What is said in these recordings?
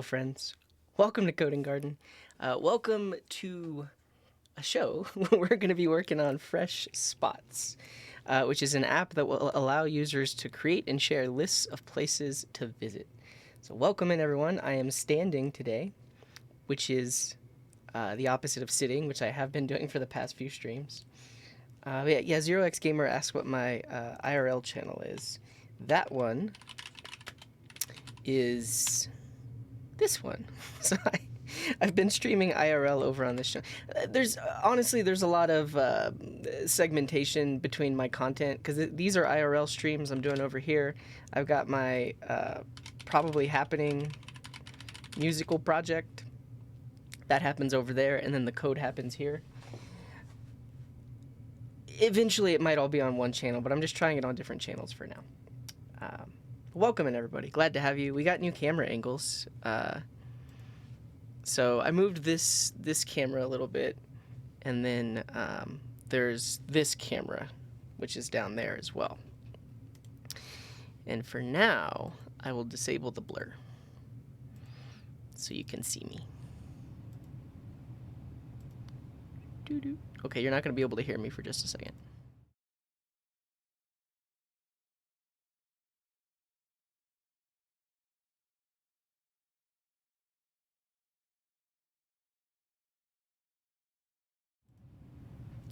Hello, friends. Welcome to Coding Garden. Welcome to a show where we're going to be working on Fresh Spots, which is an app that will allow users to create and share lists of places to visit. So, welcome in, everyone. I am standing today, which is the opposite of sitting, which I have been doing for the past few streams. Yeah, Zero X Gamer asked what my IRL channel is. That one is this one. So I've been streaming IRL over on this show. There's honestly there's a lot of segmentation between my content because these are IRL streams I'm doing over here. I've got my probably happening musical project that happens over there, and then the code happens here. Eventually, it might all be on one channel, but I'm just trying it on different channels for now. Welcome in, everybody. Glad to have you. We got new camera angles. So I moved this camera a little bit, and then there's this camera, which is down there as well. And for now, I will disable the blur so you can see me. Doo-doo. Okay, you're not going to be able to hear me for just a second.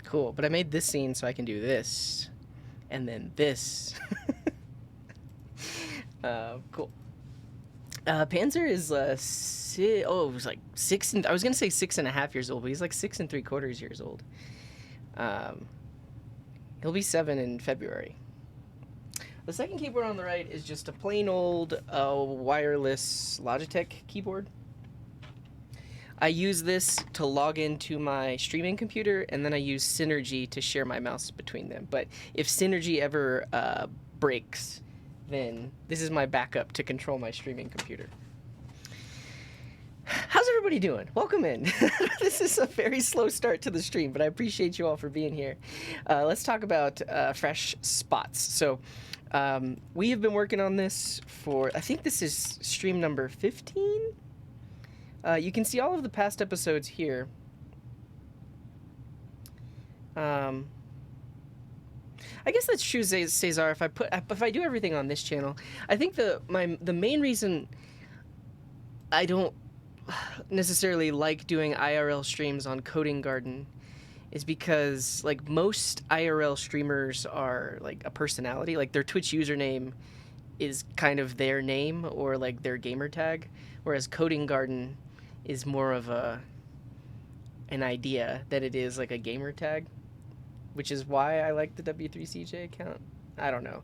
Cool, but I made this scene so I can do this, and then this. Cool. Panzer is it was like I was gonna say 6.5 years old, but he's like 6 3/4 years old. He'll be 7 in February. The second keyboard on the right is just a plain old wireless Logitech keyboard. I use this to log into my streaming computer, and then I use Synergy to share my mouse between them. But if Synergy ever breaks, then this is my backup to control my streaming computer. How's everybody doing? Welcome in. This is a very slow start to the stream, but I appreciate you all for being here. Let's talk about Fresh Spots. So we have been working on this for, I think this is stream number 15? You can see all of the past episodes here. I guess that's true, Cesar. If I do everything on this channel, I think the main reason I don't necessarily like doing IRL streams on Coding Garden is because like most IRL streamers are like a personality, like their Twitch username is kind of their name or like their gamer tag, whereas Coding Garden is more of an idea than it is like a gamer tag, which is why I like the W3CJ account. I don't know.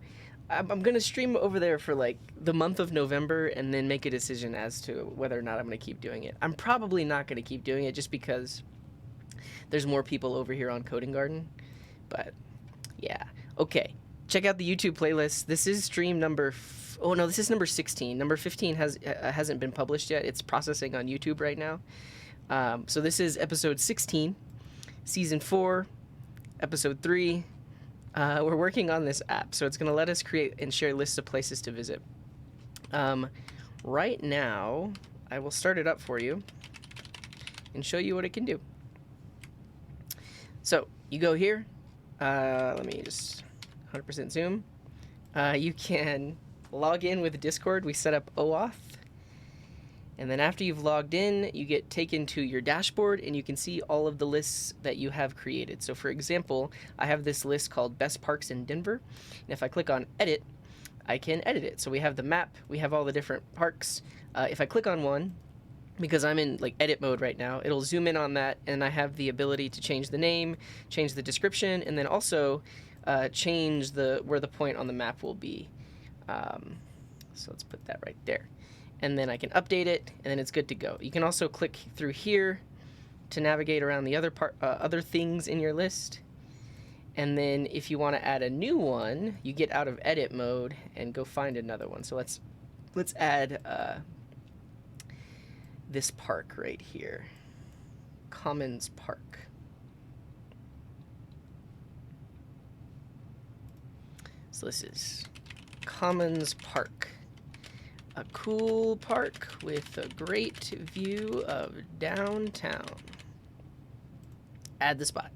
I'm gonna stream over there for like the month of November and then make a decision as to whether or not I'm gonna keep doing it. I'm probably not gonna keep doing it just because there's more people over here on Coding Garden. But yeah, okay. Check out the YouTube playlist. This is stream number. Oh no, this is number 16. Number 15 hasn't been published yet. It's processing on YouTube right now. So this is episode 16, season 4, episode 3. We're working on this app, so it's going to let us create and share lists of places to visit. Right now, I will start it up for you and show you what it can do. So you go here. Let me just 100% zoom. You can log in with Discord. We set up OAuth. And then after you've logged in, you get taken to your dashboard and you can see all of the lists that you have created. So for example, I have this list called Best Parks in Denver. And if I click on Edit, I can edit it. So we have the map, we have all the different parks. If I click on one, because I'm in like edit mode right now, it'll zoom in on that, and I have the ability to change the name, change the description, and then also change where the point on the map will be. So let's put that right there. And then I can update it, and then it's good to go. You can also click through here to navigate around the other things in your list. And then if you want to add a new one, you get out of edit mode and go find another one. So let's add this park right here, Commons Park. So this is Commons Park. a cool park with a great view of downtown. Add the spot.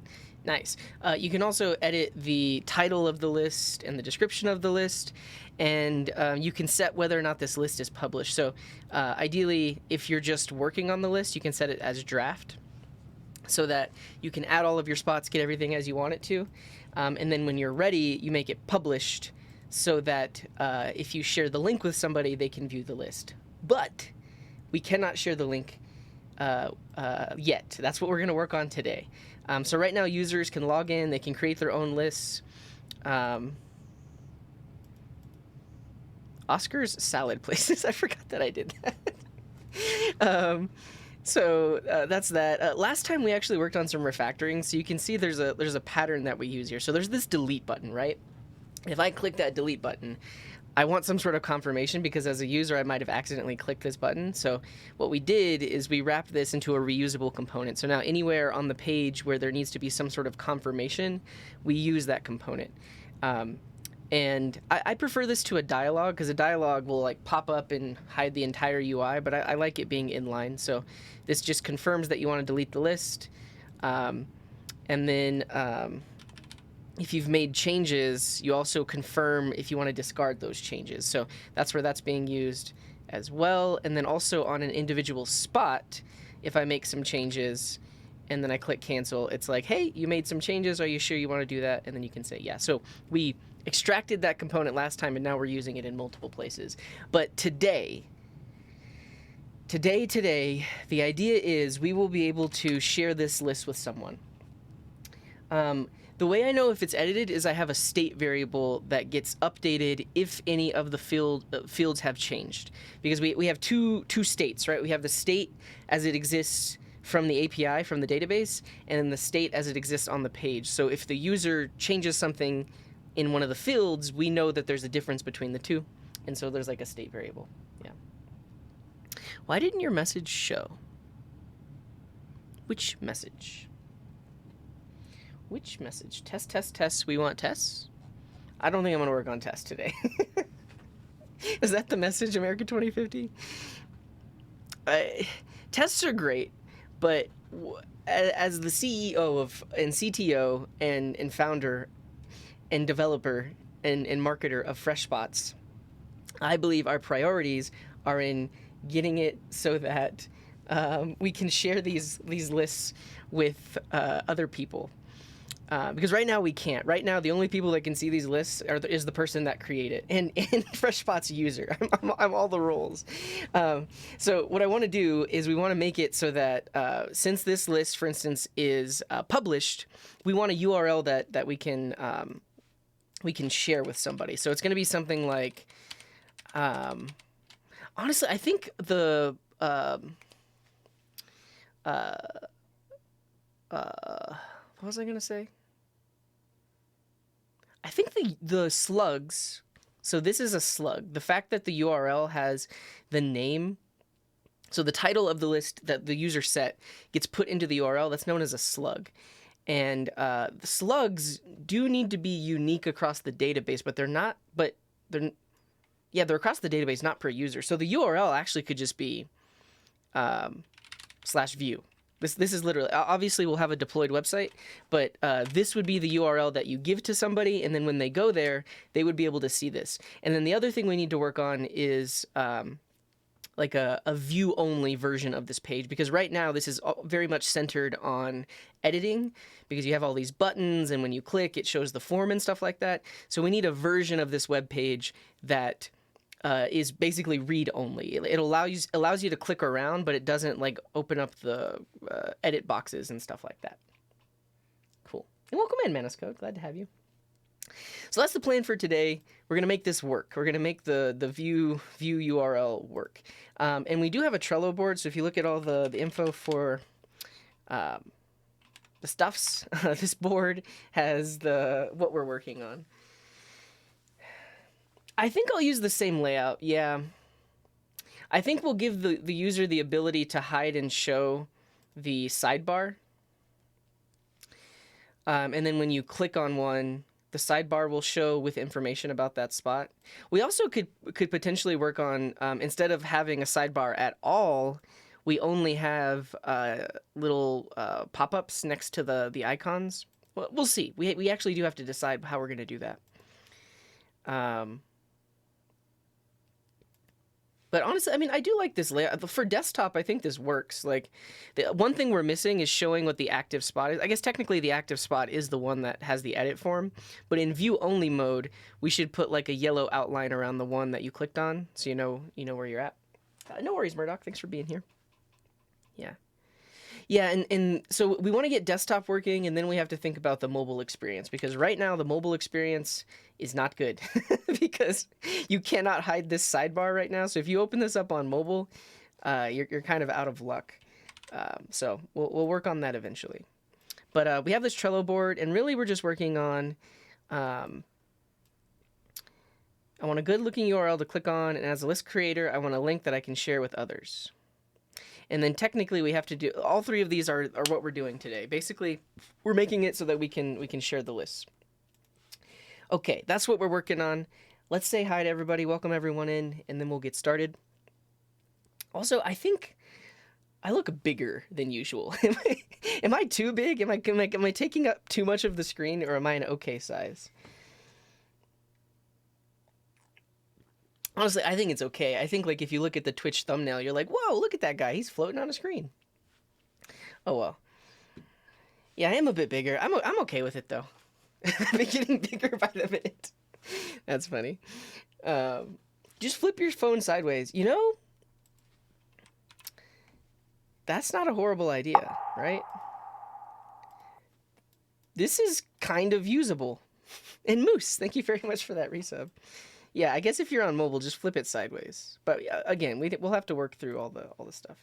Nice. You can also edit the title of the list and the description of the list, and you can set whether or not this list is published. So ideally, if you're just working on the list, you can set it as draft so that you can add all of your spots, get everything as you want it to. And then when you're ready, you make it published so that if you share the link with somebody, they can view the list. But we cannot share the link yet. That's what we're going to work on today. So right now, users can log in. They can create their own lists. Oscar's salad places. I forgot that I did that. So that's that. Last time we actually worked on some refactoring, so you can see there's a pattern that we use here. So there's this delete button, right? If I click that delete button, I want some sort of confirmation because as a user, I might have accidentally clicked this button. So what we did is we wrapped this into a reusable component. So now anywhere on the page where there needs to be some sort of confirmation, we use that component. And I prefer this to a dialog because a dialog will like pop up and hide the entire UI, but I like it being inline. So this just confirms that you want to delete the list. And then if you've made changes, you also confirm if you want to discard those changes. So that's where that's being used as well. And then also on an individual spot, if I make some changes and then I click cancel, it's like, hey, you made some changes. Are you sure you want to do that? And then you can say, yeah. So we extracted that component last time and now we're using it in multiple places. But today, the idea is we will be able to share this list with someone. The way I know if it's edited is I have a state variable that gets updated if any of the fields have changed. Because we have two states, right? We have the state as it exists from the API, from the database, and then the state as it exists on the page. So if the user changes something in one of the fields, we know that there's a difference between the two. And so there's like a state variable. Yeah. Why didn't your message show? Which message? Which message? Test, test, test. We want tests? I don't think I'm going to work on tests today. Is that the message, America 2050? Tests are great, but as the CEO and CTO and founder and developer and marketer of FreshSpots, I believe our priorities are in getting it so that we can share these lists with other people. Because right now we can't. Right now, the only people that can see these lists is the person that created and FreshSpots user. I'm all the roles. So what I want to do is we want to make it so that since this list, for instance, is published, we want a URL that we can share with somebody. So it's going to be something like, honestly, I think the what was I going to say? I think the slugs, so this is a slug. The fact that the URL has the name, so the title of the list that the user set gets put into the URL, that's known as a slug. And the slugs do need to be unique across the database, but they're across the database, not per user. So the URL actually could just be /view. This is literally, obviously we'll have a deployed website, but this would be the URL that you give to somebody, and then when they go there, they would be able to see this. And then the other thing we need to work on is like a view-only version of this page, because right now this is very much centered on editing, because you have all these buttons, and when you click, it shows the form and stuff like that. So we need a version of this web page that is basically read-only. It allows you to click around, but it doesn't like open up the edit boxes and stuff like that. Cool. And welcome in, Manuscode. Glad to have you. So that's the plan for today. We're going to make this work. We're going to make the view URL work. And we do have a Trello board, so if you look at all the info for the stuffs, this board has what we're working on. I think I'll use the same layout, yeah. I think we'll give the user the ability to hide and show the sidebar. And then when you click on one, the sidebar will show with information about that spot. We also could potentially work on, instead of having a sidebar at all, we only have little pop-ups next to the icons. Well, we'll see. We actually do have to decide how we're going to do that. But honestly, I mean, I do like this layout. For desktop, I think this works. Like, the one thing we're missing is showing what the active spot is. I guess technically the active spot is the one that has the edit form. But in view-only mode, we should put like a yellow outline around the one that you clicked on, so you know where you're at. No worries, Murdoch. Thanks for being here. Yeah. Yeah, and so we want to get desktop working, and then we have to think about the mobile experience, because right now the mobile experience is not good because you cannot hide this sidebar right now. So if you open this up on mobile, you're kind of out of luck. So we'll work on that eventually. But we have this Trello board, and really we're just working on. I want a good-looking URL to click on, and as a list creator, I want a link that I can share with others. And then technically we have to do, all three of these are what we're doing today. Basically, we're making it so that we can share the lists. Okay, that's what we're working on. Let's say hi to everybody, welcome everyone in, and then we'll get started. Also, I think I look bigger than usual. Am I too big? Am I taking up too much of the screen, or am I an okay size? Honestly, I think it's okay. I think, like, if you look at the Twitch thumbnail, you're like, whoa, look at that guy. He's floating on a screen. Oh, well. Yeah, I am a bit bigger. I'm okay with it, though. I'm getting bigger by the minute. That's funny. Just flip your phone sideways. You know, that's not a horrible idea, right? This is kind of usable. And Moose, thank you very much for that resub. Yeah, I guess if you're on mobile, just flip it sideways. But again, we'll have to work through all the stuff.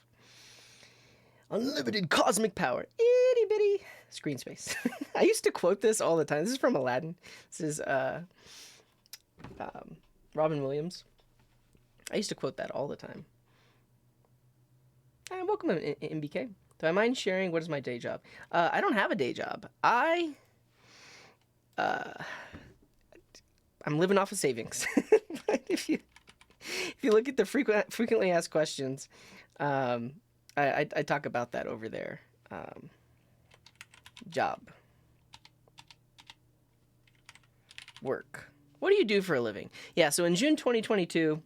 Unlimited cosmic power, itty bitty screen space. I used to quote this all the time. This is from Aladdin. This is Robin Williams. I used to quote that all the time. Welcome, MBK. Do I mind sharing what is my day job? I don't have a day job. I'm living off of savings. But if you look at the frequently asked questions, I talk about that over there. Job. Work. What do you do for a living? Yeah, so in June 2022,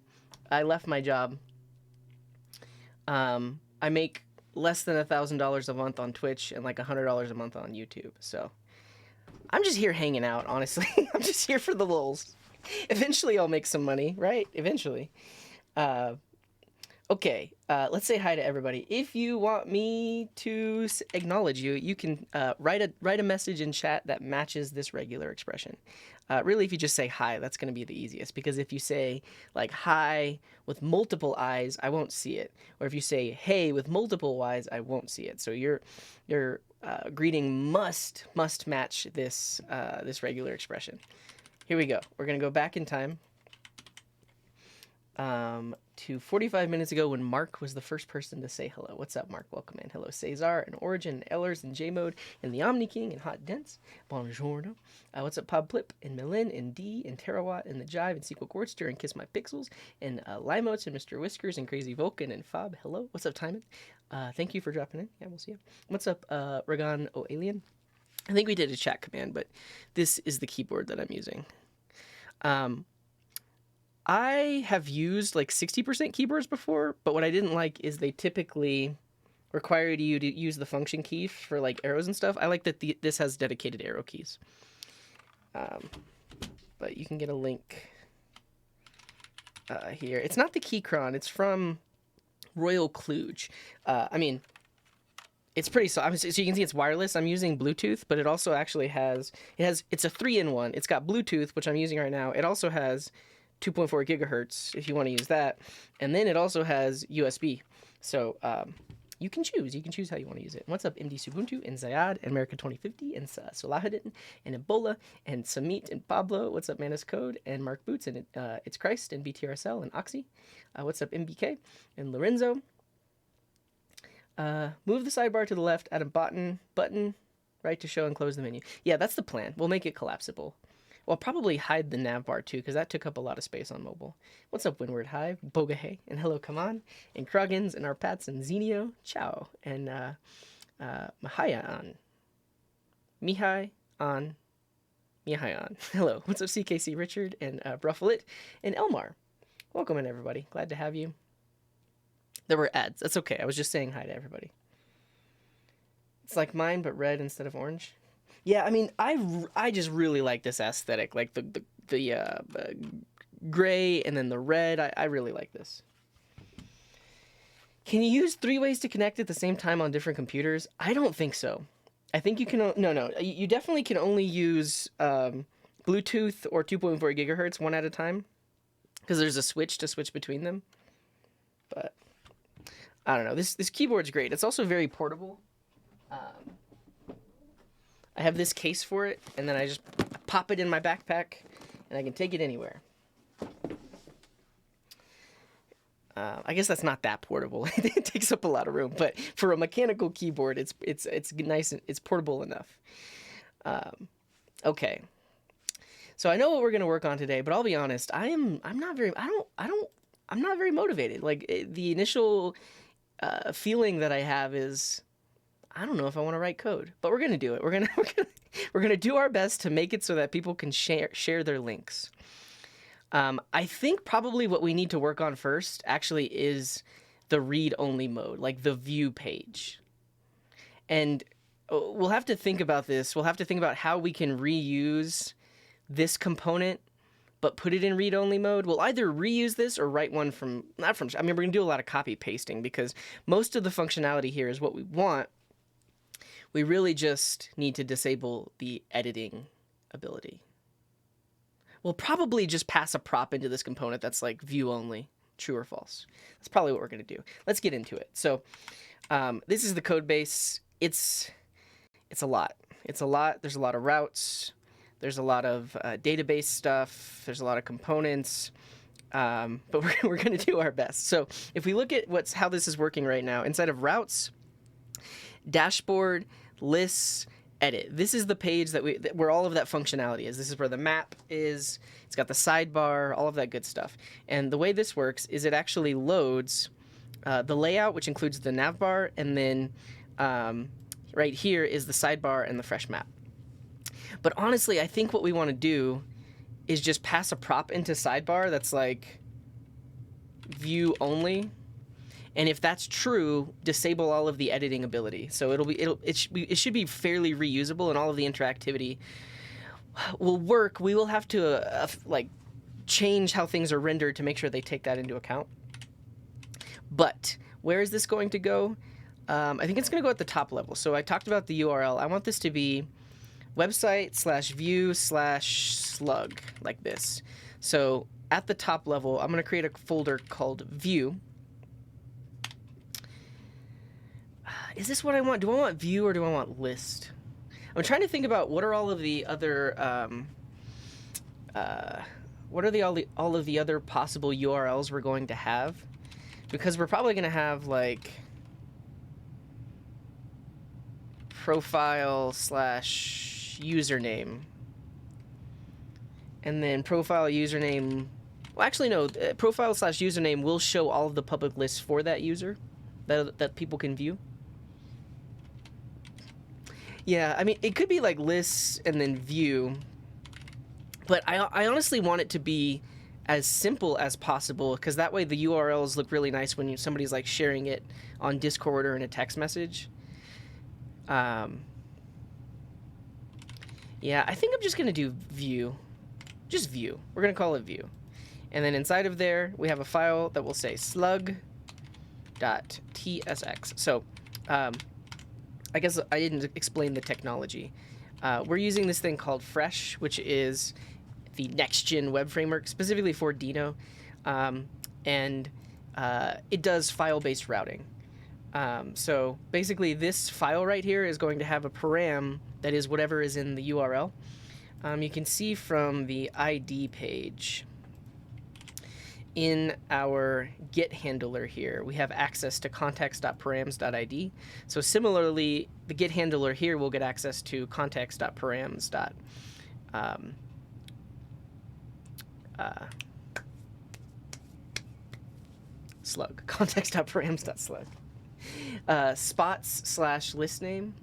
I left my job. I make less than $1,000 a month on Twitch and like $100 a month on YouTube. So I'm just here hanging out, honestly. I'm just here for the lulz. Eventually I'll make some money, right? Eventually. Okay, let's say hi to everybody. If you want me to acknowledge you, you can write a message in chat that matches this regular expression. Really, if you just say hi, that's going to be the easiest, because if you say like hi with multiple eyes, I won't see it. Or if you say hey with multiple eyes, I won't see it. So your greeting must match this this regular expression. Here we go. We're going to go back in time to 45 minutes ago when Mark was the first person to say hello. What's up, Mark? Welcome in. Hello, Cesar and Origin and Ellers and J-Mode and the Omni King and Hot Dense. Bonjour. What's up, Pub Plip and Millen and D and Terawatt and the Jive and Sequel Quartster and Kiss My Pixels and Limotes and Mr. Whiskers and Crazy Vulcan and Fob. Hello. What's up, Timon? Thank you for dropping in. Yeah, we'll see you. What's up, Ragan O Alien? I think we did a chat command, but this is the keyboard that I'm using. I have used like 60% keyboards before, but what I didn't like is they typically require you to use the function key for like arrows and stuff. I like that this has dedicated arrow keys. But you can get a link here. It's not the Keychron. It's from Royal Kluge. I mean, it's pretty so you can see it's wireless. I'm using Bluetooth, but it also actually has it's a 3-in-1. It's got Bluetooth, which I'm using right now. It also has 2.4 gigahertz if you want to use that, and then it also has USB. So you can choose how you want to use it. And what's up, MD Subuntu and Zayad and America 2050 and Solahadin and Ebola and Samit and Pablo. What's up, Manus Code and Mark Boots and It's Christ and BTRSL and Oxy. What's up, MBK and Lorenzo. Move the sidebar to the left, add a button, right, to show and close the menu. Yeah, that's the plan. We'll make it collapsible. Well, I'll probably hide the nav bar too, because that took up a lot of space on mobile. What's up, Windward Hive, Bogahay, and hello, come on, and Kroggins, and our Pats, and Zenio, ciao, and Mahaya on. Mihai on. Mihai on. Hello, what's up, CKC Richard, and Brufflet, and Elmar. Welcome in, everybody. Glad to have you. There were ads. That's okay. I was just saying hi to everybody. It's like mine, but red instead of orange. Yeah, I mean, I just really like this aesthetic, like the gray and then the red. I really like this. Can you use 3 ways to connect at the same time on different computers? I don't think so. I think you can. No. You definitely can only use Bluetooth or 2.4 gigahertz one at a time, because there's a switch to switch between them. But I don't know. This keyboard's great. It's also very portable. I have this case for it, and then I just pop it in my backpack, and I can take it anywhere. I guess that's not that portable. It takes up a lot of room, but for a mechanical keyboard, it's nice and it's portable enough. Okay. So I know what we're gonna work on today, but I'll be honest, I'm not very motivated. Like the initial feeling that I have is, I don't know if I want to write code, but we're gonna do it. We're gonna do our best to make it so that people can share their links. I think probably what we need to work on first actually is the read-only mode, like the view page. And we'll have to think about this. We'll have to think about how we can reuse this component, but put it in read-only mode. We'll either reuse this or write one we're gonna do a lot of copy pasting, because most of the functionality here is what we want. We really just need to disable the editing ability. We'll probably just pass a prop into this component that's like view only, true or false. That's probably what we're going to do. Let's get into it. So this is the code base. It's a lot. It's a lot. There's a lot of routes. There's a lot of database stuff. There's a lot of components. But we're going to do our best. So if we look at how this is working right now, inside of routes, dashboard, lists, edit. This is the page where all of that functionality is. This is where the map is. It's got the sidebar, all of that good stuff. And the way this works is it actually loads the layout, which includes the navbar, and then right here is the sidebar and the fresh map. But honestly, I think what we want to do is just pass a prop into sidebar that's like view only. And if that's true, disable all of the editing ability. So it should be fairly reusable, and all of the interactivity will work. We will have to change how things are rendered to make sure they take that into account. But where is this going to go? I think it's going to go at the top level. So I talked about the URL. I want this to be website/view/slug, like this. So at the top level, I'm going to create a folder called view. Is this what I want? Do I want view or do I want list? I'm trying to think about what are all of the other all of the other possible URLs we're going to have, because we're probably going to have like profile/username, and then profile username. Well, actually no, profile/username will show all of the public lists for that user that people can view. Yeah, I mean, it could be like lists and then view, but I honestly want it to be as simple as possible, because that way the URLs look really nice when somebody's like sharing it on Discord or in a text message. Yeah, I think I'm just going to do view. Just view. We're going to call it view. And then inside of there, we have a file that will say slug.tsx. So, I guess I didn't explain the technology. We're using this thing called Fresh, which is the next-gen web framework, specifically for Deno. And it does file-based routing. So basically, this file right here is going to have a param that is whatever is in the URL. You can see from the ID page in our get handler here, we have access to context.params.id. So similarly, the get handler here will get access to context.params.id. slug. Context.params.slug. Spots slash list name.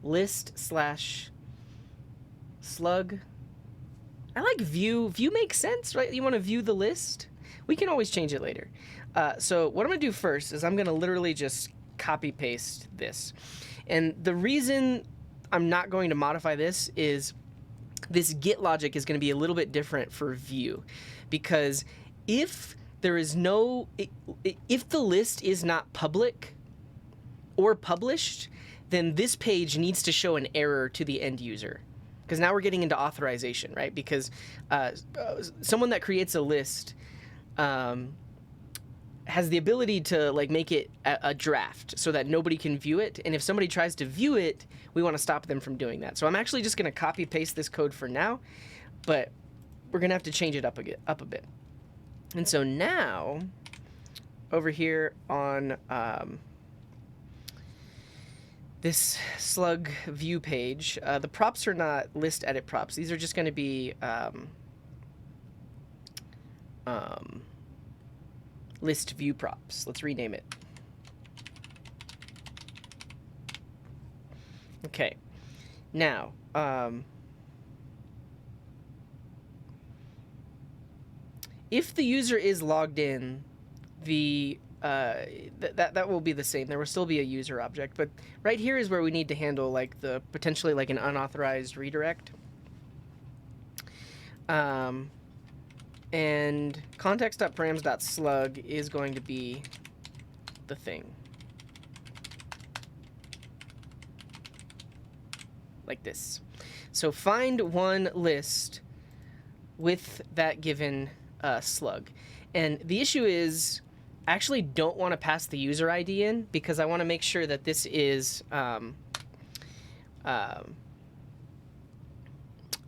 List slash slug. I like view. View makes sense, right? You want to view the list? We can always change it later. So what I'm going to do first is I'm going to literally just copy paste this. And the reason I'm not going to modify this is this get logic is going to be a little bit different for view, because if there is no, if the list is not public or published, then this page needs to show an error to the end user. Because now we're getting into authorization, right? Because someone that creates a list has the ability to like make it a draft so that nobody can view it. And if somebody tries to view it, we want to stop them from doing that. So I'm actually just going to copy paste this code for now, but we're going to have to change it up a bit. And so now over here on this slug view page, the props are not list edit props. These are just going to be list view props. Let's rename it. Okay. Now, if the user is logged in, the that will be the same. There will still be a user object, but right here is where we need to handle like the potentially like an unauthorized redirect. And context.params.slug is going to be the thing. Like this. So find one list with that given slug. And the issue is, I actually don't want to pass the user ID in because I want to make sure that this is, I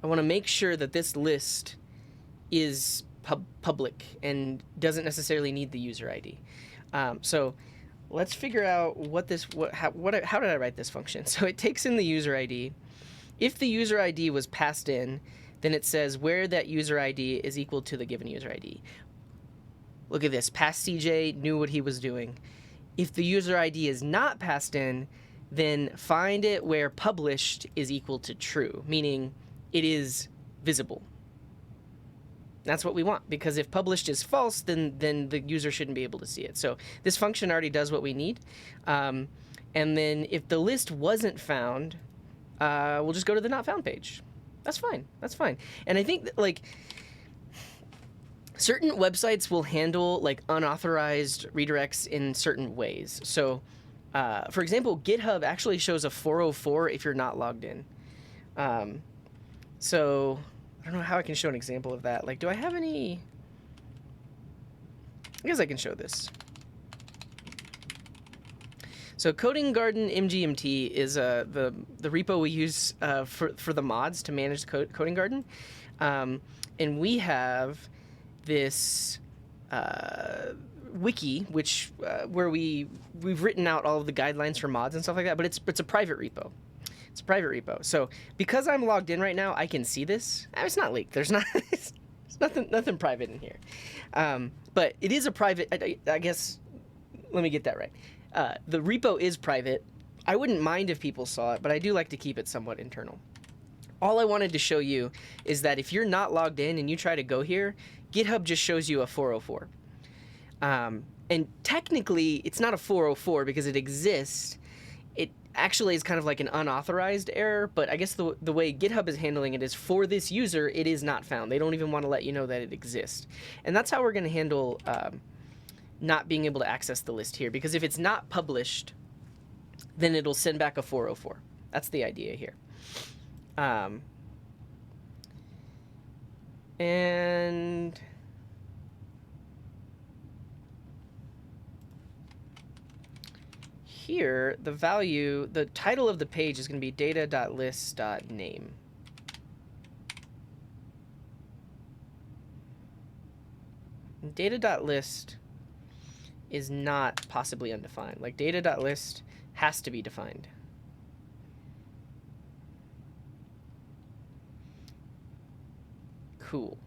want to make sure that this list is public and doesn't necessarily need the user ID. So let's figure out how did I write this function? So it takes in the user ID. If the user ID was passed in, then it says where that user ID is equal to the given user ID. Look at this, past CJ knew what he was doing. If the user ID is not passed in, then find it where published is equal to true, meaning it is visible. That's what we want, because if published is false, then the user shouldn't be able to see it. So this function already does what we need. And then if the list wasn't found, we'll just go to the not found page. That's fine. That's fine. And I think that, like, certain websites will handle like unauthorized redirects in certain ways. So, for example, GitHub actually shows a 404 if you're not logged in. So I don't know how I can show an example of that. Like, do I have any? I guess I can show this. So Coding Garden MGMT is the repo we use for the mods to manage the Coding Garden, and we have this wiki which where we've written out all of the guidelines for mods and stuff like that. But it's a private repo. It's a private repo. So because I'm logged in right now, I can see this. It's not leaked. There's not. It's nothing private in here. But it is a private. I guess. Let me get that right. The repo is private. I wouldn't mind if people saw it, but I do like to keep it somewhat internal. All I wanted to show you is that if you're not logged in and you try to go here, GitHub just shows you a 404. And technically, it's not a 404 because it exists. It actually is kind of like an unauthorized error, but I guess the way GitHub is handling it is for this user, it is not found. They don't even want to let you know that it exists. And that's how we're going to handle not being able to access the list here, because if it's not published, then it'll send back a 404. That's the idea here. And here, the title of the page is going to be data.list.name. Data.list is not possibly undefined. Like, data.list has to be defined. Cool.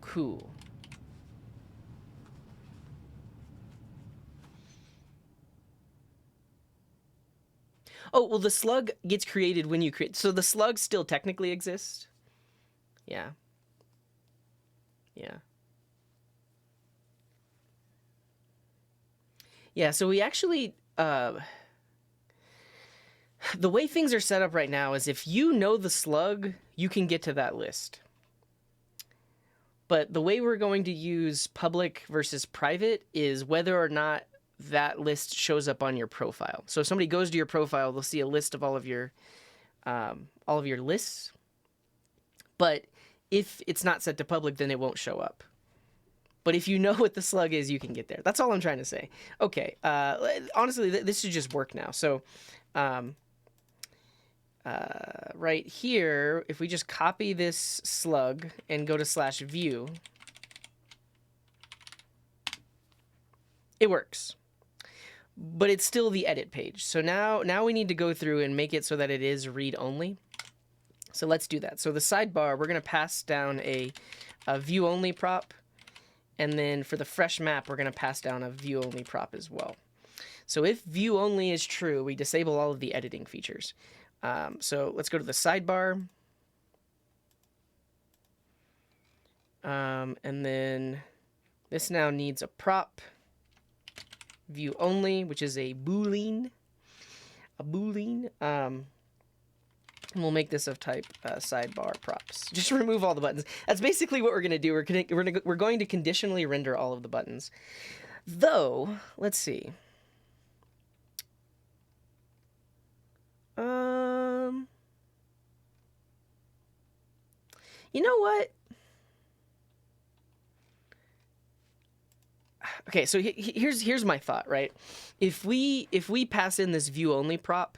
Cool. Oh, well, the slug gets created when you create. So the slug still technically exists. Yeah. Yeah. Yeah, so we actually, the way things are set up right now is if you know the slug, you can get to that list. But the way we're going to use public versus private is whether or not that list shows up on your profile. So if somebody goes to your profile, they'll see a list of all of your lists. But if it's not set to public, then it won't show up. But if you know what the slug is, you can get there. That's all I'm trying to say. Okay. Honestly, this should just work now. So, right here, if we just copy this slug and go to /view, it works. But it's still the edit page. So now we need to go through and make it so that it is read only. So let's do that. So the sidebar, we're going to pass down a view only prop. And then for the fresh map, we're going to pass down a view only prop as well. So if view only is true, we disable all of the editing features. So let's go to the sidebar. And then this now needs a prop. View only, which is a boolean. And we'll make this of type sidebar props. Just remove all the buttons. That's basically what we're going to do. We're going to conditionally render all of the buttons. Though, let's see. You know what? Okay, so here's my thought, right? If we pass in this view only prop,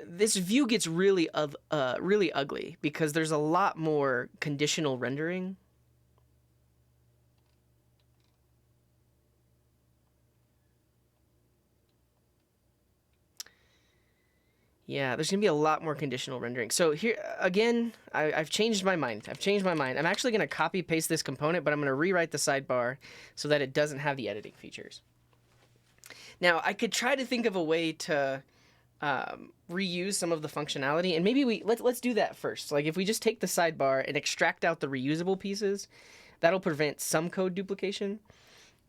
this view gets really ugly because there's a lot more conditional rendering. Yeah, there's gonna be a lot more conditional rendering. So here again, I've changed my mind. I'm actually gonna copy paste this component, but I'm gonna rewrite the sidebar so that it doesn't have the editing features. Now I could try to think of a way to reuse some of the functionality, and maybe let's do that first. Like if we just take the sidebar and extract out the reusable pieces, that'll prevent some code duplication.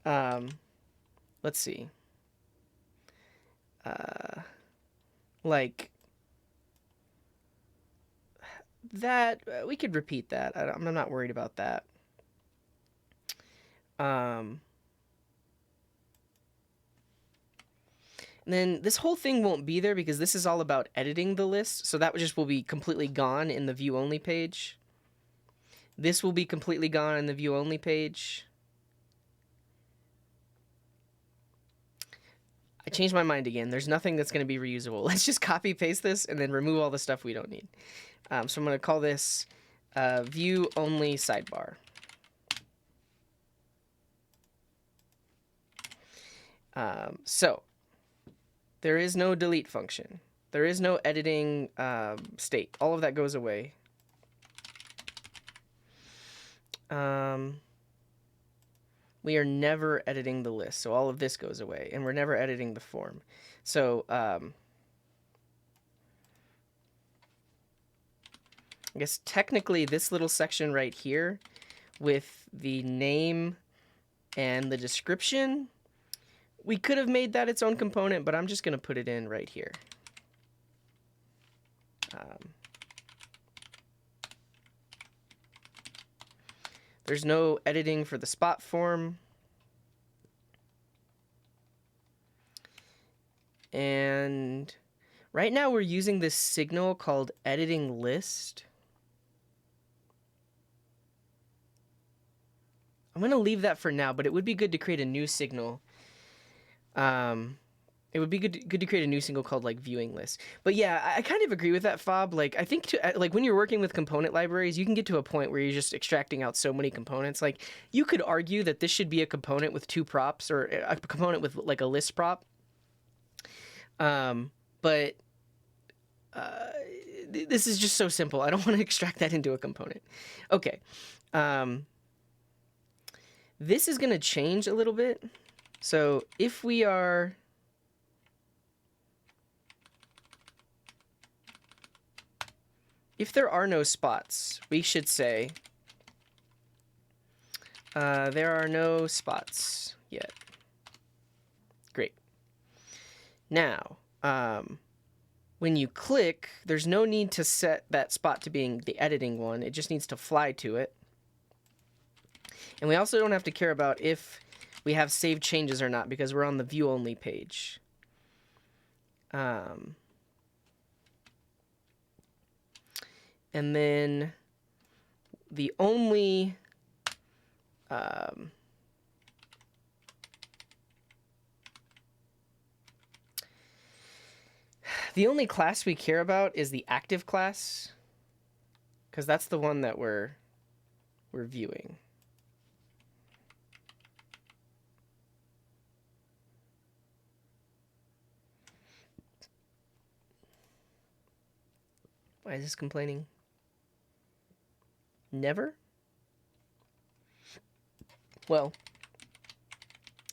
Let's see. Like that, we could repeat that. I'm not worried about that. And then this whole thing won't be there because this is all about editing the list. So that just will be completely gone in the view only page. This will be completely gone in the view only page. I changed my mind again. There's nothing that's going to be reusable. Let's just copy paste this and then remove all the stuff we don't need. So I'm going to call this view only sidebar. So there is no delete function. There is no editing state. All of that goes away. We are never editing the list, so all of this goes away, and we're never editing the form. So I guess technically this little section right here with the name and the description, we could have made that its own component, but I'm just going to put it in right here. There's no editing for the spot form. And right now we're using this signal called editing list. I'm going to leave that for now, but it would be good to create a new signal. It would be good to create a new signal called like viewing list. But yeah, I kind of agree with that, Fob. Like I think like when you're working with component libraries, you can get to a point where you're just extracting out so many components. Like you could argue that this should be a component with 2 props or a component with like a list prop. But this is just so simple. I don't want to extract that into a component. Okay. This is going to change a little bit. So if we are... If there are no spots, we should say there are no spots yet. Great. Now, when you click, there's no need to set that spot to being the editing one. It just needs to fly to it. And we also don't have to care about if we have saved changes or not because we're on the view only page. And then the only class we care about is the active class, because that's the one that we're viewing. Why is this complaining? Never? Well,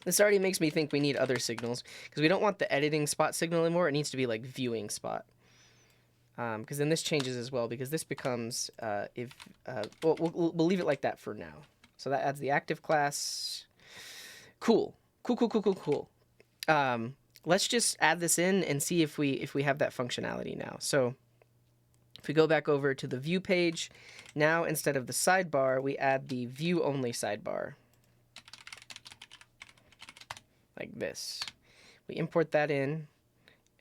this already makes me think we need other signals, because we don't want the editing spot signal anymore. It needs to be like viewing spot. Because then this changes as well, because this becomes, we'll leave it like that for now. So that adds the active class. Cool. Let's just add this in and see if we have that functionality now. So if we go back over to the view page, now instead of the sidebar, we add the view only sidebar. Like this. We import that in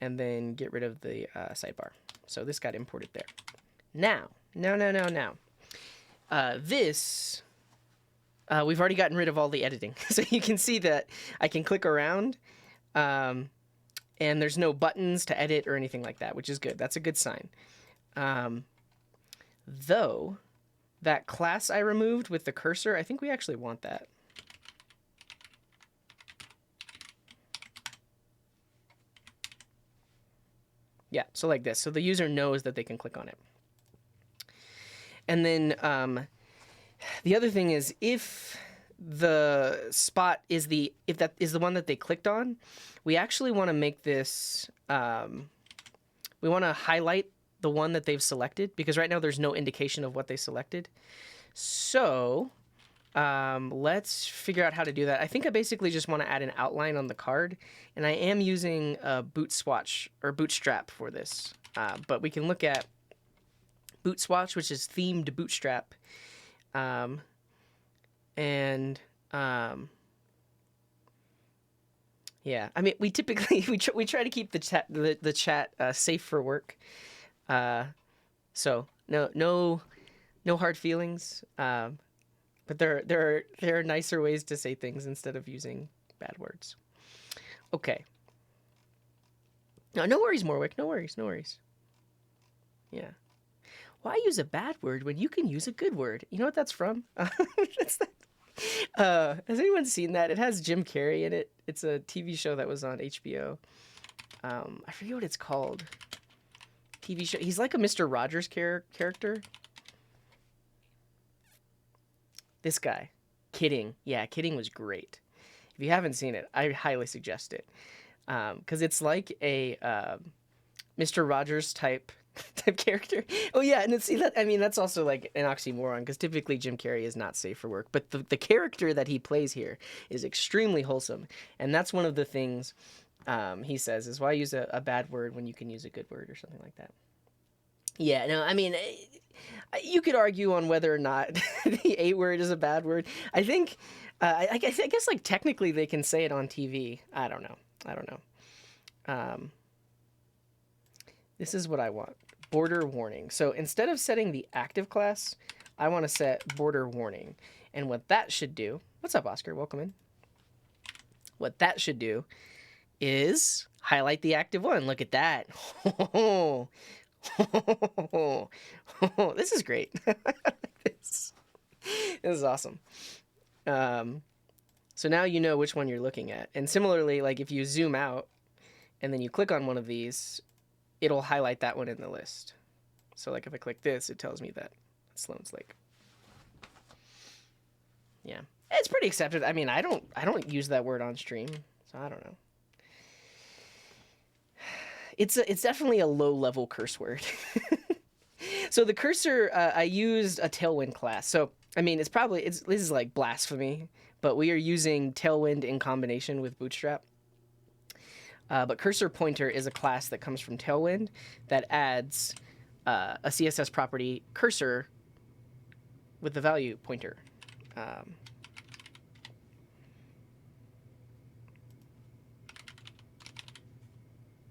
and then get rid of the sidebar. So this got imported there. Now. This, we've already gotten rid of all the editing. So you can see that I can click around and there's no buttons to edit or anything like that, which is good. That's a good sign. Though, that class I removed with the cursor, I think we actually want that. Yeah, so like this. So the user knows that they can click on it. And then the other thing is, if the spot is if that is the one that they clicked on, we actually want to make this, we want to highlight the one that they've selected, because right now there's no indication of what they selected. So let's figure out how to do that. I think I basically just want to add an outline on the card, and I am using a boot swatch or bootstrap for this. But we can look at boot swatch, which is themed bootstrap. Yeah, I mean, we typically we try to keep the chat safe for work. So no hard feelings. But there are nicer ways to say things instead of using bad words. Okay. No worries, Morwick. No worries. Yeah. Why use a bad word when you can use a good word? You know what that's from? That's that. Has anyone seen that? It has Jim Carrey in it. It's a TV show that was on HBO. I forget what it's called. TV show. He's like a Mr. Rogers character. This guy. Kidding. Yeah, Kidding was great. If you haven't seen it, I highly suggest it. Because it's like a Mr. Rogers type character. Oh yeah, and see that, I mean, that's also like an oxymoron, because typically Jim Carrey is not safe for work, but the character that he plays here is extremely wholesome, and that's one of the things he says is, why use a bad word when you can use a good word, or something like that. Yeah, no, I mean, you could argue on whether or not the A word is a bad word. I think, I guess like technically they can say it on TV. I don't know. This is what I want. Border warning. So instead of setting the active class, I want to set border warning. And what that should do... What's up, Oscar? Welcome in. What that should do is highlight the active one. Look at that. This is great. This is awesome. So now you know which one you're looking at. And similarly, like if you zoom out and then you click on one of these, it'll highlight that one in the list. So like if I click this, it tells me that it's Sloan's Lake. Yeah, it's pretty accepted. I mean, I don't use that word on stream, so I don't know. It's definitely a low level curse word. So the cursor, I used a Tailwind class. So I mean, this is like blasphemy, but we are using Tailwind in combination with Bootstrap. But cursor pointer is a class that comes from Tailwind that adds a CSS property cursor with the value pointer.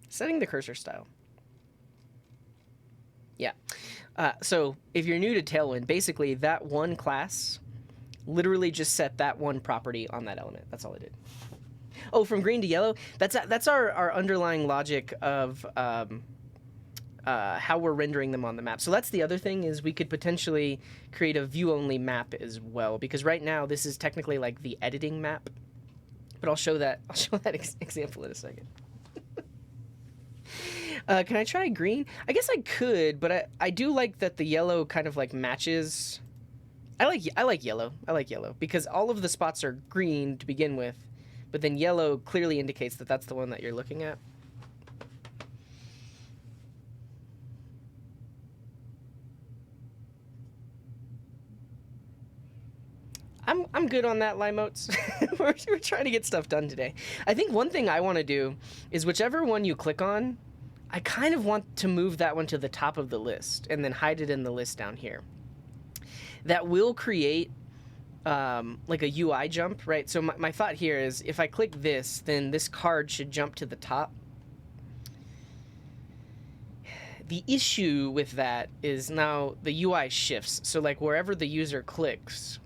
Setting the cursor style. Yeah. So if you're new to Tailwind, basically that one class literally just set that one property on that element. That's all it did. Oh, from green to yellow? That's our underlying logic of how we're rendering them on the map. So that's the other thing, is we could potentially create a view-only map as well, because right now this is technically like the editing map. But I'll show that example in a second. Can I try green? I guess I could, but I do like that the yellow kind of like matches. I like yellow. I like yellow because all of the spots are green to begin with, but then yellow clearly indicates that that's the one that you're looking at. I'm good on that, Limotes. We're trying to get stuff done today. I think one thing I want to do is whichever one you click on, I kind of want to move that one to the top of the list and then hide it in the list down here. That will create like a UI jump, right? So my thought here is if I click this, then this card should jump to the top. The issue with that is now the UI shifts. So like wherever the user clicks,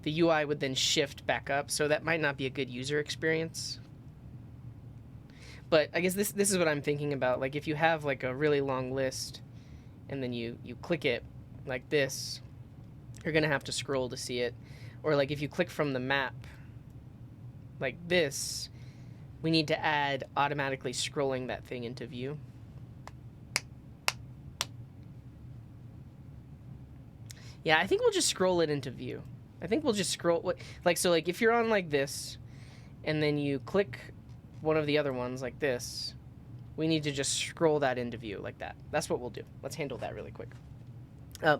the UI would then shift back up. So that might not be a good user experience. But I guess this is what I'm thinking about. Like if you have like a really long list and then you click it like this, you're gonna have to scroll to see it. Or like if you click from the map like this, we need to add automatically scrolling that thing into view. Yeah, I think we'll just scroll it into view. I think we'll just scroll, like, so like if you're on like this and then you click one of the other ones like this, we need to just scroll that into view like that. That's what we'll do. Let's handle that really quick.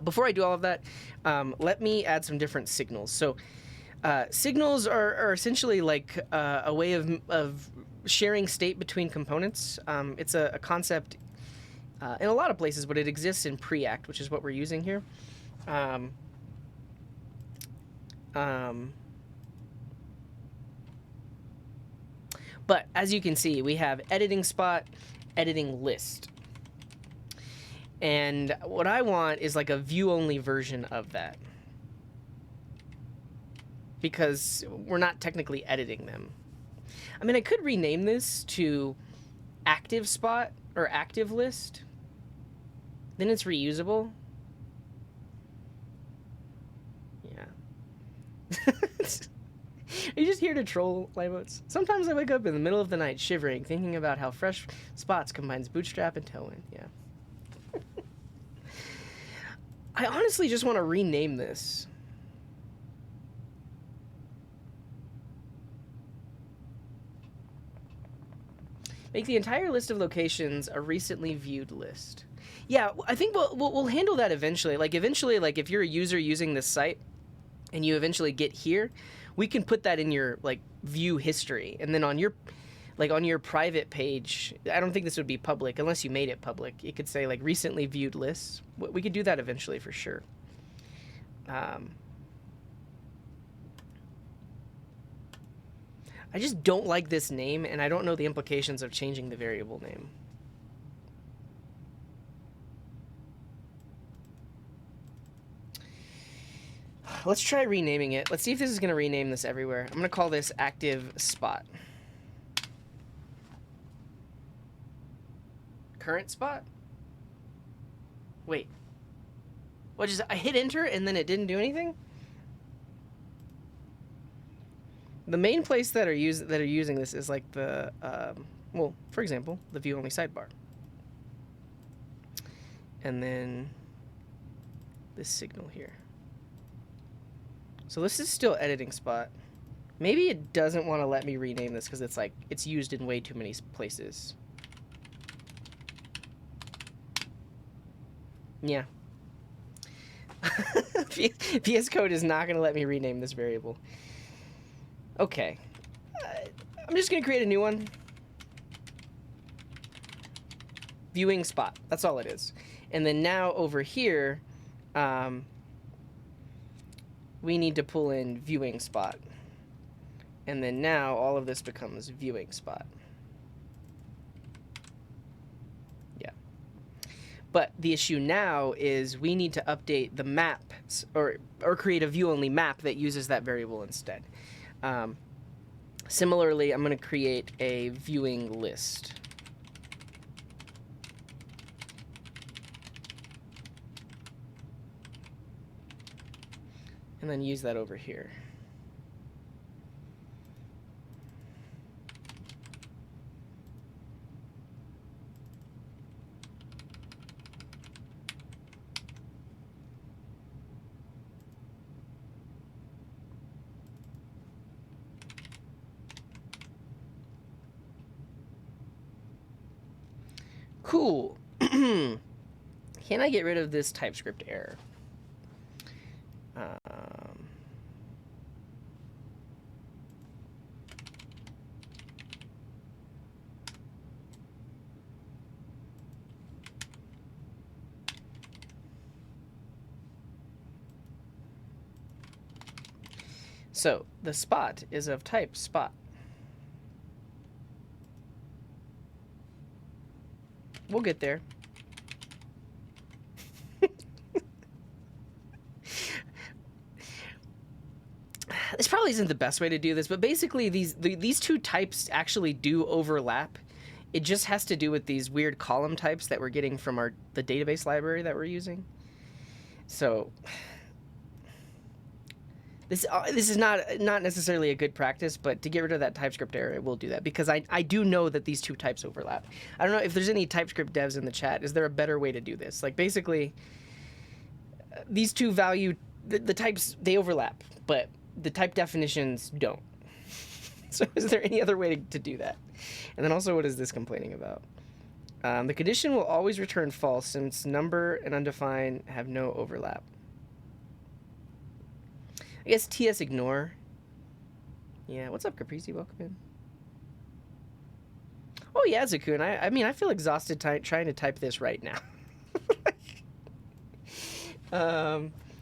Before I do all of that, let me add some different signals. So signals are essentially like a way of sharing state between components. It's a concept in a lot of places, but it exists in Preact, which is what we're using here. But as you can see, we have editing spot, editing list. And what I want is like a view-only version of that, because we're not technically editing them. I mean, I could rename this to active spot or active list. Then it's reusable. Yeah. Are you just here to troll, Limotes? Sometimes I wake up in the middle of the night shivering, thinking about how Fresh Spots combines Bootstrap and Tailwind. Yeah. I honestly just want to rename this. Make the entire list of locations a recently viewed list. Yeah, I think we'll handle that eventually. Like eventually, like if you're a user using this site and you eventually get here, we can put that in your like view history, and then on your private page, I don't think this would be public unless you made it public. It could say like recently viewed lists. We could do that eventually for sure. I just don't like this name, and I don't know the implications of changing the variable name. Let's try renaming it. Let's see if this is going to rename this everywhere. I'm going to call this active spot. Current spot? Wait. What, just I hit enter and then it didn't do anything? The main place that are using this is like the Well, for example, the view only sidebar. And then this signal here. So this is still editing spot. Maybe it doesn't want to let me rename this because it's like it's used in way too many places. Yeah. VS Code is not going to let me rename this variable. Okay. I'm just going to create a new one. Viewing spot. That's all it is. And then now over here, we need to pull in viewing spot. And then now all of this becomes viewing spot. Yeah. But the issue now is we need to update the maps or create a view only map that uses that variable instead. Similarly, I'm going to create a viewing list. And then use that over here. Cool. Can I get rid of this TypeScript error? So the spot is of type spot. We'll get there. This probably isn't the best way to do this, but basically these two types actually do overlap. It just has to do with these weird column types that we're getting from the database library that we're using. So this is not necessarily a good practice, but to get rid of that TypeScript error, it will do that because I do know that these two types overlap. I don't know if there's any TypeScript devs in the chat. Is there a better way to do this? Like basically, these two the types, they overlap, but the type definitions don't. So is there any other way to do that? And then also, what is this complaining about? The condition will always return false since number and undefined have no overlap. I guess TS ignore. Yeah, what's up, Caprese? Welcome in. Oh yeah, Zakun. I mean, I feel exhausted trying to type this right now.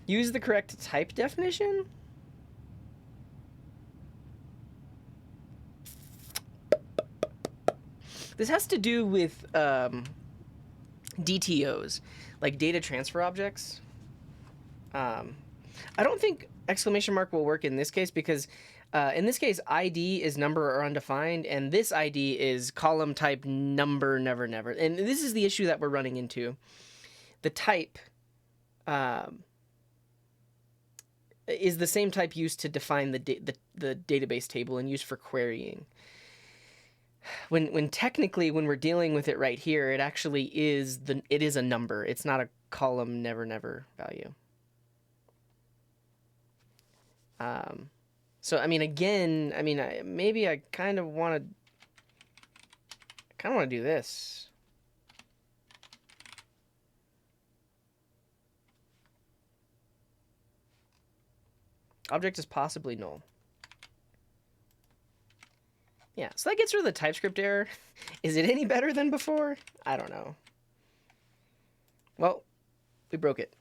Use the correct type definition? This has to do with DTOs, like data transfer objects. I don't think exclamation mark will work in this case because in this case ID is number or undefined, and this ID is column type number never never. And this is the issue that we're running into. The type is the same type used to define the database table and used for querying. When technically when we're dealing with it right here, it actually is a number. It's not a column never never value. So I mean, again, I mean, maybe I kind of want to do this. Object is possibly null. Yeah, so that gets rid of the TypeScript error. Is it any better than before? I don't know. Well, we broke it.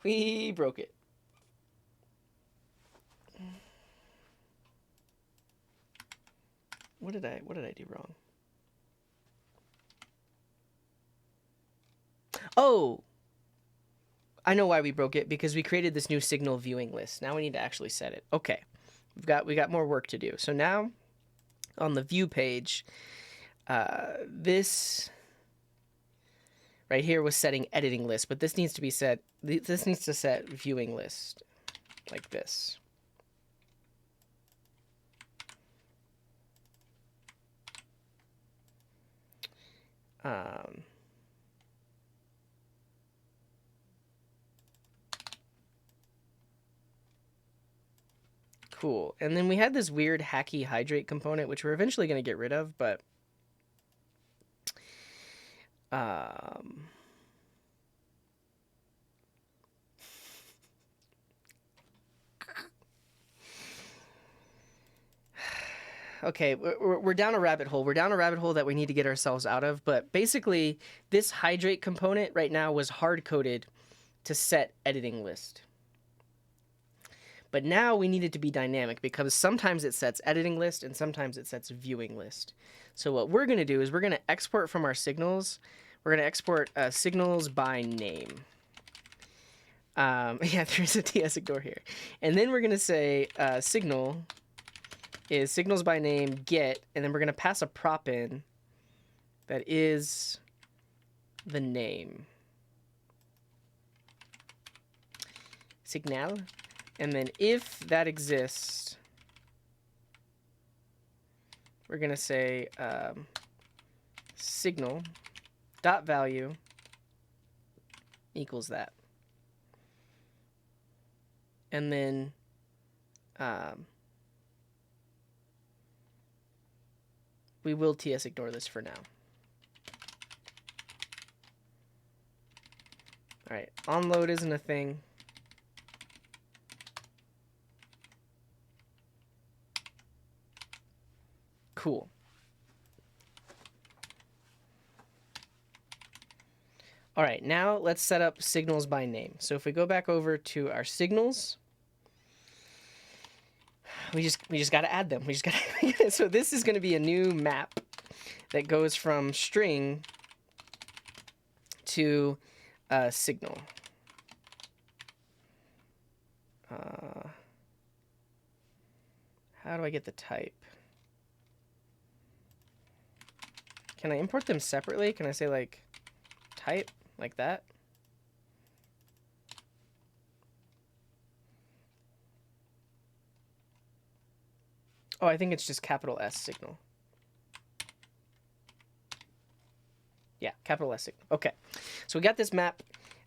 We broke it. What did I do wrong? Oh, I know why we broke it, because we created this new signal viewing list. Now we need to actually set it. Okay. We got more work to do. So now on the view page, this right here was setting editing list, but this needs to be set. This needs to set viewing list like this. Um, cool. And then we had this weird hacky hydrate component, which we're eventually going to get rid of, but um, okay, we're down a rabbit hole. We're down a rabbit hole that we need to get ourselves out of. But basically, this hydrate component right now was hard-coded to set editing list. But now we need it to be dynamic because sometimes it sets editing list and sometimes it sets viewing list. So what we're going to do is we're going to export from our signals. We're going to export signals by name. Yeah, there's a TS ignore here. And then we're going to say signal is signals by name get, and then we're going to pass a prop in that is the name. Signal. And then if that exists, we're going to say signal dot value equals that. And then we will TS ignore this for now. All right, onload isn't a thing. Cool. All right, now let's set up signals by name. So if we go back over to our signals, we just got to add them. We just got to. So this is going to be a new map that goes from string to signal. How do I get the type? Can I import them separately? Can I say like type like that? Oh, I think it's just capital S signal. Yeah, capital S signal. Okay, so we got this map,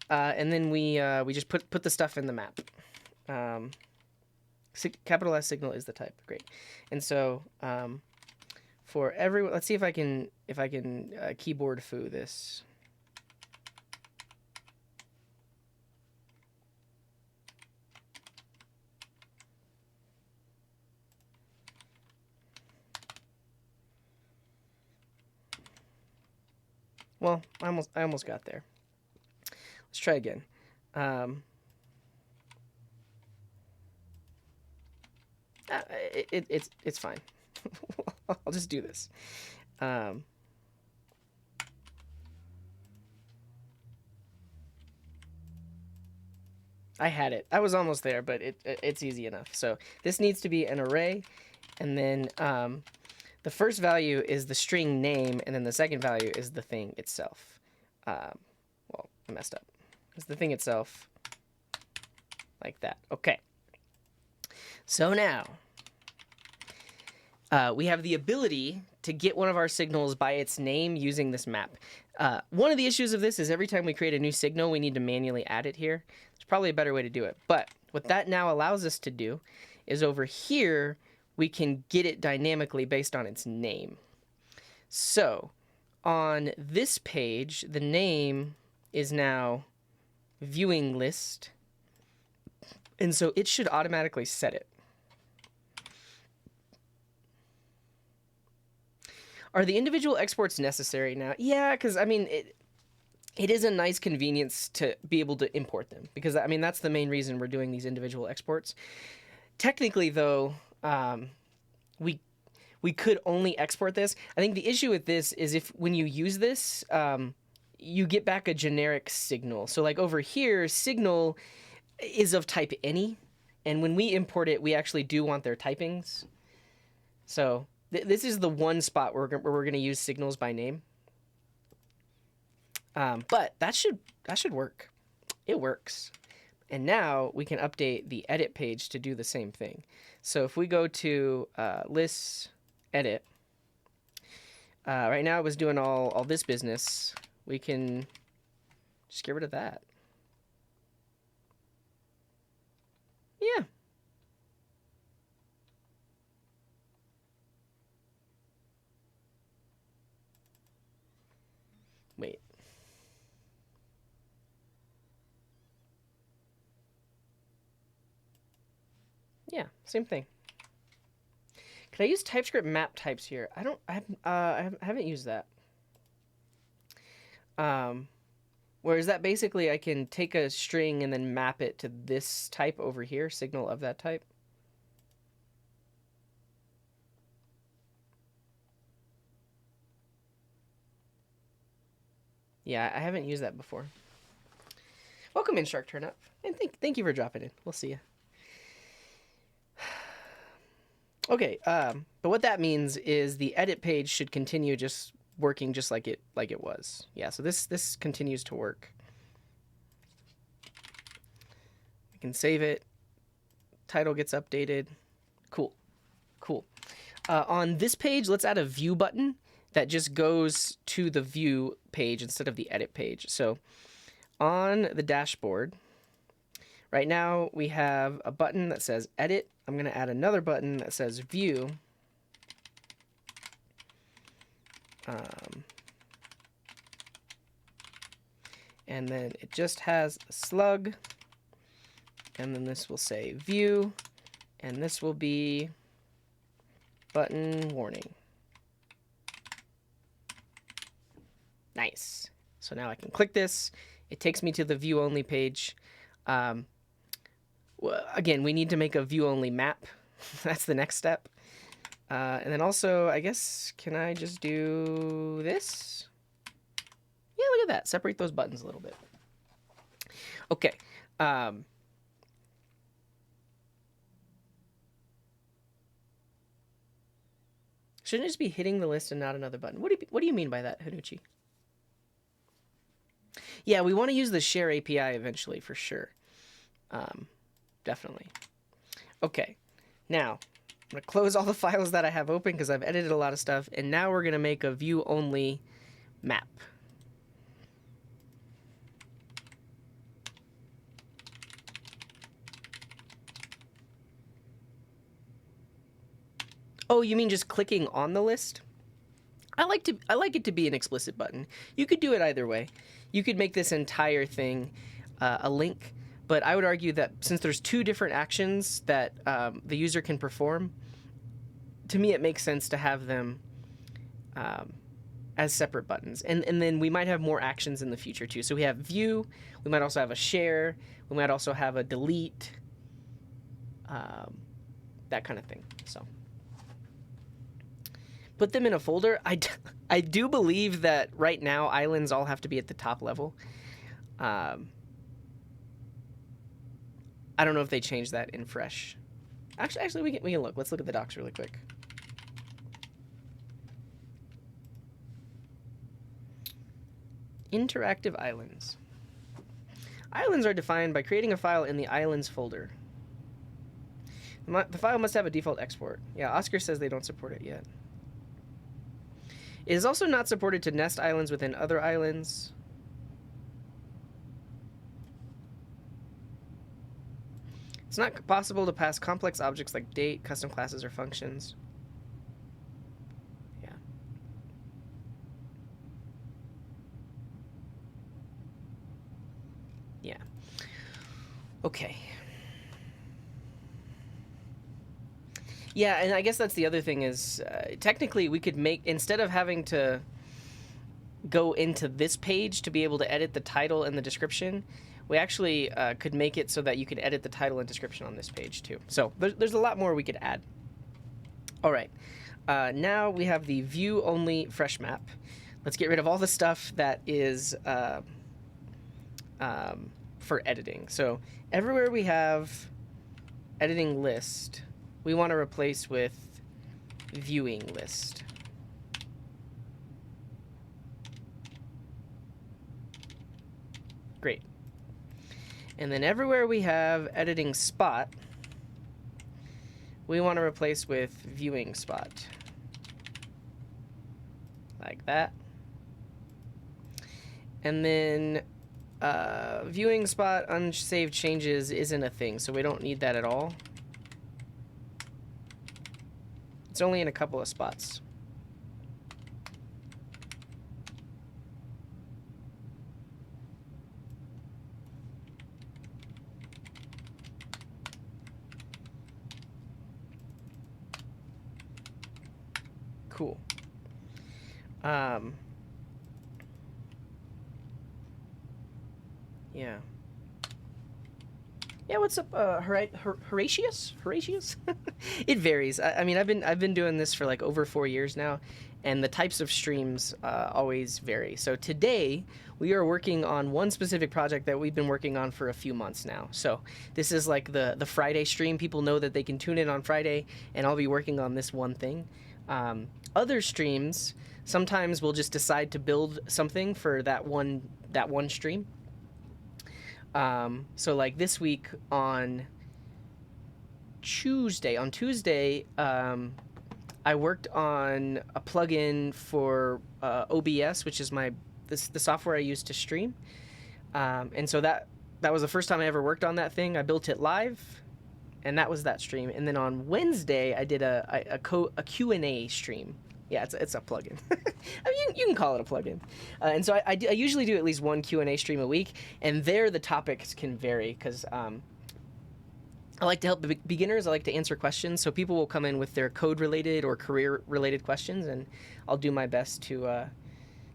and then we just put the stuff in the map. Capital S signal is the type. Great, and so for everyone, let's see if I can keyboard foo this. Well, I almost got there. Let's try again. It's fine. I'll just do this. I had it. I was almost there, but it's easy enough. So this needs to be an array, and then the first value is the string name, and then the second value is the thing itself. Well, I messed up. It's the thing itself, like that. Okay. So now we have the ability to get one of our signals by its name using this map. One of the issues of this is every time we create a new signal, we need to manually add it here. There's probably a better way to do it. But what that now allows us to do is over here, we can get it dynamically based on its name. So on this page, the name is now viewing list. And so it should automatically set it. Are the individual exports necessary now? Yeah, because, I mean, it is a nice convenience to be able to import them. Because, I mean, that's the main reason we're doing these individual exports. Technically, though, we could only export this. I think the issue with this is if when you use this, you get back a generic signal. So, like, over here, signal is of type any. And when we import it, we actually do want their typings. So this is the one spot where we're going to use signals by name. But that should work. It works. And now we can update the edit page to do the same thing. So if we go to lists, edit, Right now it was doing all this business. We can just get rid of that. Yeah. Wait. Yeah, same thing. Can I use TypeScript map types here? I haven't used that. Whereas that basically I can take a string and then map it to this type over here, signal of that type. Yeah, I haven't used that before. Welcome in, Shark Turnup, and thank you for dropping in. We'll see you. Okay, but what that means is the edit page should continue just working just like it was. Yeah, so this continues to work. I can save it. Title gets updated. Cool. On this page, let's add a view button that just goes to the view page instead of the edit page. So on the dashboard, right now we have a button that says edit. I'm going to add another button that says view. And then it just has a slug. And then this will say view. And this will be button warning. Nice. So now I can click this. It takes me to the view only page. Again, we need to make a view only map. That's the next step. And then also, I guess, can I just do this? Yeah, look at that. Separate those buttons a little bit. Okay. Shouldn't it just be hitting the list and not another button? What do you mean by that, Hanuchi? Yeah, we want to use the share API eventually for sure. Definitely. Okay, now I'm going to close all the files that I have open because I've edited a lot of stuff, and now we're going to make a view-only map. Oh, you mean just clicking on the list? I like it to be an explicit button. You could do it either way. You could make this entire thing a link, but I would argue that since there's two different actions that the user can perform, to me it makes sense to have them as separate buttons. And then we might have more actions in the future too. So we have view, we might also have a share, we might also have a delete, that kind of thing. So put them in a folder. I do believe that right now islands all have to be at the top level. I don't know if they changed that in Fresh. Actually, we can look. Let's look at the docs really quick. Interactive islands. Islands are defined by creating a file in the islands folder. The file must have a default export. Yeah, Oscar says they don't support it yet. It is also not supported to nest islands within other islands. It's not possible to pass complex objects like date, custom classes, or functions. Yeah. Yeah. Okay. Yeah, and I guess that's the other thing is, technically we could make, instead of having to go into this page to be able to edit the title and the description, we actually could make it so that you could edit the title and description on this page too. So there's a lot more we could add. All right, now we have the view only fresh map. Let's get rid of all the stuff that is for editing. So everywhere we have editing list, we want to replace with viewing list. Great. And then everywhere we have editing spot, we want to replace with viewing spot. like that. And then viewing spot unsaved changes isn't a thing, so we don't need that at all. It's only in a couple of spots. Cool. Yeah. Yeah, what's up, Horatius? Horatius? It varies. I mean, I've been doing this for like over 4 years now, and the types of streams always vary. So today we are working on one specific project that we've been working on for a few months now. So this is like the Friday stream. People know that they can tune in on Friday, and I'll be working on this one thing. Other streams, sometimes we'll just decide to build something for that one stream. So like this week on Tuesday, I worked on a plugin for OBS, which is the software I use to stream. And so that was the first time I ever worked on that thing. I built it live, and that was that stream. And then on Wednesday, I did a Q&A stream. Yeah, it's a plugin. I mean, you can call it a plugin. And so I usually do at least one Q&A stream a week, and there the topics can vary because I like to help beginners. I like to answer questions, so people will come in with their code-related or career-related questions, and I'll do my best to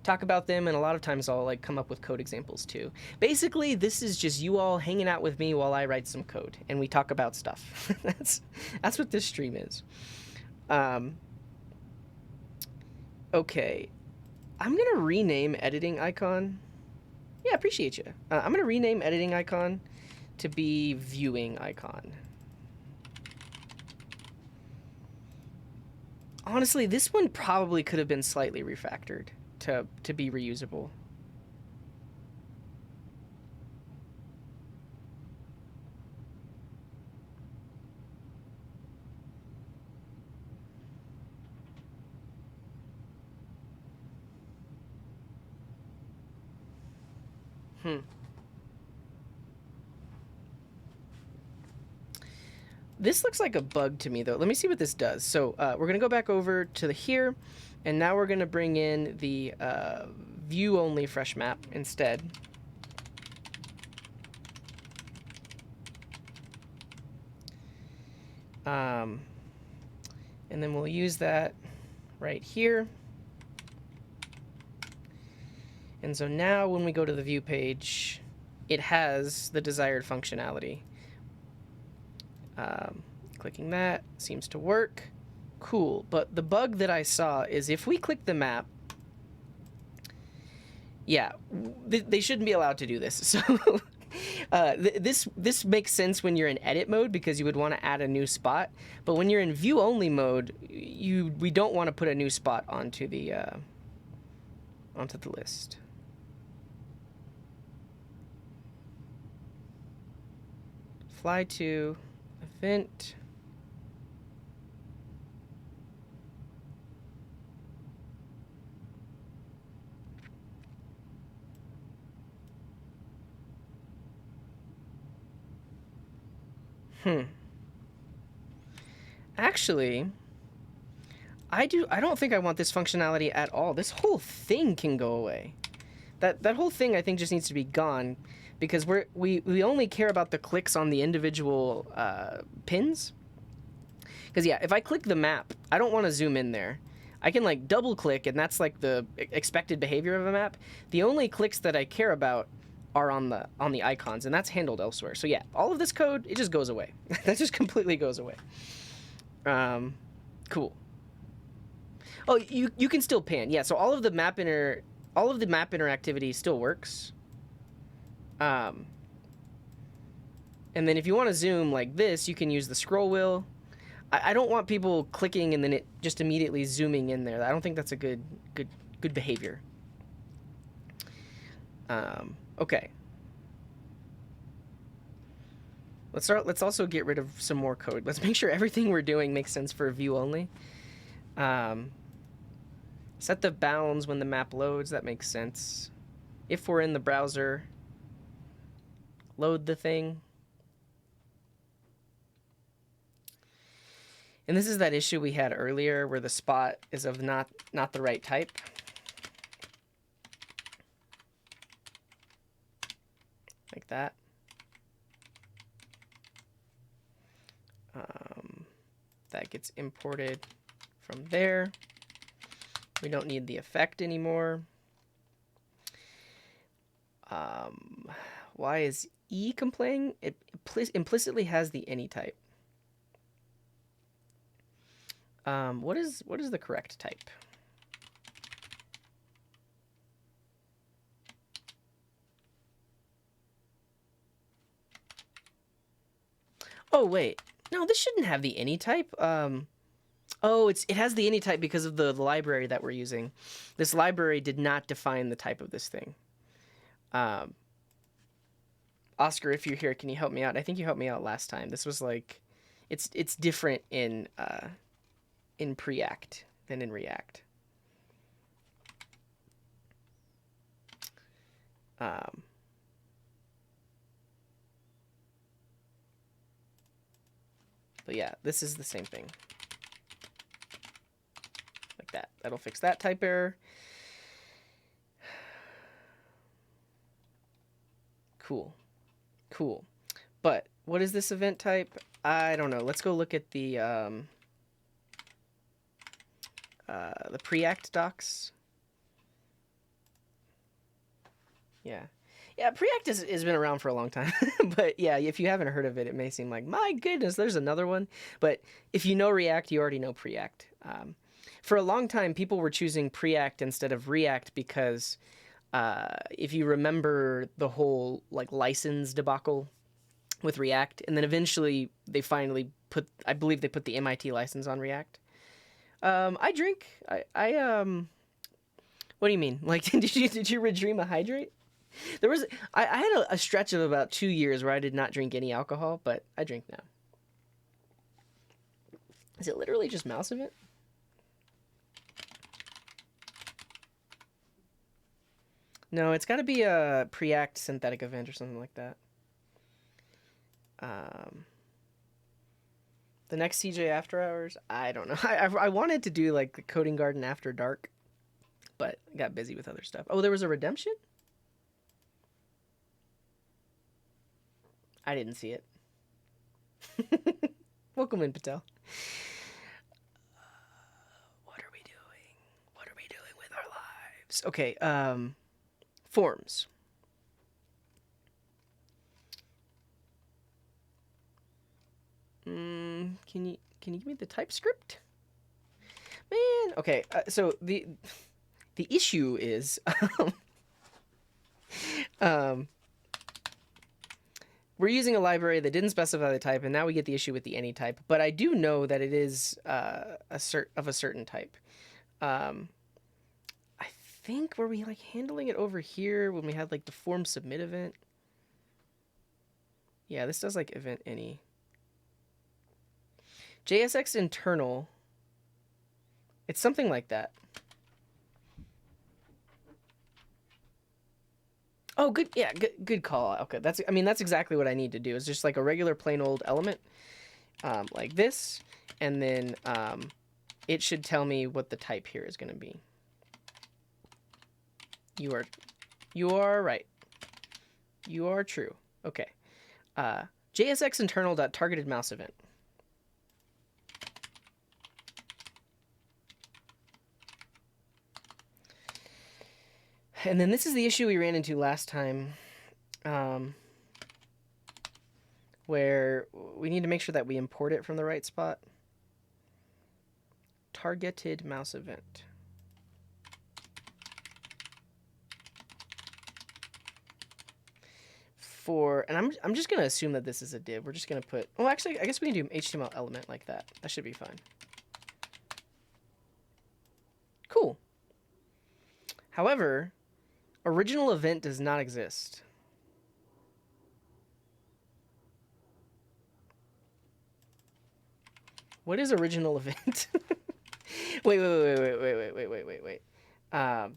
talk about them, and a lot of times I'll like come up with code examples too. Basically, this is just you all hanging out with me while I write some code, and we talk about stuff. That's what this stream is. Okay, I'm gonna rename editing icon. Yeah, appreciate you. I'm gonna rename editing icon to be viewing icon. Honestly, this one probably could have been slightly refactored to be reusable. This looks like a bug to me, though. Let me see what this does. So we're going to go back over to here, and now we're going to bring in the view-only fresh map instead. And then we'll use that right here. And so now when we go to the view page, it has the desired functionality. Clicking that seems to work. Cool. But the bug that I saw is if we click the map, yeah, they shouldn't be allowed to do this. So this makes sense when you're in edit mode because you would want to add a new spot. But when you're in view only mode, we don't want to put a new spot onto the list. Fly to event. Actually, I don't think I want this functionality at all. This whole thing can go away. That whole thing I think just needs to be gone because we only care about the clicks on the individual pins. Because yeah, if I click the map, I don't want to zoom in there. I can like double click, and that's like the expected behavior of a map. The only clicks that I care about are on the icons, and that's handled elsewhere. So yeah, all of this code, it just goes away. That just completely goes away. Cool. Oh, you can still pan. Yeah, so all of the map interactivity still works. And then if you want to zoom like this, you can use the scroll wheel. I don't want people clicking and then it just immediately zooming in there. I don't think that's a good behavior. Okay. Let's also get rid of some more code. Let's make sure everything we're doing makes sense for view only. Set the bounds when the map loads. That makes sense. If we're in the browser, load the thing. And this is that issue we had earlier where the spot is of not the right type. Like that. That gets imported from there. We don't need the effect anymore. Why is E complaining? It implicitly has the any type. What is the correct type? Oh wait, no, this shouldn't have the any type. Oh, it has the any type because of the library that we're using. This library did not define the type of this thing. Oscar, if you're here, can you help me out? I think you helped me out last time. This was like, it's different in Preact than in React. But yeah, this is the same thing. Like that. That'll fix that type error. Cool. Cool. But what is this event type? I don't know. Let's go look at the Preact docs. Yeah. Yeah, Preact has been around for a long time. But yeah, if you haven't heard of it, it may seem like, my goodness, there's another one. But if you know React, you already know Preact. For a long time, people were choosing Preact instead of React because if you remember the whole like license debacle with React, and then eventually they finally I believe they put the MIT license on React. I drink. What do you mean? Like, did you Redream a hydrate? There was I had a stretch of about 2 years where I did not drink any alcohol, but I drink now. Is it literally just mouse event? No, it's got to be a Preact synthetic event or something like that. The next CJ After Hours? I don't know. I wanted to do like the Coding Garden After Dark, but got busy with other stuff. Oh, there was a redemption? I didn't see it. Welcome in, Patel. What are we doing? What are we doing with our lives? Okay, forms. Can you give me the TypeScript? Man, okay. So the issue is we're using a library that didn't specify the type, and now we get the issue with the any type. But I do know that it is of a certain type. I think were we like handling it over here when we had like the form submit event? Yeah, this does like event any. JSX internal. It's something like that. Oh, good. Yeah, good call. Okay, that's exactly what I need to do. Is just like a regular plain old element, like this, and then it should tell me what the type here is going to be. You are right. You are true. Okay. JSX internal dot targeted mouse event. And then this is the issue we ran into last time, where we need to make sure that we import it from the right spot. Targeted mouse event. And I'm just gonna assume that this is a div. We're just gonna put. Oh, actually, I guess we can do HTML element like that. That should be fine. Cool. However, original event does not exist. What is original event? Wait. Um,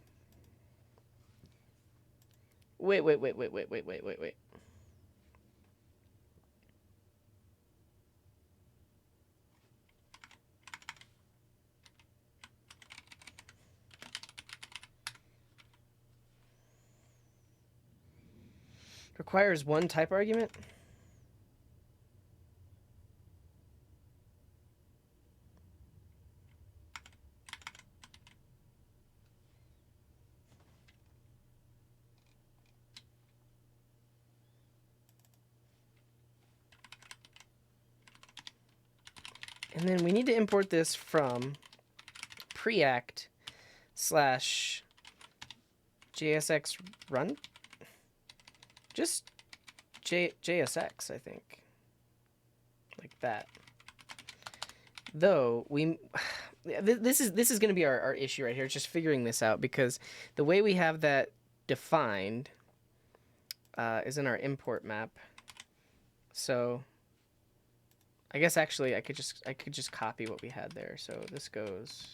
wait. Requires one type argument? And then we need to import this from preact slash JSX run. Just JSX, I think. Like that. Though we this is going to be our issue right here. It's just figuring this out because the way we have that defined is in our import map. So I guess actually I could just copy what we had there. So this goes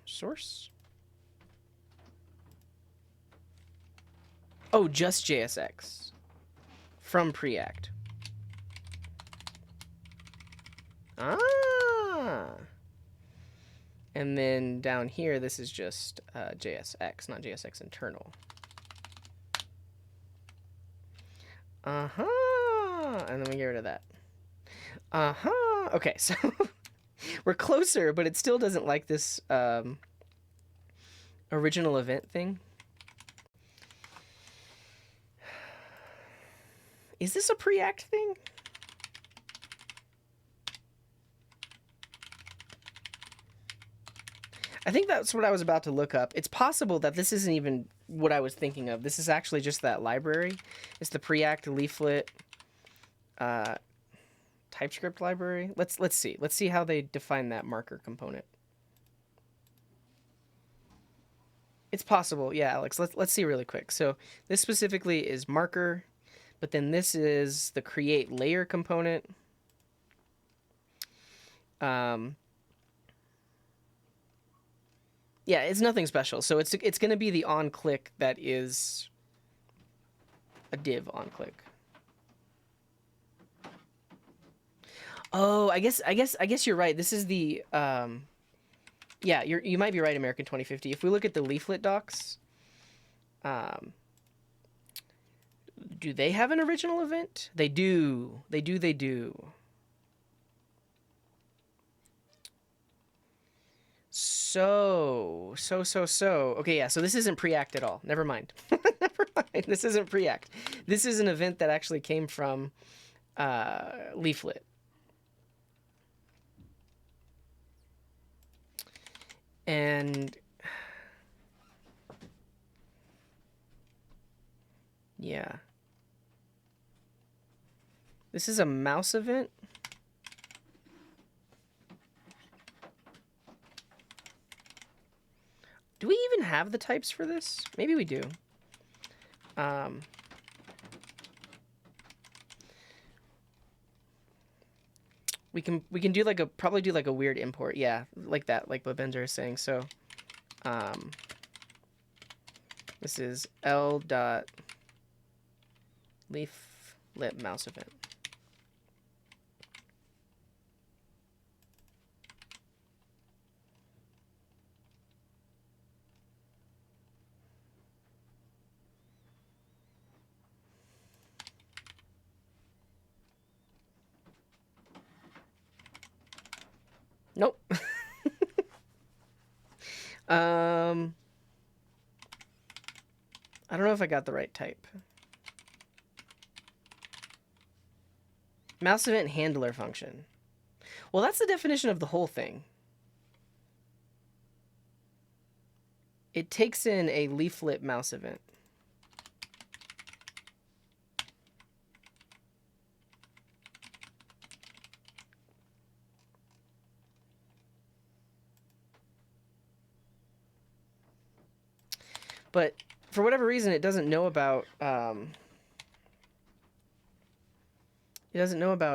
source. Oh, just JSX from preact. Ah. And then down here, this is just JSX, not JSX internal. And then we get rid of that. Okay, so we're closer, but it still doesn't like this original event thing. Is this a preact thing? I think that's what I was about to look up. It's possible that this isn't even what I was thinking of. This is actually just that library. It's the preact leaflet TypeScript library. Let's see. Let's see how they define that marker component. It's possible. Yeah, Alex. Let's see really quick. So this specifically is marker, but then this is the create layer component. Yeah, it's nothing special. So it's going to be the on click that is a div on click. Oh, I guess you're right. This is the yeah, you might be right, American 2050. If we look at the leaflet docs, do they have an original event? They do. They do. So. Okay, yeah, so this isn't preact at all. Never mind. Never mind. This isn't preact. This is an event that actually came from leaflet. And yeah. This is a mouse event. Do we even have the types for this? Maybe we do. We can do like probably do like a weird import. Yeah, like that, like what Benzer is saying. So this is L dot leaflet mouse event. Nope. I don't know if I got the right type. Mouse event handler function. Well, that's the definition of the whole thing. It takes in a leaflet mouse event. But for whatever reason, it doesn't know about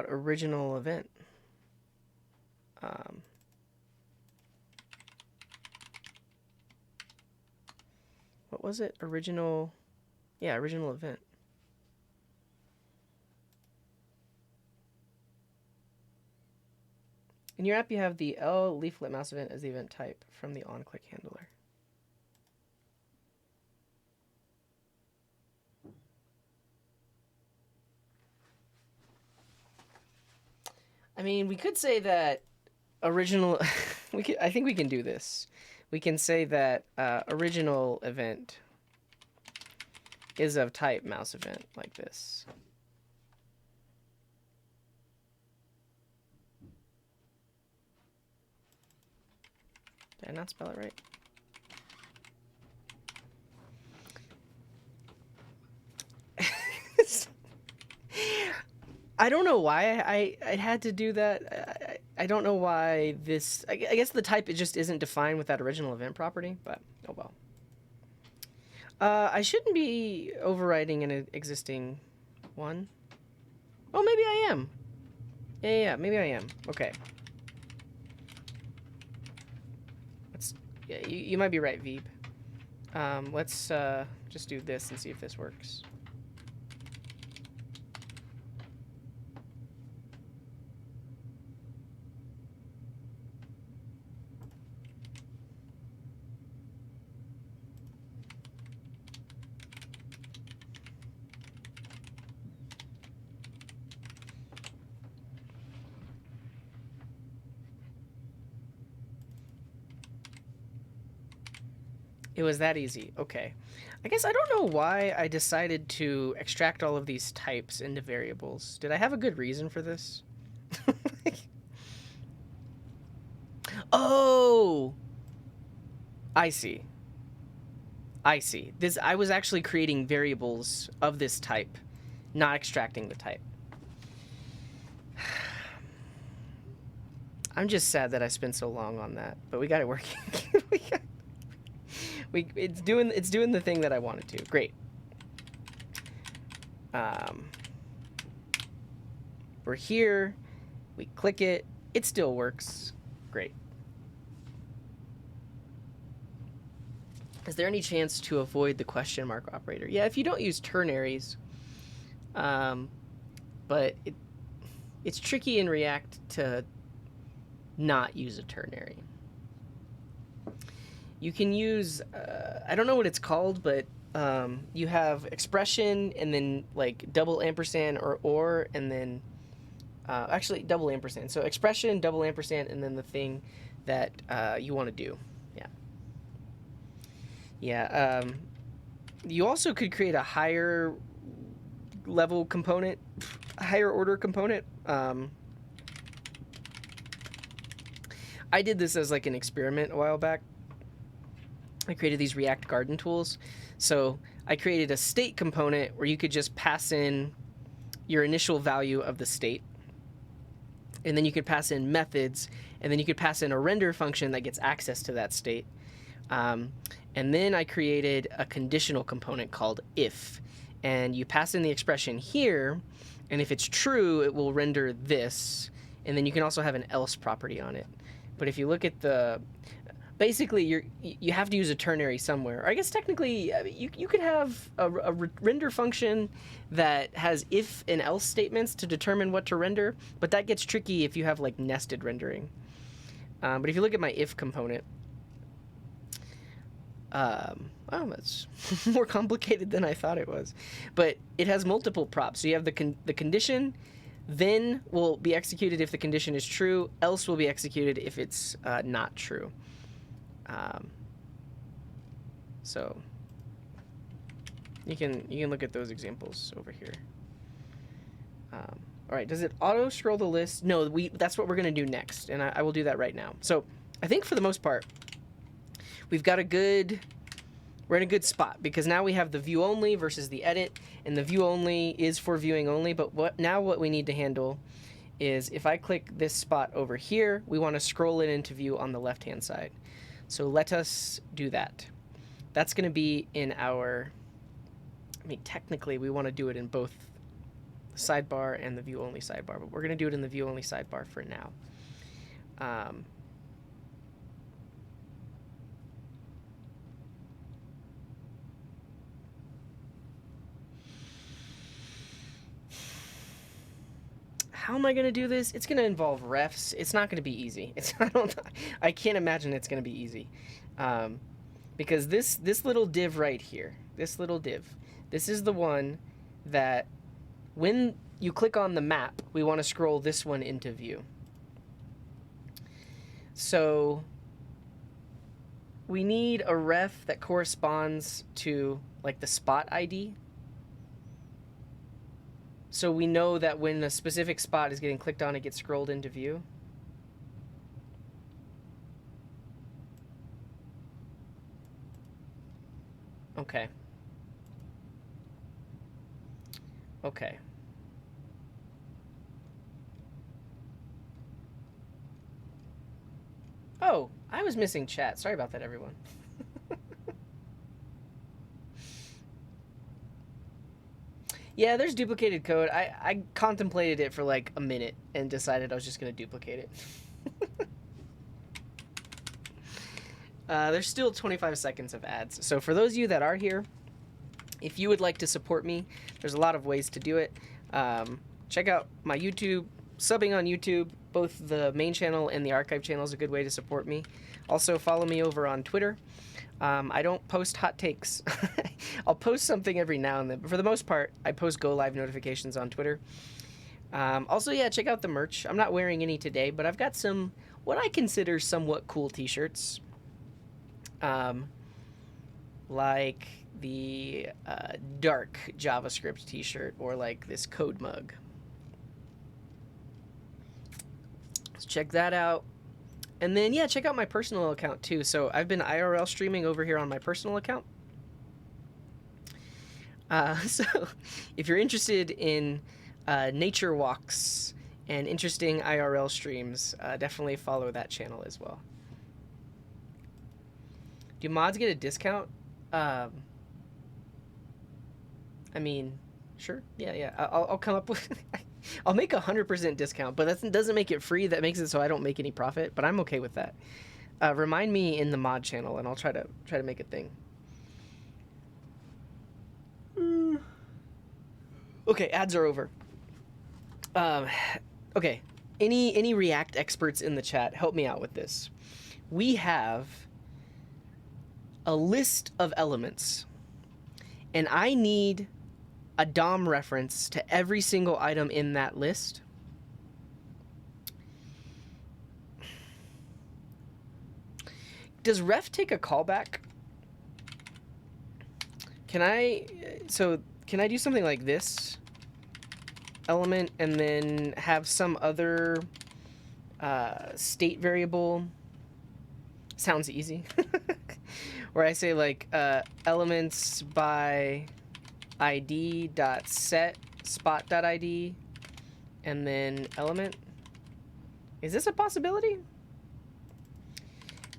original event. was it? Original, yeah, original event. In your app, you have the L leaflet mouse event as the event type from the on-click handler. I mean, we could say that original. I think we can do this. We can say that original event is of type mouse event like this. Did I not spell it right? I don't know why I had to do that. I don't know why this... I guess the type, it just isn't defined with that original event property, but oh well. I shouldn't be overriding an existing one. Oh, maybe I am. Yeah, maybe I am. Okay. Yeah, you might be right, Veeb. Let's just do this and see if this works. It was that easy. Okay. I guess I don't know why I decided to extract all of these types into variables. Did I have a good reason for this? Oh! I see. I see. I was actually creating variables of this type, not extracting the type. I'm just sad that I spent so long on that, but we got it working. It's doing the thing that I wanted to. Great. We're here. We click it. It still works. Great. Is there any chance to avoid the question mark operator? Yeah, if you don't use ternaries. But it's tricky in React to not use a ternary. You can use, I don't know what it's called, but you have expression and then like double ampersand or and then actually double ampersand. So expression, double ampersand, and then the thing that you want to do. Yeah. Yeah. You also could create a higher level component, higher order component. I did this as like an experiment a while back. I created these React Garden tools. So I created a state component where you could just pass in your initial value of the state. And then you could pass in methods. And then you could pass in a render function that gets access to that state. And then I created a conditional component called if. And you pass in the expression here. And if it's true, it will render this. And then you can also have an else property on it. But if you look at the... Basically, you have to use a ternary somewhere. Or I guess technically, you could have a render function that has if and else statements to determine what to render, but that gets tricky if you have like nested rendering. But if you look at my if component, well, that's more complicated than I thought it was. But it has multiple props. So you have the condition, then will be executed if the condition is true, else will be executed if it's not true. So you can look at those examples over here. All right, does it auto scroll the list? No, that's what we're gonna do next, and I will do that right now. So I think for the most part, we're in a good spot because now we have the view only versus the edit, and the view only is for viewing only. But what we need to handle is if I click this spot over here, we want to scroll it into view on the left hand side. So let us do that. That's going to be in our, I mean, technically we want to do it in both the sidebar and the view only sidebar, but we're going to do it in the view only sidebar for now. how am I gonna do this? It's gonna involve refs. It's not gonna be easy. I can't imagine it's gonna be easy, because this little div right here, this little div, this is the one that when you click on the map, we want to scroll this one into view. So we need a ref that corresponds to like the spot ID. So we know that when a specific spot is getting clicked on, it gets scrolled into view. Okay. Okay. Oh, I was missing chat. Sorry about that, everyone. Yeah, there's duplicated code. I contemplated it for like a minute and decided I was just going to duplicate it. There's still 25 seconds of ads. So for those of you that are here, if you would like to support me, there's a lot of ways to do it. Check out my YouTube, subbing on YouTube. Both the main channel and the archive channel is a good way to support me. Also, follow me over on Twitter. I don't post hot takes. I'll post something every now and then, but for the most part, I post go live notifications on Twitter. Also, yeah, check out the merch. I'm not wearing any today, but I've got some what I consider somewhat cool t-shirts. Like the dark JavaScript t-shirt, or like this code mug. So check that out. And then, yeah, check out my personal account too. So I've been IRL streaming over here on my personal account. So if you're interested in nature walks and interesting IRL streams, definitely follow that channel as well. Do mods get a discount? I mean, sure. Yeah. I'll come up with... I'll make 100% discount, but that doesn't make it free. That makes it so I don't make any profit, but I'm okay with that. Remind me in the mod channel, and I'll try to make a thing. Okay, ads are over. Okay, any React experts in the chat, help me out with this. We have a list of elements, and I need a DOM reference to every single item in that list. Does ref take a callback? Can I do something like this element and then have some other state variable? Sounds easy. Where I say like elements by id.set spot.id and then element. Is this a possibility?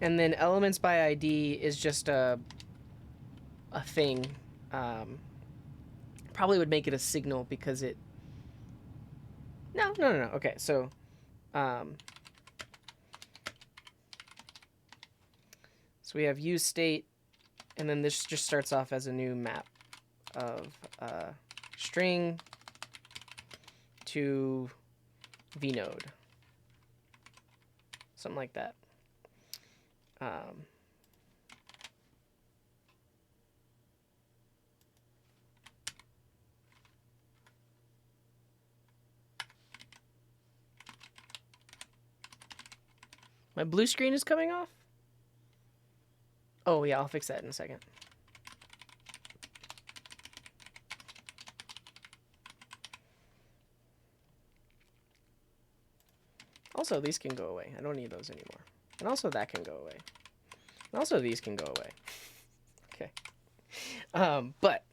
And then elements by id is just a thing. Probably would make it a signal because it... No. Okay, so so we have use state, and then this just starts off as a new map of string to vnode, something like that. My blue screen is coming off? Oh yeah, I'll fix that in a second. Also, these can go away. I don't need those anymore. And also that can go away. And also these can go away. Okay. But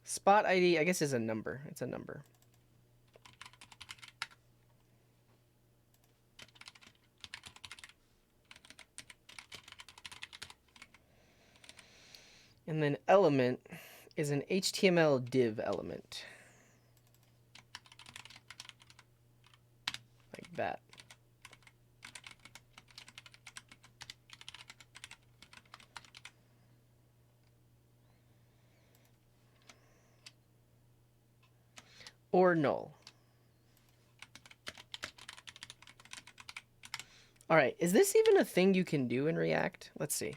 spot ID, I guess, is a number. It's a number. And then element is an HTML div element. Like that. or null. All right, is this even a thing you can do in React? Let's see.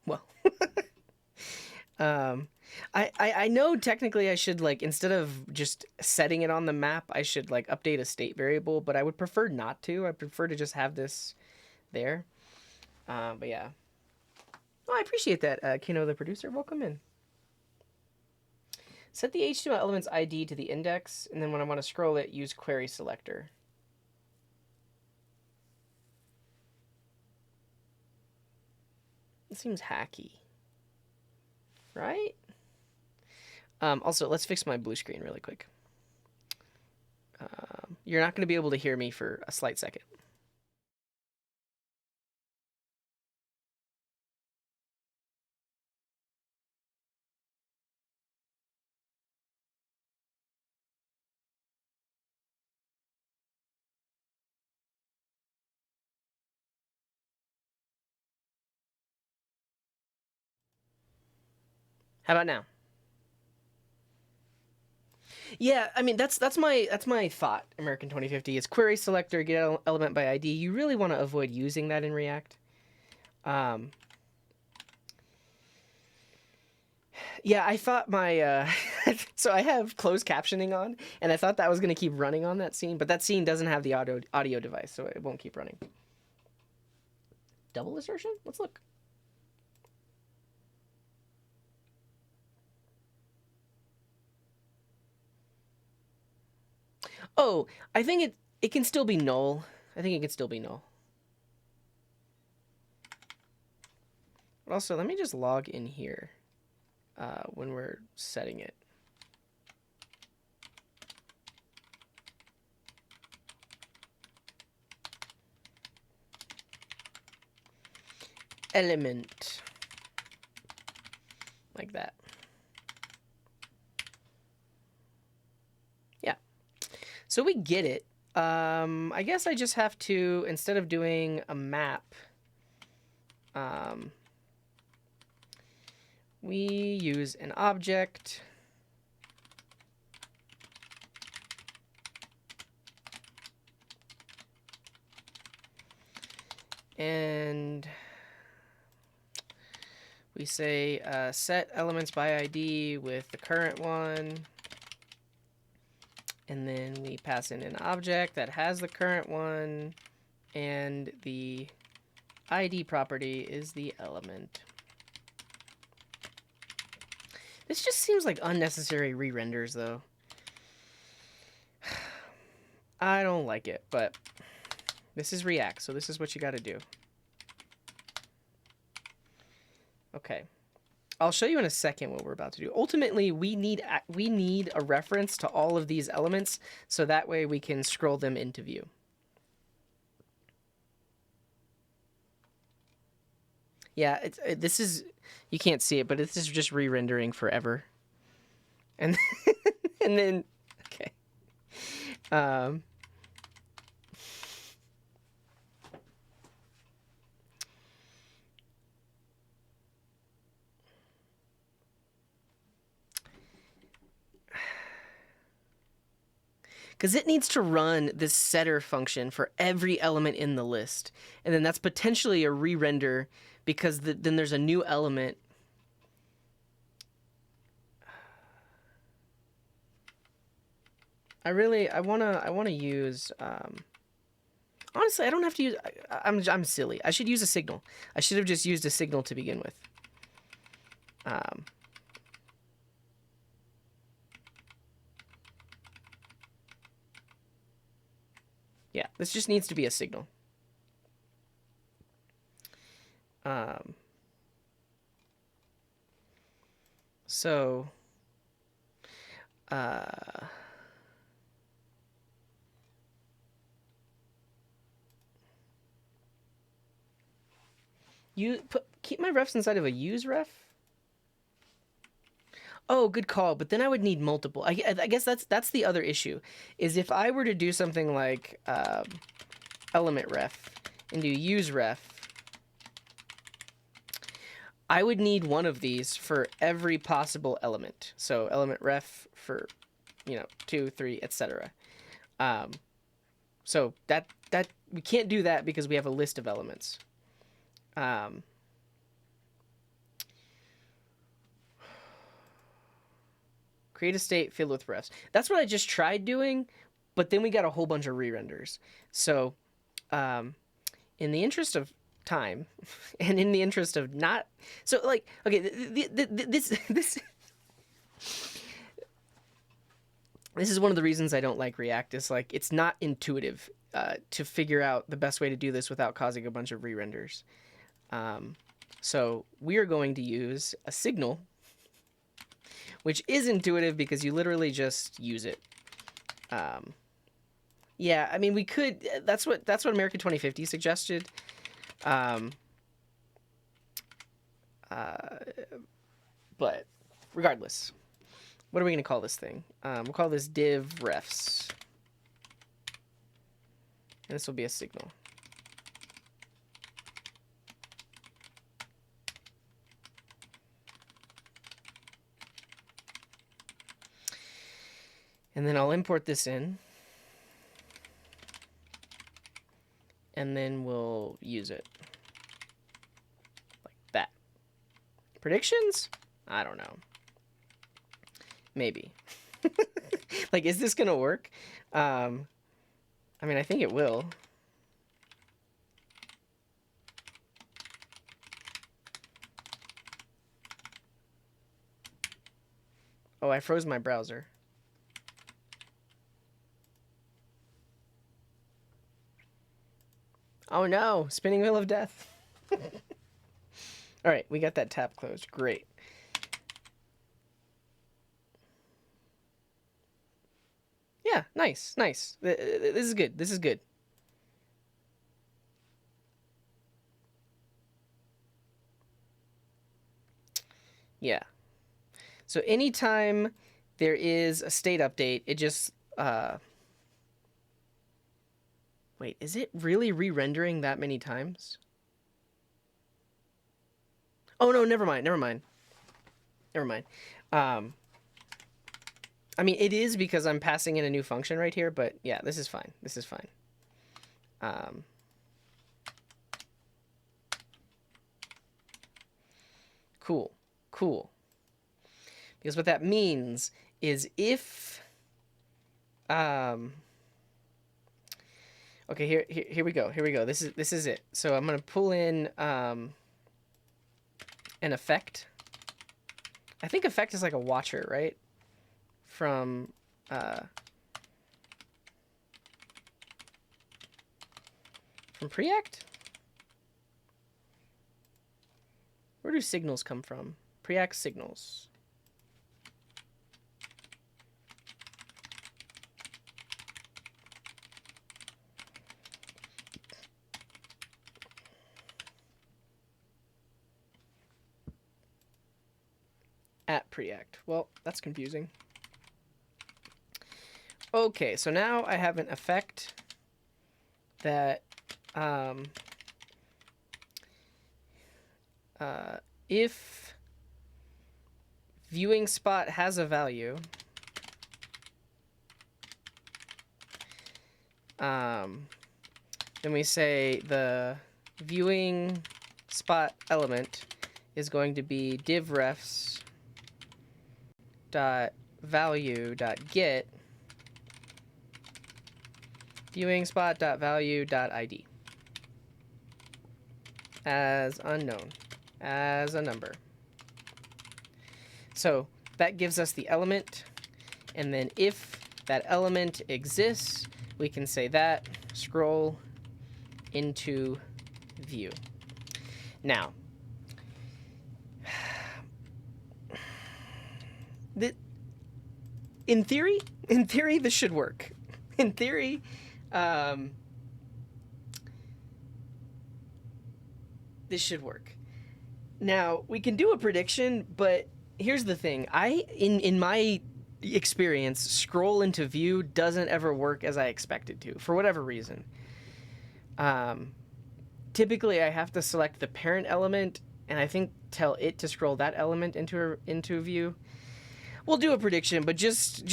Well, I know technically I should, like, instead of just setting it on the map, I should like update a state variable, but I would prefer not to. I prefer to just have this there. But yeah. Oh, I appreciate that, Kino the producer. Welcome in. Set the HTML element's ID to the index, and then when I want to scroll it, use query selector. It seems hacky, right? Also, let's fix my blue screen really quick. You're not going to be able to hear me for a slight second. How about now? Yeah, I mean that's my thought. American 2050 is query selector, get element by ID. You really want to avoid using that in React. Yeah, I thought my so I have closed captioning on, and I thought that was going to keep running on that scene, but that scene doesn't have the audio device, so it won't keep running. Double assertion? Let's look. Oh, I think it can still be null. I think it can still be null. But also, let me just log in here when we're setting it. Element. Like that. Yeah. So we get it. I guess I just have to, instead of doing a map, we use an object. And we say set elements by ID with the current one. And then we pass in an object that has the current one. And the ID property is the element. This just seems like unnecessary re-renders, though. I don't like it, but this is React, so this is what you got to do. Okay. I'll show you in a second what we're about to do. Ultimately, we need a reference to all of these elements, so that way we can scroll them into view. Yeah, this is, you can't see it, but this is just re-rendering forever. And and then okay. Because it needs to run this setter function for every element in the list. And then that's potentially a re-render because then there's a new element. I wanna use, honestly, I don't have to use, I'm silly. I should use a signal. I should have just used a signal to begin with. Yeah, this just needs to be a signal. So, keep my refs inside of a use ref. Oh, good call. But then I would need multiple. I guess that's the other issue, is if I were to do something like element ref and do use ref, I would need one of these for every possible element. So element ref for, 2, 3, etc. So that we can't do that because we have a list of elements. Create a state filled with refs. That's what I just tried doing, but then we got a whole bunch of re-renders. So, in the interest of time, and in the interest of not, so like, okay, this is one of the reasons I don't like React. Is like it's not intuitive to figure out the best way to do this without causing a bunch of re-renders. So we are going to use a signal, which is intuitive because you literally just use it. Yeah, I mean, we could. That's what America 2050 suggested. But regardless, what are we going to call this thing? We'll call this div refs, and this will be a signal. And then I'll import this in. And then we'll use it. Like that. Predictions? I don't know. Maybe. Like, is this gonna work? I mean, I think it will. Oh, I froze my browser. Oh no, spinning wheel of death. All right, we got that tab closed. Great. Yeah, nice, nice. This is good. This is good. Yeah. So anytime there is a state update, it just wait, is it really re-rendering that many times? Oh no, never mind. I mean, it is because I'm passing in a new function right here, but yeah, this is fine. Cool. Because what that means is if okay, here we go. This is it. So I'm gonna pull in an effect. I think effect is like a watcher, right? From Preact? Where do signals come from? Preact signals. At Preact. Well, that's confusing. Okay, so now I have an effect that if viewing spot has a value, then we say the viewing spot element is going to be div refs dot value dot get viewing spot dot value dot id as unknown, as a number. So that gives us the element, and then if that element exists, we can say that scroll into view. Now, in theory, this should work. In theory, this should work. Now, we can do a prediction, but here's the thing. In my experience, scroll into view doesn't ever work as I expect it to, for whatever reason. Typically, I have to select the parent element and I think tell it to scroll that element into view. We'll do a prediction, but just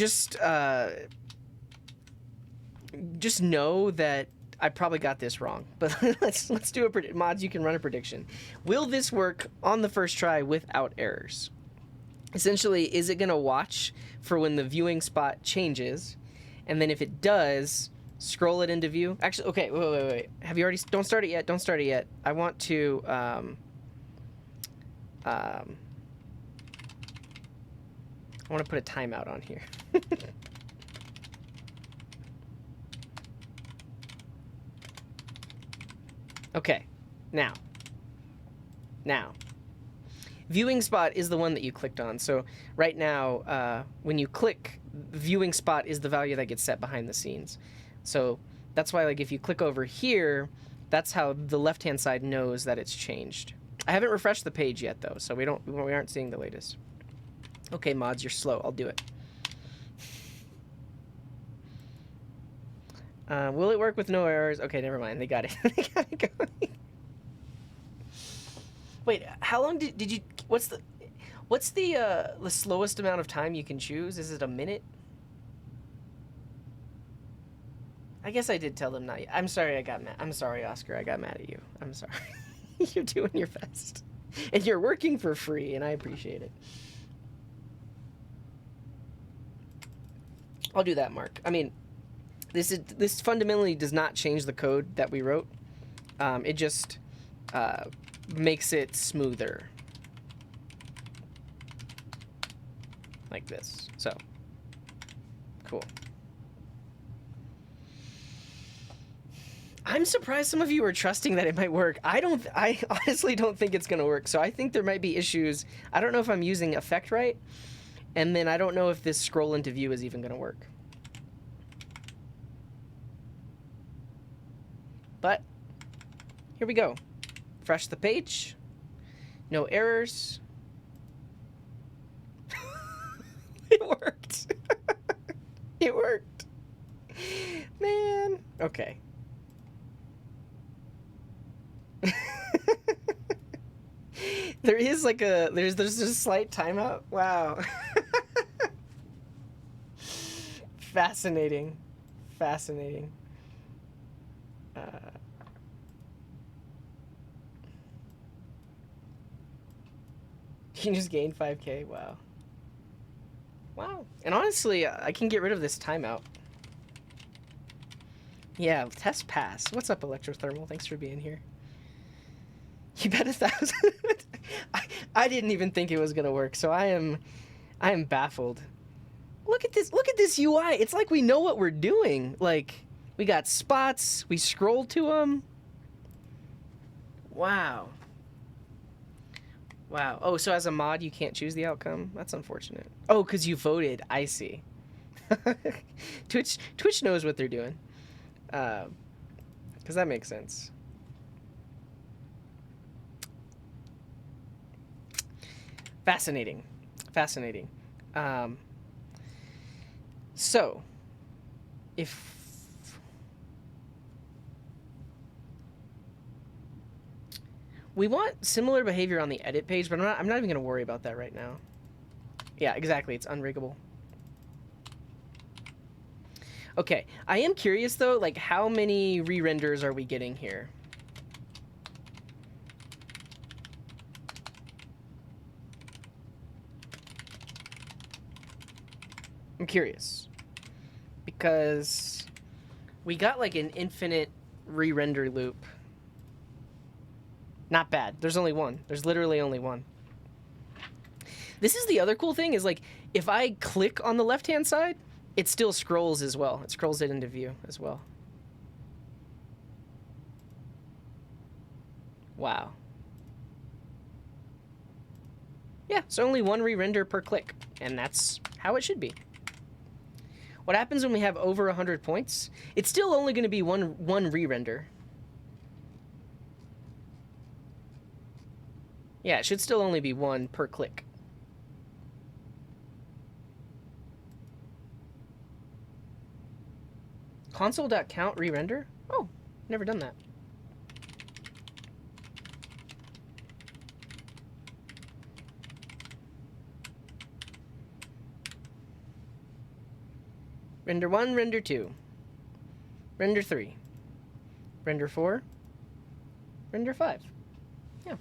know that I probably got this wrong. But let's do a prediction. Mods, you can run a prediction. Will this work on the first try without errors? Essentially, is it going to watch for when the viewing spot changes, and then if it does, scroll it into view? Actually, okay, wait. Have you already? Don't start it yet. Don't start it yet. I want to. I want to put a timeout on here. Okay, now. Viewing spot is the one that you clicked on. So right now, when you click, viewing spot is the value that gets set behind the scenes. So that's why, like, if you click over here, that's how the left-hand side knows that it's changed. I haven't refreshed the page yet, though, so we aren't seeing the latest. Okay, mods, you're slow. I'll do it. Will it work with no errors? Okay, never mind. They got it. They got it going. Wait, how long did you? What's the slowest amount of time you can choose? Is it a minute? I guess I did tell them not yet. I'm sorry I got mad. I'm sorry, Oscar. I got mad at you. I'm sorry. You're doing your best. And you're working for free, and I appreciate it. I'll do that, Mark. I mean, this fundamentally does not change the code that we wrote. It just makes it smoother. Like this. So, cool. I'm surprised some of you are trusting that it might work. I honestly don't think it's going to work. So I think there might be issues. I don't know if I'm using effect right. And then I don't know if this scroll into view is even going to work. But here we go. Refresh the page. No errors. It worked. It worked. Man. Okay. There is like there's a slight timeout. Wow. Fascinating. Fascinating. You just gained 5K. Wow. Wow. And honestly, I can get rid of this timeout. Yeah, test pass. What's up, Electrothermal? Thanks for being here. You bet 1,000. I didn't even think it was gonna work, so I am baffled. Look at this. Look at this UI. It's like we know what we're doing. Like, we got spots. We scroll to them. Wow. Wow. Oh, so as a mod, you can't choose the outcome? That's unfortunate. Oh, because you voted. I see. Twitch knows what they're doing. Because that makes sense. Fascinating. Fascinating. So, if... We want similar behavior on the edit page, but I'm not even going to worry about that right now. Yeah, exactly. It's unriggable. Okay. I am curious, though, like, how many re-renders are we getting here? I'm curious. Because we got, like, an infinite re-render loop. Not bad. There's only one. There's literally only one. This is the other cool thing is, like, if I click on the left-hand side, it still scrolls as well. It scrolls it into view as well. Wow. Yeah, so only one re-render per click, and that's how it should be. What happens when we have over 100 points? It's still only going to be one re-render. Yeah, it should still only be one per click. Console.count re-render? Oh, never done that. Render 1, render 2, render 3, render 4, render 5. Yeah.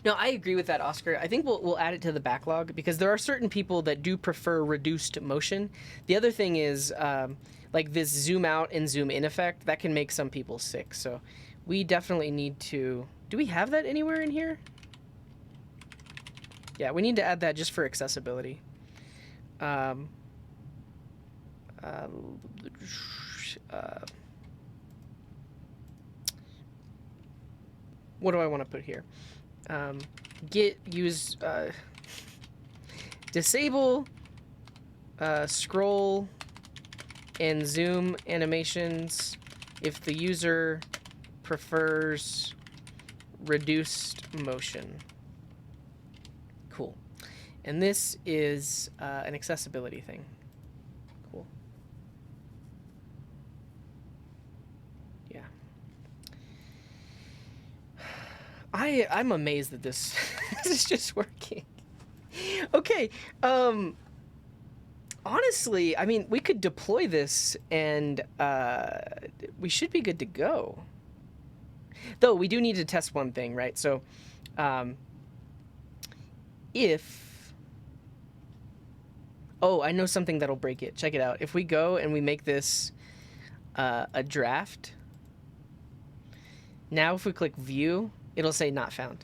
No, I agree with that, Oscar. I think we'll add it to the backlog because there are certain people that do prefer reduced motion. The other thing is like this zoom out and zoom in effect that can make some people sick. So we definitely need to. Do we have that anywhere in here? Yeah, we need to add that just for accessibility. What do I want to put here? Use disable scroll and zoom animations if the user prefers reduced motion. Cool. And this is an accessibility thing. Cool. Yeah. I'm amazed that this this is just working. Okay. Honestly, I mean, we could deploy this and we should be good to go. Though we do need to test one thing, right? So if... Oh, I know something that'll break it. Check it out. If we go and we make this a draft, now if we click view, it'll say not found.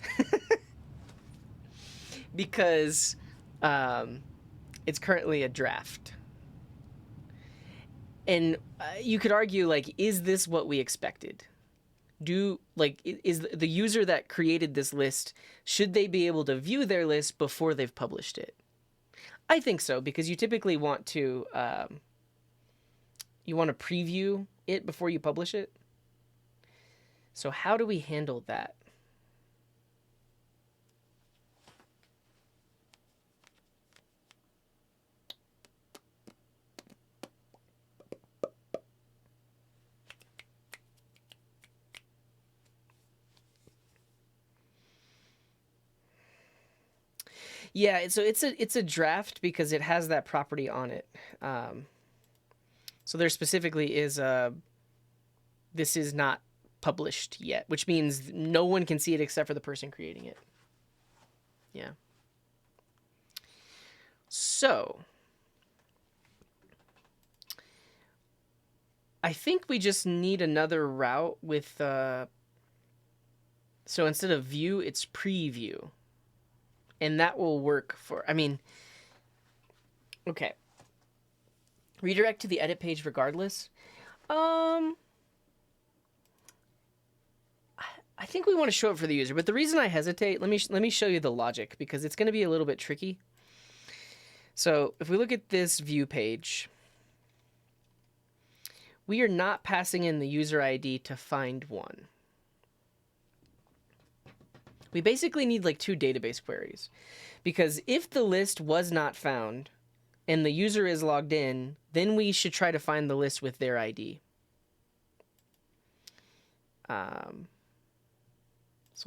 Because it's currently a draft. And you could argue, like, is this what we expected? Is the user that created this list, should they be able to view their list before they've published it? I think so, because you typically want to preview it before you publish it. So how do we handle that? Yeah, so it's a draft because it has that property on it. So there specifically is this is not published yet, which means no one can see it except for the person creating it. Yeah. So I think we just need another route with so instead of view, it's preview. And that will work for, I mean, okay. Redirect to the edit page regardless. I think we want to show it for the user, but the reason I hesitate, let me show you the logic because it's going to be a little bit tricky. So if we look at this view page, we are not passing in the user ID to find one. We basically need like 2 database queries, because if the list was not found and the user is logged in, then we should try to find the list with their ID. So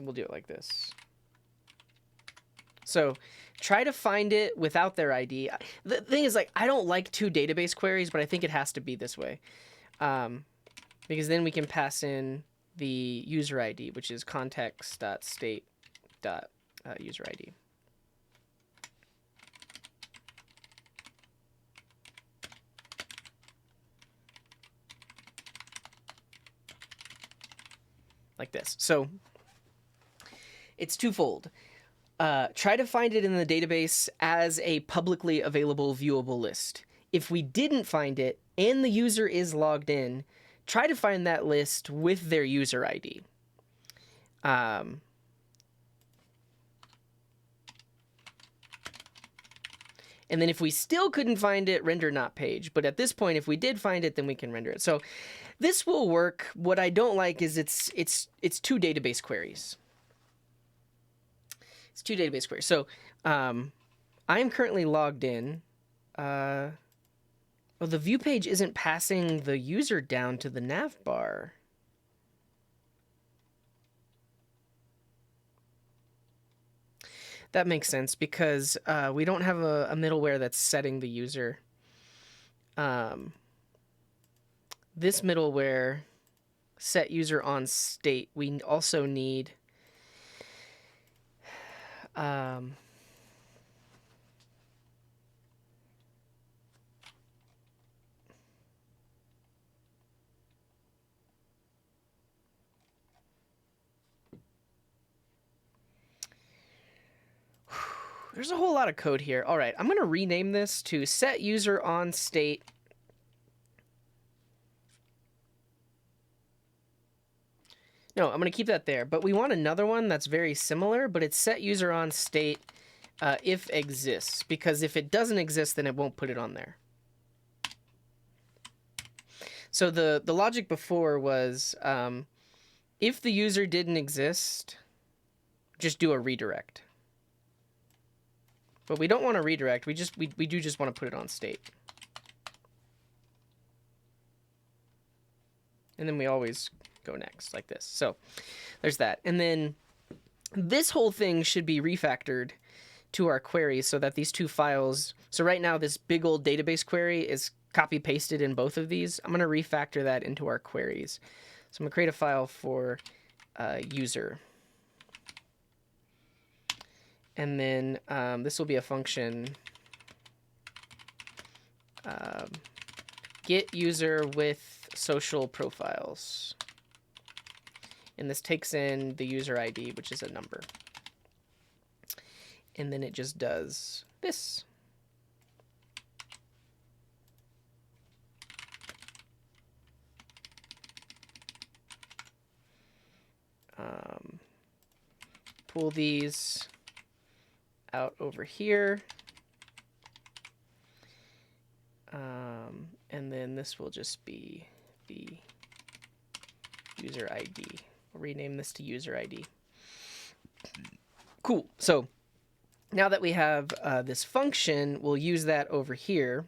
we'll do it like this. So try to find it without their ID. The thing is, like, I don't like 2 database queries, but I think it has to be this way. Because then we can pass in the user ID, which is context.state.user ID. Like this. So it's twofold. Try to find it in the database as a publicly available viewable list. If we didn't find it and the user is logged in, try to find that list with their user ID. And then if we still couldn't find it, render not page. But at this point, if we did find it, then we can render it. So this will work. What I don't like is it's 2 database queries. It's 2 database queries. So I'm currently logged in. Well, the view page isn't passing the user down to the nav bar. That makes sense because we don't have a middleware that's setting the user. this middleware set user on state, we also need there's a whole lot of code here. All right, I'm going to rename this to set user on state. No, I'm going to keep that there, but we want another one that's very similar, but it's set user on state if exists, because if it doesn't exist, then it won't put it on there. So the logic before was if the user didn't exist, just do a redirect. But we don't want to redirect. We do just want to put it on state. And then we always go next like this. So there's that. And then this whole thing should be refactored to our query so that these two files, so right now this big old database query is copy pasted in both of these. I'm going to refactor that into our queries. So I'm going to create a file for user. And then this will be a function get user with social profiles. And this takes in the user ID, which is a number. And then it just does this. Pull these out over here. And then this will just be the user ID. We'll rename this to user ID. Cool. So now that we have this function, we'll use that over here.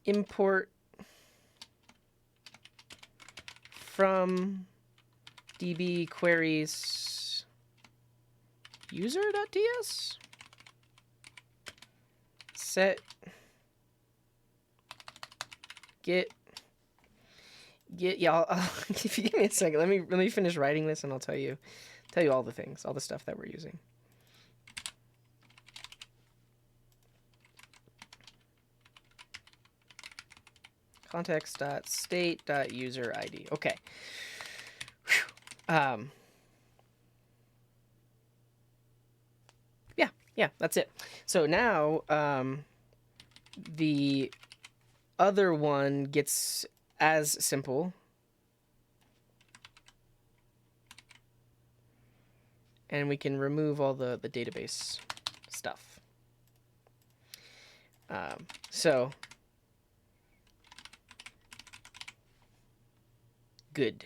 Import from db queries user.ts set get yeah. If you give me a second, let me finish writing this and I'll tell you all the things, all the stuff that we're using. Context.state.user ID. Okay. Yeah, that's it. So now the other one gets as simple. And we can remove all the database stuff. So good.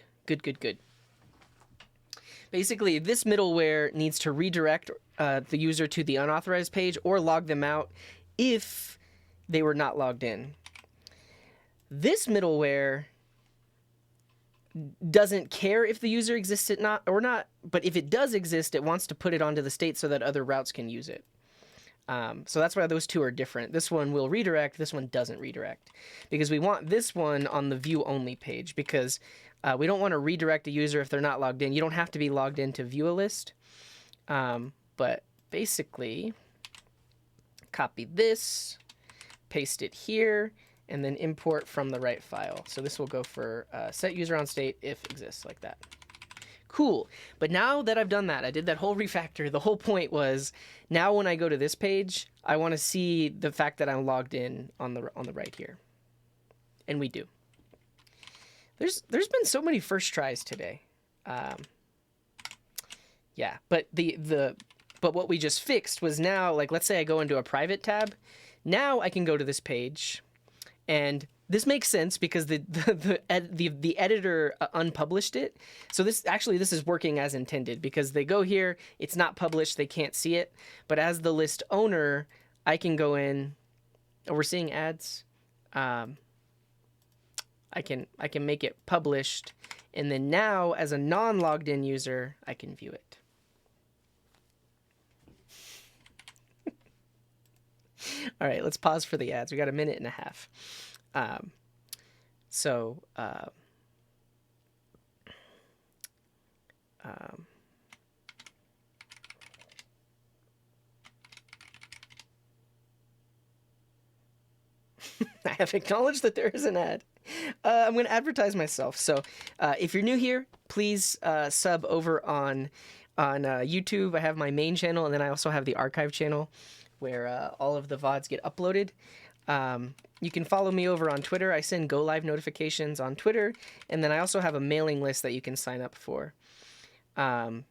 Basically, this middleware needs to redirect the user to the unauthorized page or log them out if they were not logged in. This middleware doesn't care if the user exists or not, but if it does exist, it wants to put it onto the state so that other routes can use it. So that's why those two are different. This one will redirect, this one doesn't redirect. Because we want this one on the view only page, because we don't want to redirect a user if they're not logged in. You don't have to be logged in to view a list. But basically, copy this, paste it here, and then import from the right file. So this will go for set user on state if exists, like that. Cool. But now that I've done that, I did that whole refactor. The whole point was now when I go to this page, I want to see the fact that I'm logged in on the right here. And we do. There's been so many first tries today. Yeah, but but what we just fixed was now, like, let's say I go into a private tab. Now I can go to this page, and this makes sense because the editor unpublished it. So this is working as intended, because they go here, it's not published, they can't see it. But as the list owner, I can go in. Oh, we're seeing ads. I can make it published, and then now as a non-logged in user, I can view it. All right, let's pause for the ads. We got a minute and a half. Um, so, um, I have acknowledged that there is an ad. I'm going to advertise myself. So, if you're new here, please sub over on YouTube. I have my main channel, and then I also have the archive channel where all of the VODs get uploaded. You can follow me over on Twitter. I send go live notifications on Twitter, and then I also have a mailing list that you can sign up for. I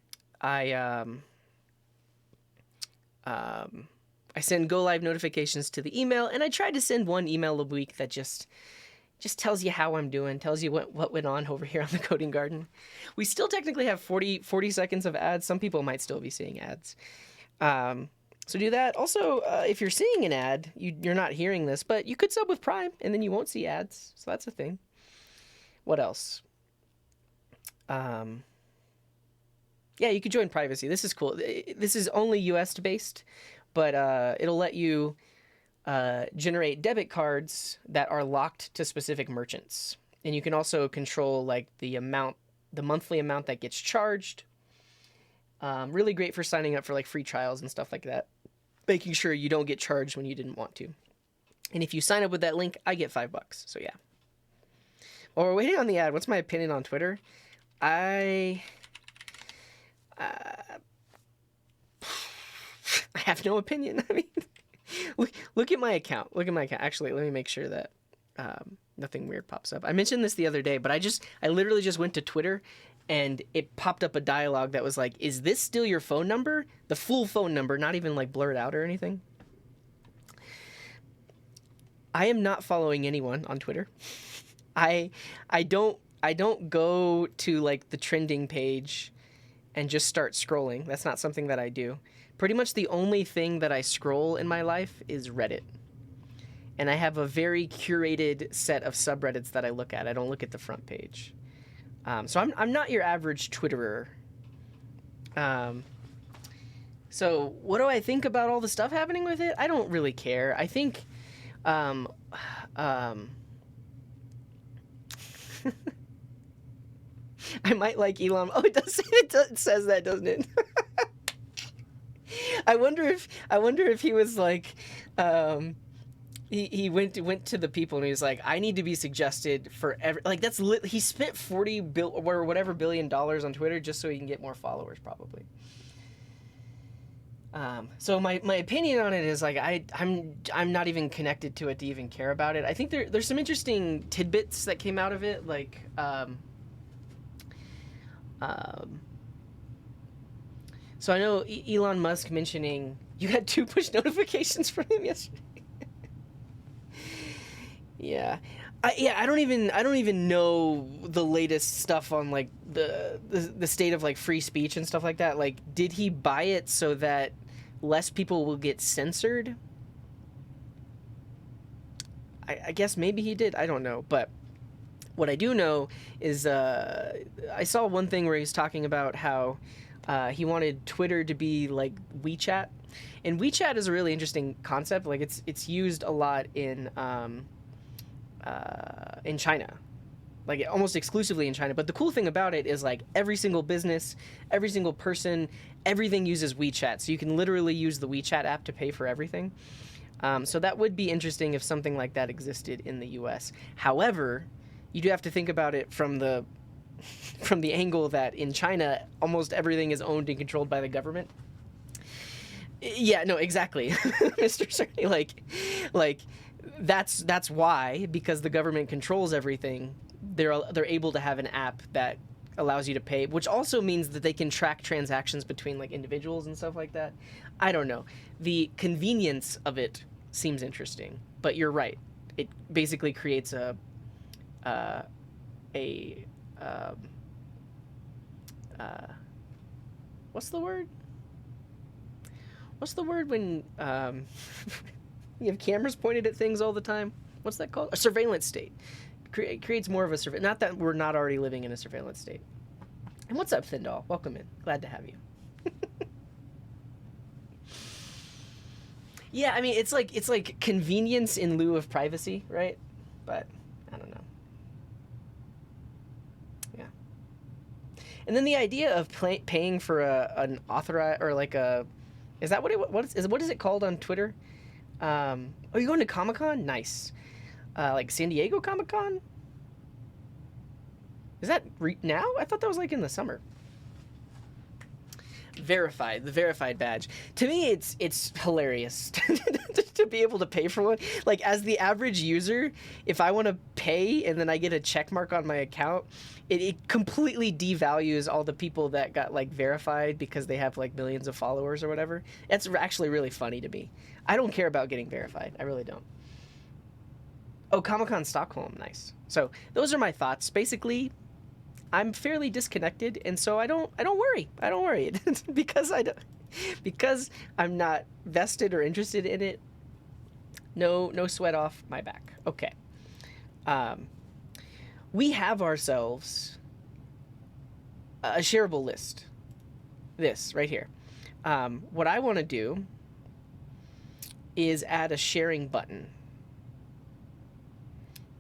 send go live notifications to the email, and I try to send one email a week that just tells you how I'm doing, tells you what went on over here on the Coding Garden. We still technically have 40 seconds of ads. Some people might still be seeing ads. So do that. Also, if you're seeing an ad, you're not hearing this, but you could sub with Prime, and then you won't see ads. So that's a thing. What else? Yeah, you could join privacy. This is cool. This is only US based, but it'll let you generate debit cards that are locked to specific merchants. And you can also control like the monthly amount that gets charged. Really great for signing up for like free trials and stuff like that. Making sure you don't get charged when you didn't want to. And if you sign up with that link, I get $5. So yeah. While we're waiting on the ad, what's my opinion on Twitter? I have no opinion. I mean, look at my account. Look at my account. Actually, let me make sure that nothing weird pops up. I mentioned this the other day, but I literally just went to Twitter and it popped up a dialogue that was like, is this still your phone number? The full phone number, not even like blurred out or anything. I am not following anyone on Twitter. I don't go to like the trending page and just start scrolling. That's not something that I do. Pretty much the only thing that I scroll in my life is Reddit. And I have a very curated set of subreddits that I look at. I don't look at the front page. So I'm not your average Twitterer. So what do I think about all the stuff happening with it? I don't really care. I think I might like Elon. Oh, it says that, doesn't it? I wonder if he was like, he went to the people and he was like, I need to be suggested for like he spent $40 billion on Twitter just so he can get more followers probably. So my opinion on it is like I'm not even connected to it to even care about it. I think there's some interesting tidbits that came out of it, like so I know Elon Musk mentioning you had 2 push notifications from him yesterday. Yeah. I don't even know the latest stuff on like the state of like free speech and stuff like that. Like, did he buy it so that less people will get censored? I guess maybe he did. I don't know. But what I do know is I saw one thing where he's talking about how he wanted Twitter to be like WeChat. And WeChat is a really interesting concept. Like it's used a lot in China, like almost exclusively in China. But the cool thing about it is like every single business, every single person, everything uses WeChat. So you can literally use the WeChat app to pay for everything. So that would be interesting if something like that existed in the US. However, you do have to think about it from the angle that in China, almost everything is owned and controlled by the government. Yeah, no, exactly. Mr. Cerny, like that's why, because the government controls everything, they're able to have an app that allows you to pay, which also means that they can track transactions between like individuals and stuff like that. I don't know. The convenience of it seems interesting, but you're right. It basically creates what's the word? What's the word when you have cameras pointed at things all the time? What's that called? A surveillance state. Creates more of a surveillance. Not that we're not already living in a surveillance state. And what's up, Thindall? Welcome in. Glad to have you. Yeah, I mean, it's like convenience in lieu of privacy, right? But I don't know. Yeah. And then the idea of paying for an authorized or like a is that what is it called on Twitter? Oh, you going to Comic Con? Nice. Like San Diego Comic Con? Is that now? I thought that was like in the summer. Verified, the verified badge. To me, it's hilarious to be able to pay for one. Like as the average user, if I want to pay and then I get a check mark on my account, it completely devalues all the people that got like verified because they have like millions of followers or whatever. That's actually really funny to me. I don't care about getting verified. I really don't. Oh, Comic-Con Stockholm, nice. So those are my thoughts. Basically, I'm fairly disconnected, and so I don't worry. I don't worry because I don't because I'm not vested or interested in it. No sweat off my back. Okay. Um, we have ourselves a shareable list. This right here. What I want to do is add a sharing button.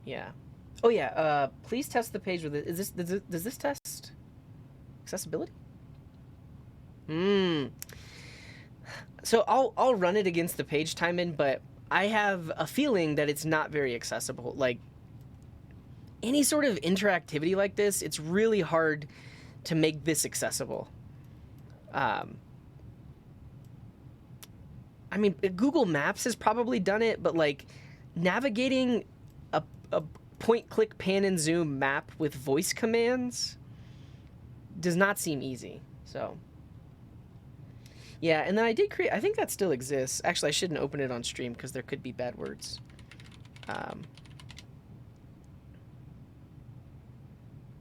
Yeah. Oh yeah. Please test the page with it. Does this test accessibility? Hmm. So I'll run it against the page time in, but I have a feeling that it's not very accessible. Like any sort of interactivity like this, it's really hard to make this accessible. Um, I mean, Google Maps has probably done it, but like navigating a point click pan and zoom map with voice commands does not seem easy. So yeah, and then I did create, I think that still exists. Actually, I shouldn't open it on stream because there could be bad words.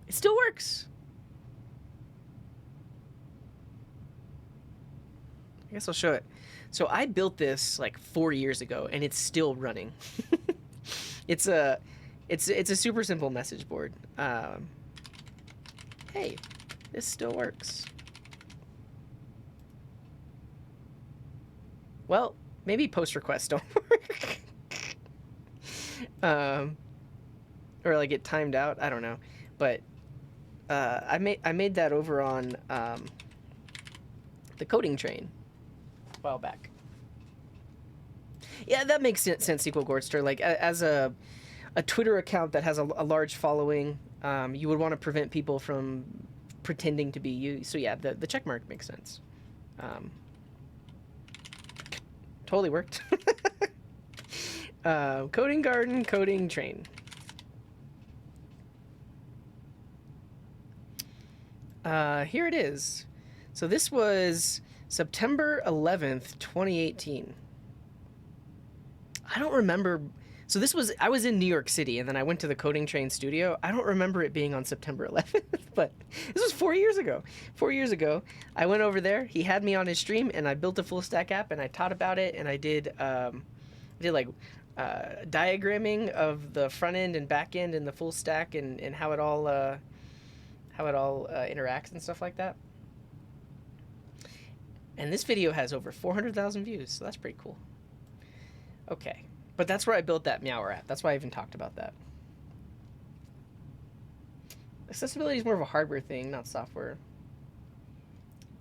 It still works. I guess I'll show it. So I built this like 4 years ago, and it's still running. it's a it's a super simple message board. Hey, this still works. Well, maybe post requests don't work. Or like it timed out. I don't know, but I made that over on the coding train a while back. Yeah, that makes sense, SQL Gordster. Like as a Twitter account that has a large following, you would want to prevent people from pretending to be you. So yeah, the check mark makes sense. Totally worked. Coding garden, coding train. Here it is. So this was September 11th, 2018. I don't remember. So this was, I was in New York City and then I went to the coding train studio. I don't remember it being on September 11th, but this was 4 years ago. 4 years ago, I went over there. He had me on his stream and I built a full stack app and I taught about it and I did like diagramming of the front end and back end and the full stack and how it all interacts and stuff like that. And this video has over 400,000 views, so that's pretty cool. Okay, but that's where I built that Meower app. That's why I even talked about that. Accessibility is more of a hardware thing, not software.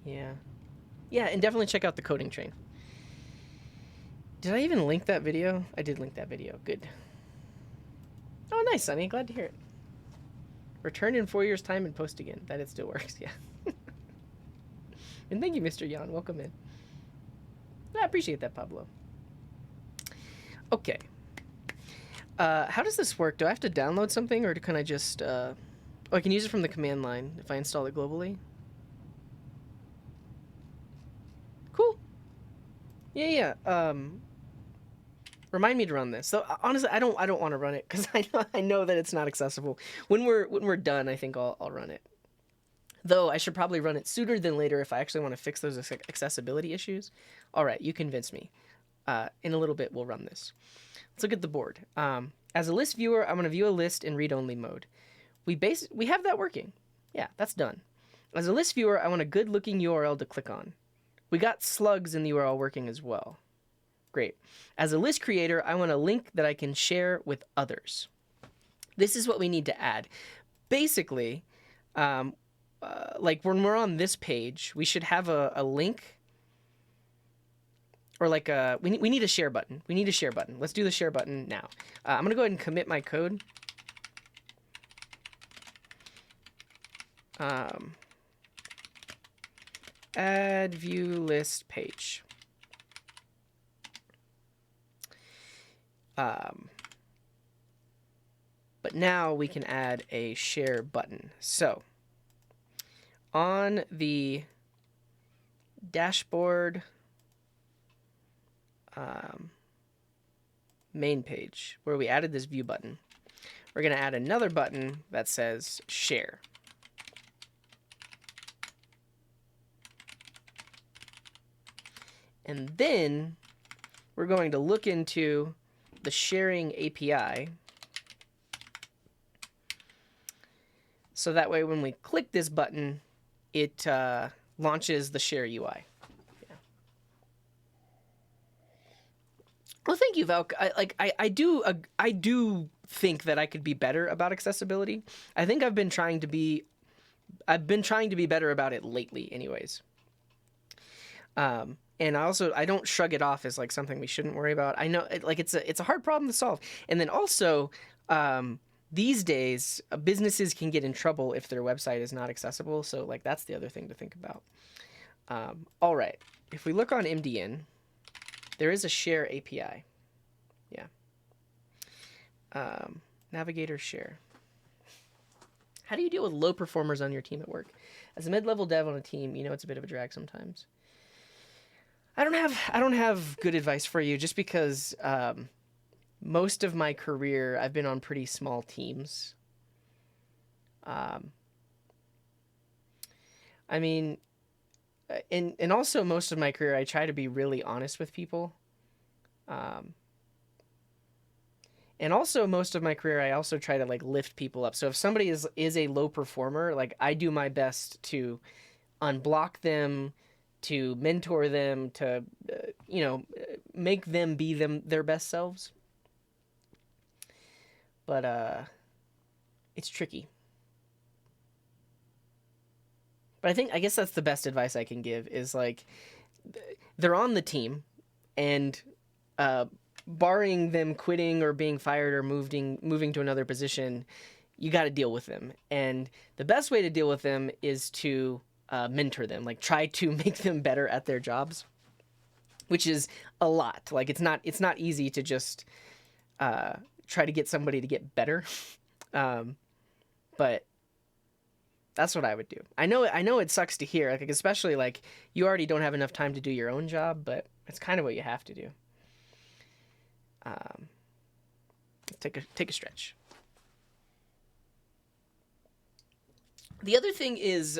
Yeah. Yeah, and definitely check out the coding train. Did I even link that video? I did link that video. Good. Oh, nice, Sonny. Glad to hear it. Return in 4 years' time and post again. That it still works, yeah. And thank you, Mr. Yan. Welcome in. I appreciate that, Pablo. Okay. How does this work? Do I have to download something, or can I just... Oh, I can use it from the command line if I install it globally? Cool. Yeah. Remind me to run this. So honestly, I don't want to run it because I know that it's not accessible. When we're done, I think I'll run it. Though I should probably run it sooner than later if I actually want to fix those accessibility issues. All right, you convinced me. In a little bit, we'll run this. Let's look at the board. As a list viewer, I'm going to view a list in read-only mode. We have that working. Yeah, that's done. As a list viewer, I want a good-looking URL to click on. We got slugs in the URL working as well. Great. As a list creator, I want a link that I can share with others. This is what we need to add. Basically, like when we're on this page, we should have a link, or like we need a share button. We need a share button. Let's do the share button now. I'm going to go ahead and commit my code. Add view list page. But now we can add a share button. So on the dashboard main page where we added this view button, we're going to add another button that says share. And then we're going to look into the sharing API. So that way when we click this button, it launches the share UI. Yeah. Well, thank you, Val. I do think that I could be better about accessibility. I think I've been trying to be better about it lately anyways. And I don't shrug it off as like something we shouldn't worry about. I know it's a hard problem to solve. And then also, these days, businesses can get in trouble if their website is not accessible. So like that's the other thing to think about. All right, if we look on MDN, there is a share API. Yeah. Navigator share. How do you deal with low performers on your team at work? As a mid-level dev on a team, you know it's a bit of a drag sometimes. I don't have good advice for you, just because most of my career I've been on pretty small teams. I mean, and also most of my career I try to be really honest with people. And also most of my career I also try to like lift people up. So if somebody is a low performer, like I do my best to unblock them, to mentor them, to make them be their best selves. But it's tricky. But I guess that's the best advice I can give, is like they're on the team, and barring them quitting or being fired or moving to another position, you got to deal with them. And the best way to deal with them is to mentor them, like try to make them better at their jobs, which is a lot. Like it's not easy to just try to get somebody to get better. But that's what I would do. I know it sucks to hear, like especially like you already don't have enough time to do your own job, but it's kind of what you have to do. Take a stretch. The other thing is,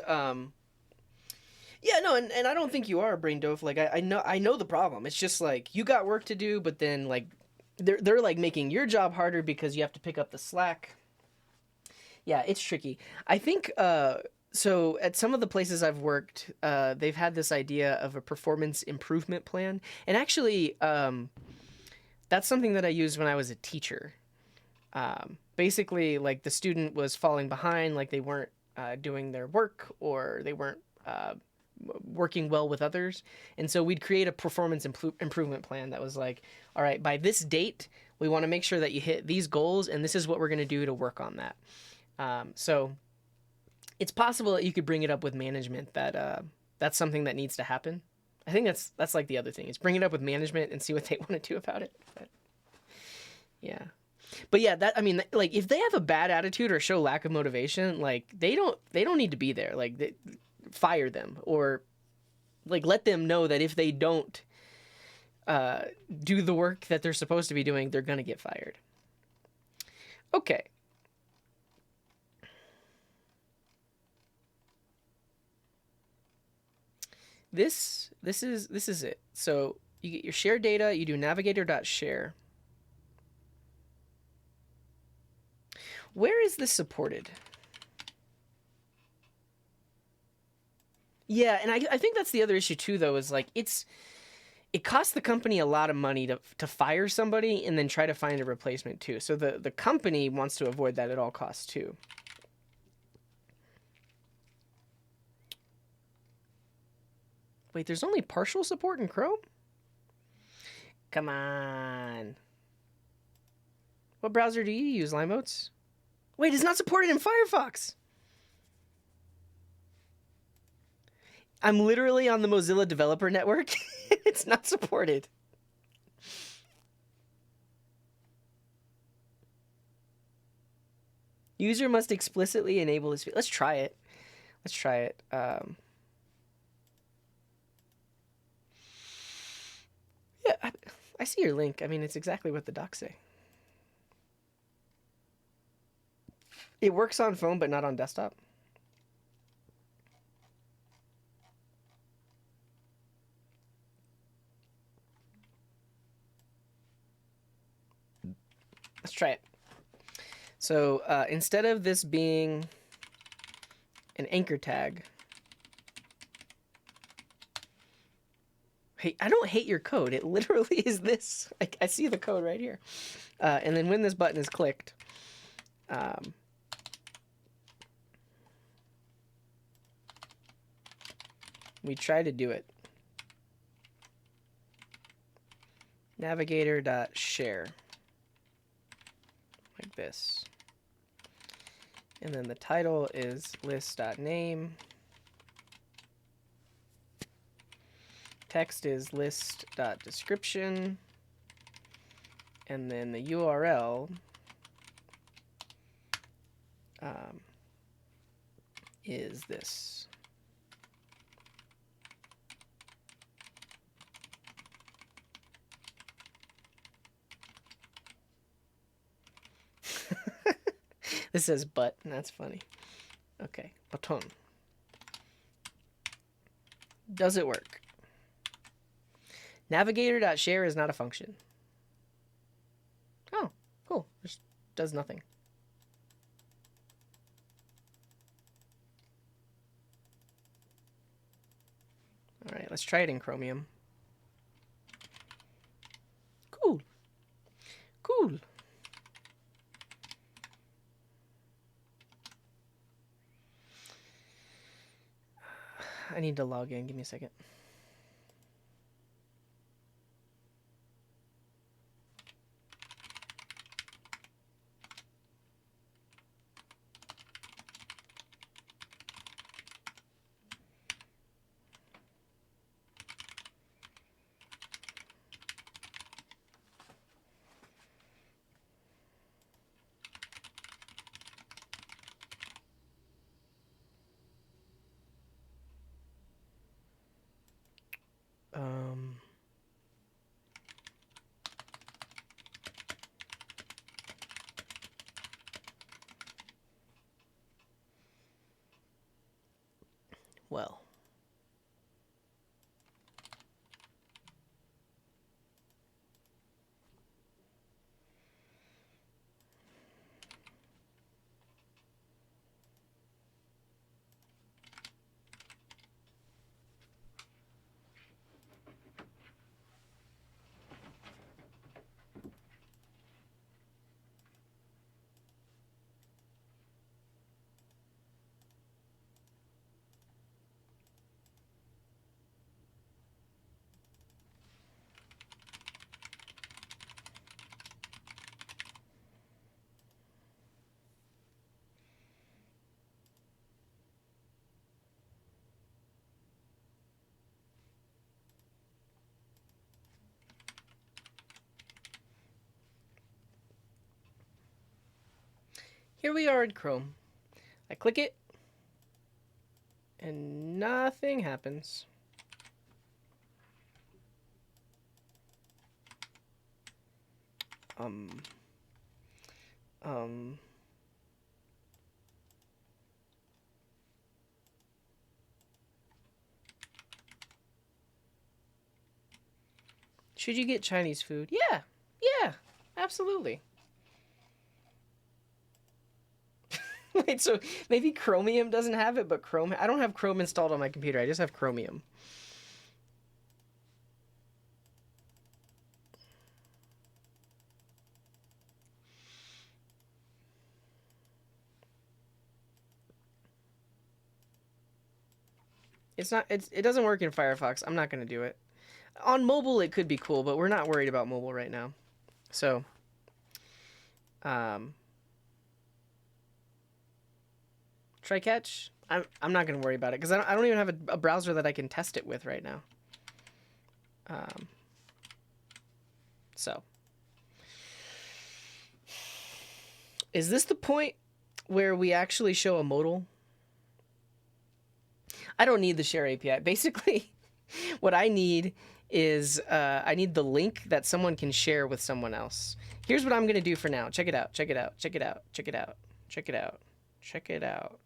yeah, no, and I don't think you are, Brain Dove. Like I know the problem. It's just like you got work to do, but then like they're like making your job harder because you have to pick up the slack. Yeah, it's tricky. I think so at some of the places I've worked, they've had this idea of a performance improvement plan, and actually that's something that I used when I was a teacher. Basically, like the student was falling behind, like they weren't doing their work, or they weren't working well with others. And so we'd create a performance improvement plan that was like, all right, by this date, we want to make sure that you hit these goals, and this is what we're going to do to work on that. So it's possible that you could bring it up with management, that that's something that needs to happen. I think that's like the other thing, is bring it up with management and see what they want to do about it. But, yeah. But yeah, that, I mean, like if they have a bad attitude or show lack of motivation, like they don't need to be there. Like fire them, or like let them know that if they don't do the work that they're supposed to be doing, they're going to get fired. Okay. This is it. So you get your share data, you do navigator.share. Where is this supported? Yeah, and I think that's the other issue too, though, is like it's it costs the company a lot of money to fire somebody and then try to find a replacement too. So the company wants to avoid that at all costs too. Wait, there's only partial support in Chrome? Come on. What browser do you use, Limeoats? Wait, it's not supported in Firefox. I'm literally on the Mozilla Developer Network. It's not supported. User must explicitly enable this. Let's try it. Let's try it. Yeah, I see your link. I mean, it's exactly what the docs say. It works on phone, but not on desktop. Let's try it. So instead of this being an anchor tag, hey, I don't hate your code. It literally is this. I see the code right here. And then when this button is clicked, we try to do it. Navigator.share. Like this. And then the title is list.name. Text is list.description. And then the URL is this. This says but, and that's funny. Okay, button. Does it work? Navigator.share is not a function. Oh, cool. Just does nothing. All right, let's try it in Chromium. Cool. Cool. I need to log in. Give me a second. Well. Here we are in Chrome. I click it, and nothing happens. Should you get Chinese food? Yeah, absolutely. Wait, so maybe Chromium doesn't have it, but Chrome... I don't have Chrome installed on my computer. I just have Chromium. It's not. It doesn't work in Firefox. I'm not gonna do it. On mobile, it could be cool, but we're not worried about mobile right now. So, try catch. I'm not gonna worry about it because I don't even have a browser that I can test it with right now. So, is this the point where we actually show a modal? I don't need the share API. Basically, what I need is I need the link that someone can share with someone else. Here's what I'm going to do for now. Check it out. Check it out. Check it out. Check it out. Check it out. Check it out.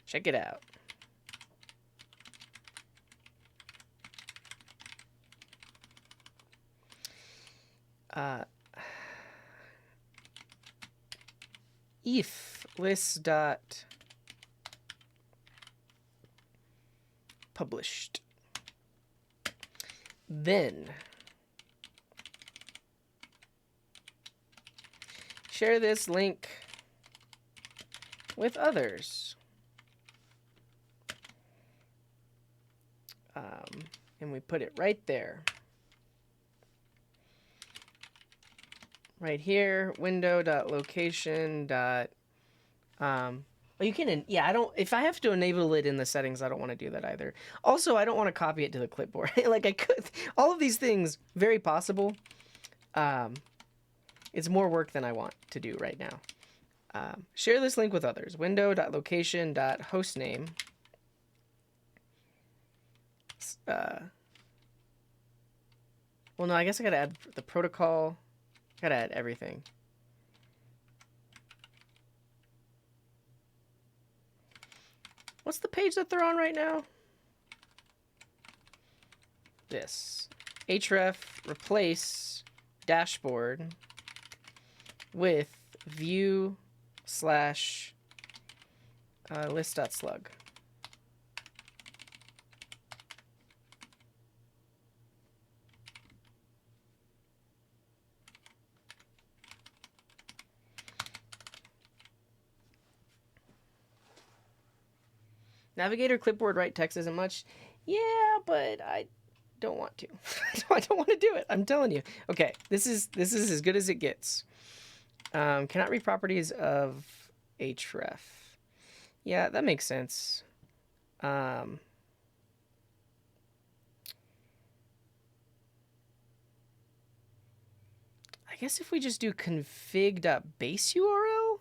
Check it out. If list dot published, then share this link with others. And we put it right there. Right here, window.location. Well, you can, yeah, I don't, if I have to enable it in the settings, I don't want to do that either. Also, I don't want to copy it to the clipboard. Like I could, all of these things, very possible. It's more work than I want to do right now. Share this link with others. Window.location.hostname. Well, no, I guess I gotta add the protocol. Gotta add everything. What's the page that they're on right now? This. href replace dashboard with view slash list.slug. Navigator clipboard write text isn't much. Yeah, but I don't want to. I don't want to do it. I'm telling you. Okay, this is as good as it gets. Cannot read properties of href. Yeah, that makes sense. I guess if we just do config.base URL.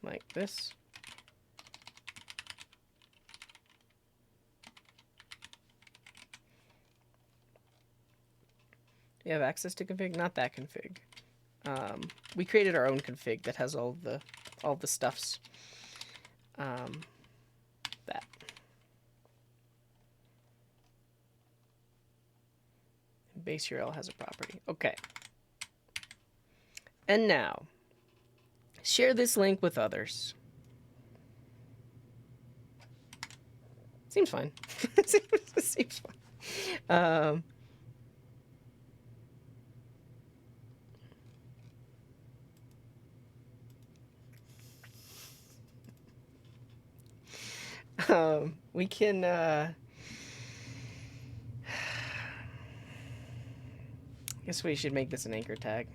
Like this. Do you have access to config? Not that config. We created our own config that has all the stuffs. That. Base URL has a property. Okay. And now, share this link with others. Seems fine. Seems fine. We can, I guess we should make this an anchor tag.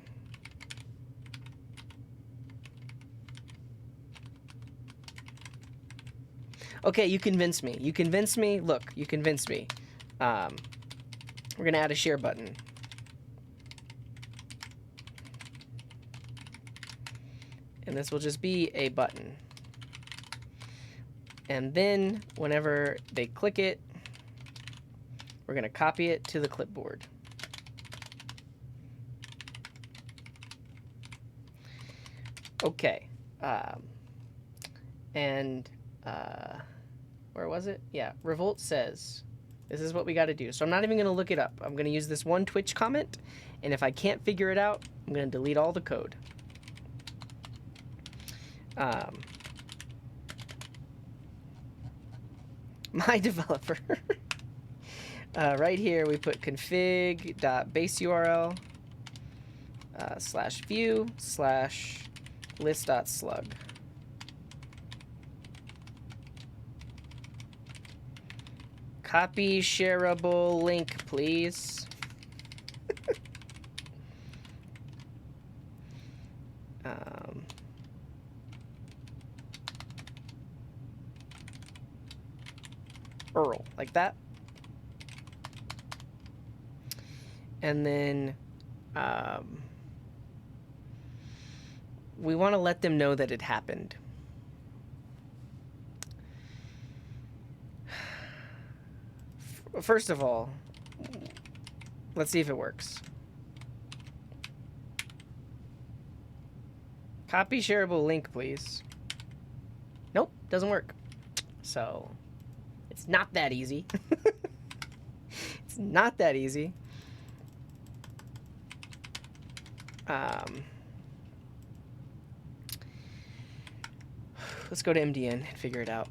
Okay, you convinced me. You convinced me. Look, you convinced me. We're going to add a share button. And this will just be a button. And then whenever they click it, we're going to copy it to the clipboard. Okay. Where was it? Yeah, Revolt says this is what we got to do. So I'm not even going to look it up. I'm going to use this one Twitch comment, and if I can't figure it out, I'm going to delete all the code. My developer. Right here we put config.base URL /view /list.slug. Copy shareable link, please. URL, like that. And then we want to let them know that it happened. First of all, let's see if it works. Copy shareable link, please. Nope, doesn't work. So it's not that easy. It's not that easy. Let's go to MDN and figure it out.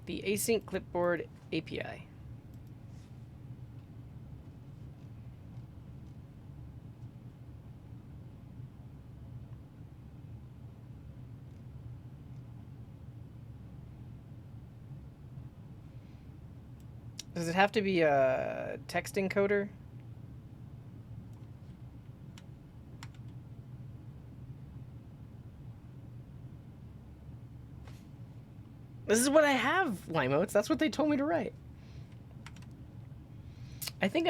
The async clipboard API. Does it have to be a text encoder? This is what I have, Limotes. That's what they told me to write. I think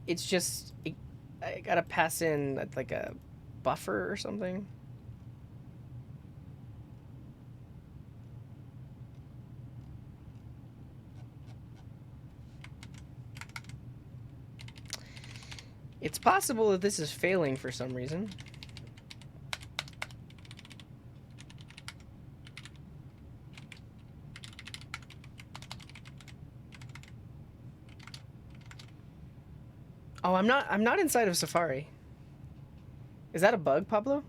it's just, I gotta pass in like a buffer or something. It's possible that this is failing for some reason. Oh, I'm not inside of Safari. Is that a bug, Pablo?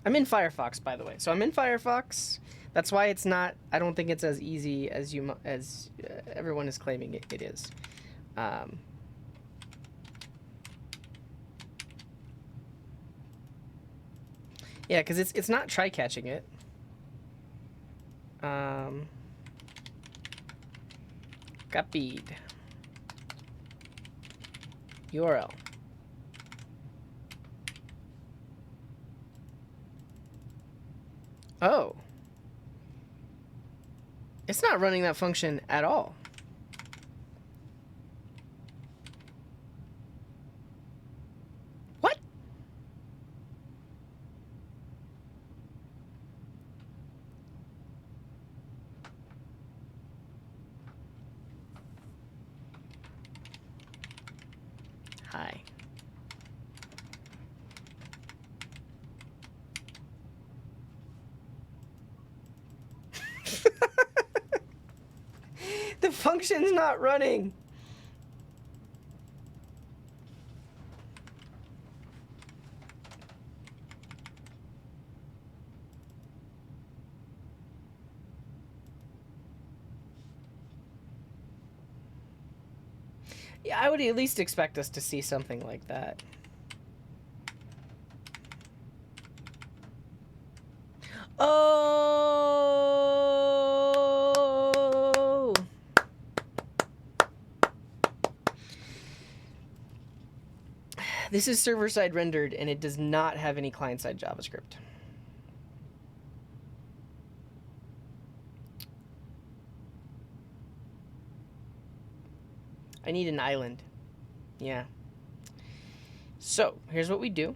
I'm in Firefox, by the way. So I'm in Firefox. That's why it's not, I don't think it's as easy as everyone is claiming it is. Yeah, because it's not try-catching it. Copied. URL. Oh. It's not running that function at all. What? Hi. The function's not running. Yeah, I would at least expect us to see something like that. Oh! This is server-side rendered, and it does not have any client-side JavaScript. I need an island. Yeah. So, here's what we do.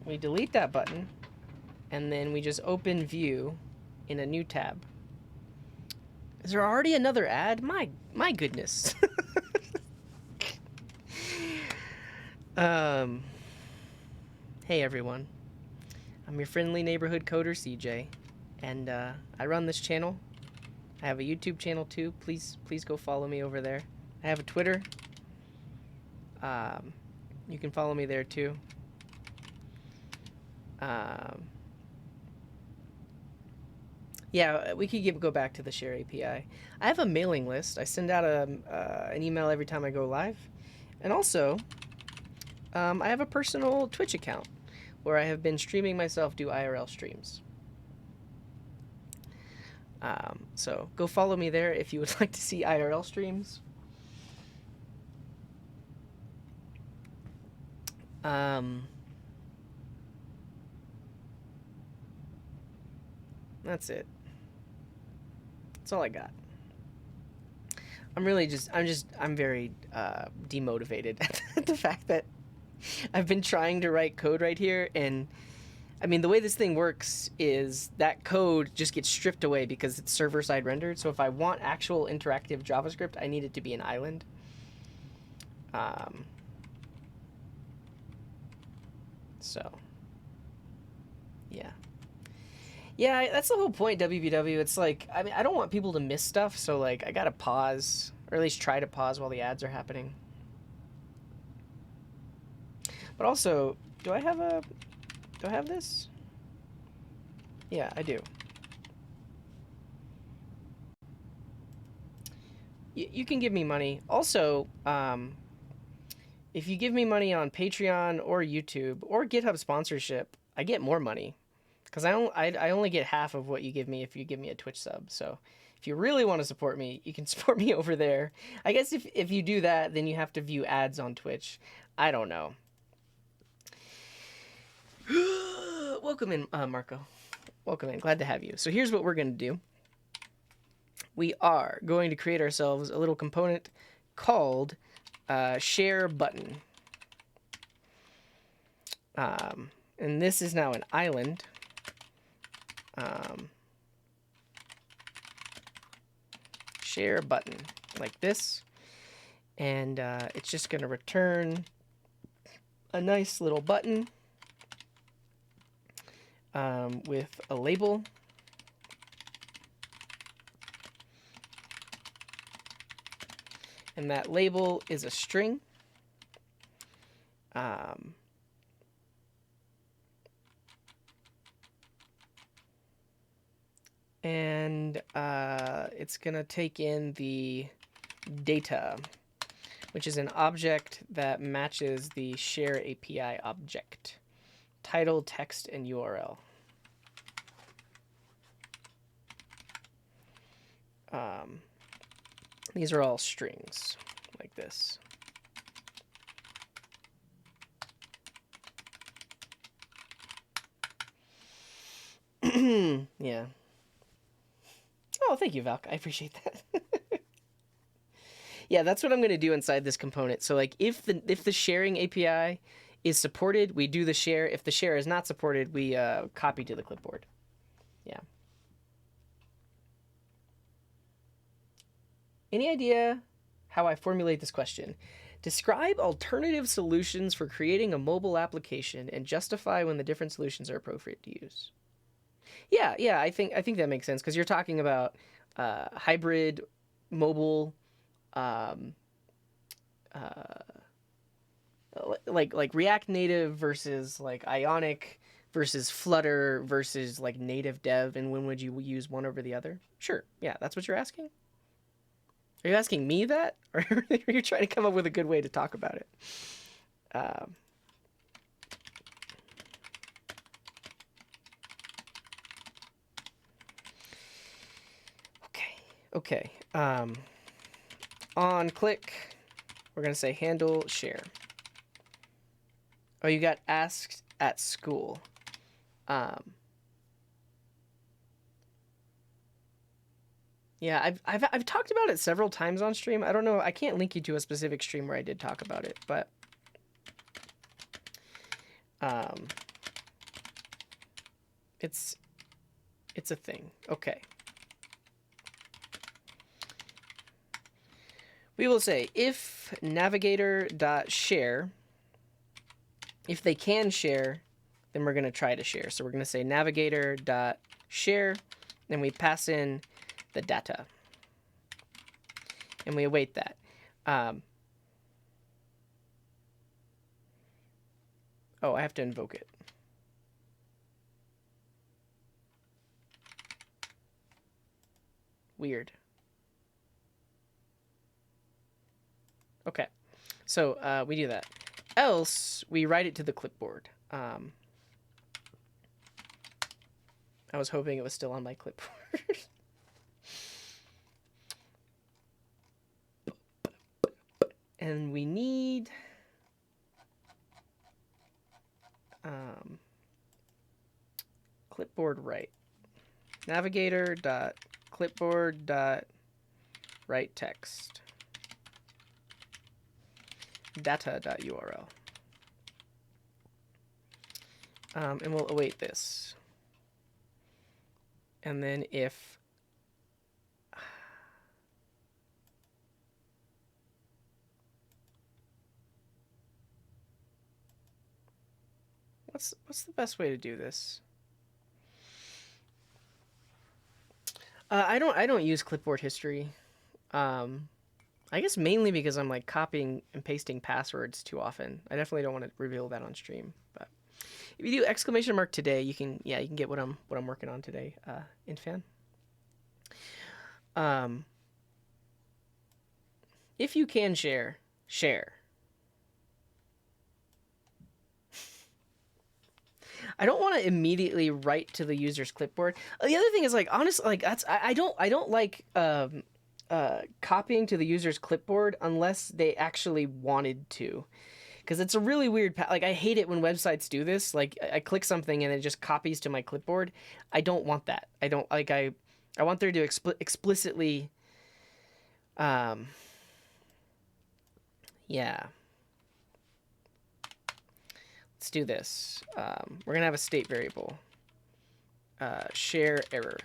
We delete that button, and then we just open View in a new tab. Is there already another ad? My goodness. Hey everyone. I'm your friendly neighborhood coder, CJ, and I run this channel. I have a YouTube channel too. Please go follow me over there. I have a Twitter. You can follow me there too. Yeah, we could go back to the share API. I have a mailing list. I send out an email every time I go live. And also, I have a personal Twitch account where I have been streaming myself do IRL streams. So go follow me there if you would like to see IRL streams. That's it. That's all I got. I'm very demotivated at the fact that I've been trying to write code right here, and I mean, the way this thing works is that code just gets stripped away because it's server-side rendered. So if I want actual interactive JavaScript, I need it to be an island. So, yeah. Yeah, that's the whole point, WBW. It's like, I mean, I don't want people to miss stuff, so like, I gotta pause, or at least try to pause while the ads are happening. But also, do I have this? Yeah, I do. You can give me money. Also, if you give me money on Patreon or YouTube or GitHub sponsorship, I get more money. Because I only get half of what you give me if you give me a Twitch sub. So if you really want to support me, you can support me over there. I guess if you do that, then you have to view ads on Twitch. I don't know. Welcome in, Marco. Welcome in. Glad to have you. So here's what we're going to do. We are going to create ourselves a little component called share button. And this is now an island. Share button like this, and it's just going to return a nice little button with a label. And that label is a string. And it's going to take in the data, which is an object that matches the share API object. Title, text, and URL. These are all strings, like this. Yeah. Oh, thank you, Valk. I appreciate that. Yeah, that's what I'm going to do inside this component. So, like, if the sharing API is supported, we do the share. If the share is not supported, we copy to the clipboard. Yeah. Any idea how I formulate this question? Describe alternative solutions for creating a mobile application and justify when the different solutions are appropriate to use. Yeah, I think that makes sense because you're talking about hybrid mobile, like React Native versus like Ionic versus Flutter versus like native dev, and when would you use one over the other? Sure, yeah, that's what you're asking. Are you asking me that, or are you trying to come up with a good way to talk about it? Okay. On click, we're going to say handle share. Oh, you got asked at school. Yeah, I've talked about it several times on stream. I don't know. I can't link you to a specific stream where I did talk about it, but it's a thing. Okay. We will say if navigator.share, if they can share then we're going to try to share. So we're going to say navigator dot share, and we pass in the data, and we await that. Oh, I have to invoke it. Weird. Okay, so we do that. Else, we write it to the clipboard. I was hoping it was still on my clipboard. And we need clipboard write. Navigator dot clipboard dot write text. Data.url. And we'll await this. And then if what's the best way to do this? I don't use clipboard history. I guess mainly because I'm like copying and pasting passwords too often. I definitely don't want to reveal that on stream. But if you do exclamation mark today, you can get what I'm working on today. Infan. If you can share. I don't want to immediately write to the user's clipboard. The other thing is like honestly, like I don't like copying to the user's clipboard unless they actually wanted to, because it's a really weird like I hate it when websites do this. Like I click something and it just copies to my clipboard. I don't want that. I don't like I want there to explicitly yeah. Let's do this. We're gonna have a state variable. Share error.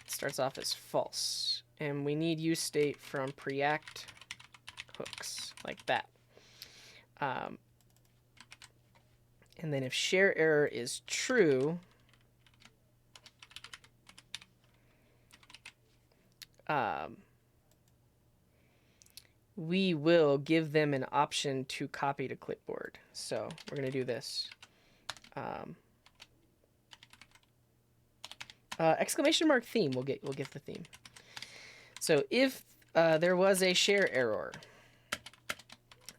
Starts off as false, and we need use state from preact hooks like that. And then if share error is true, we will give them an option to copy to clipboard. So we're going to do this. Exclamation mark theme. We'll get the theme. So if there was a share error,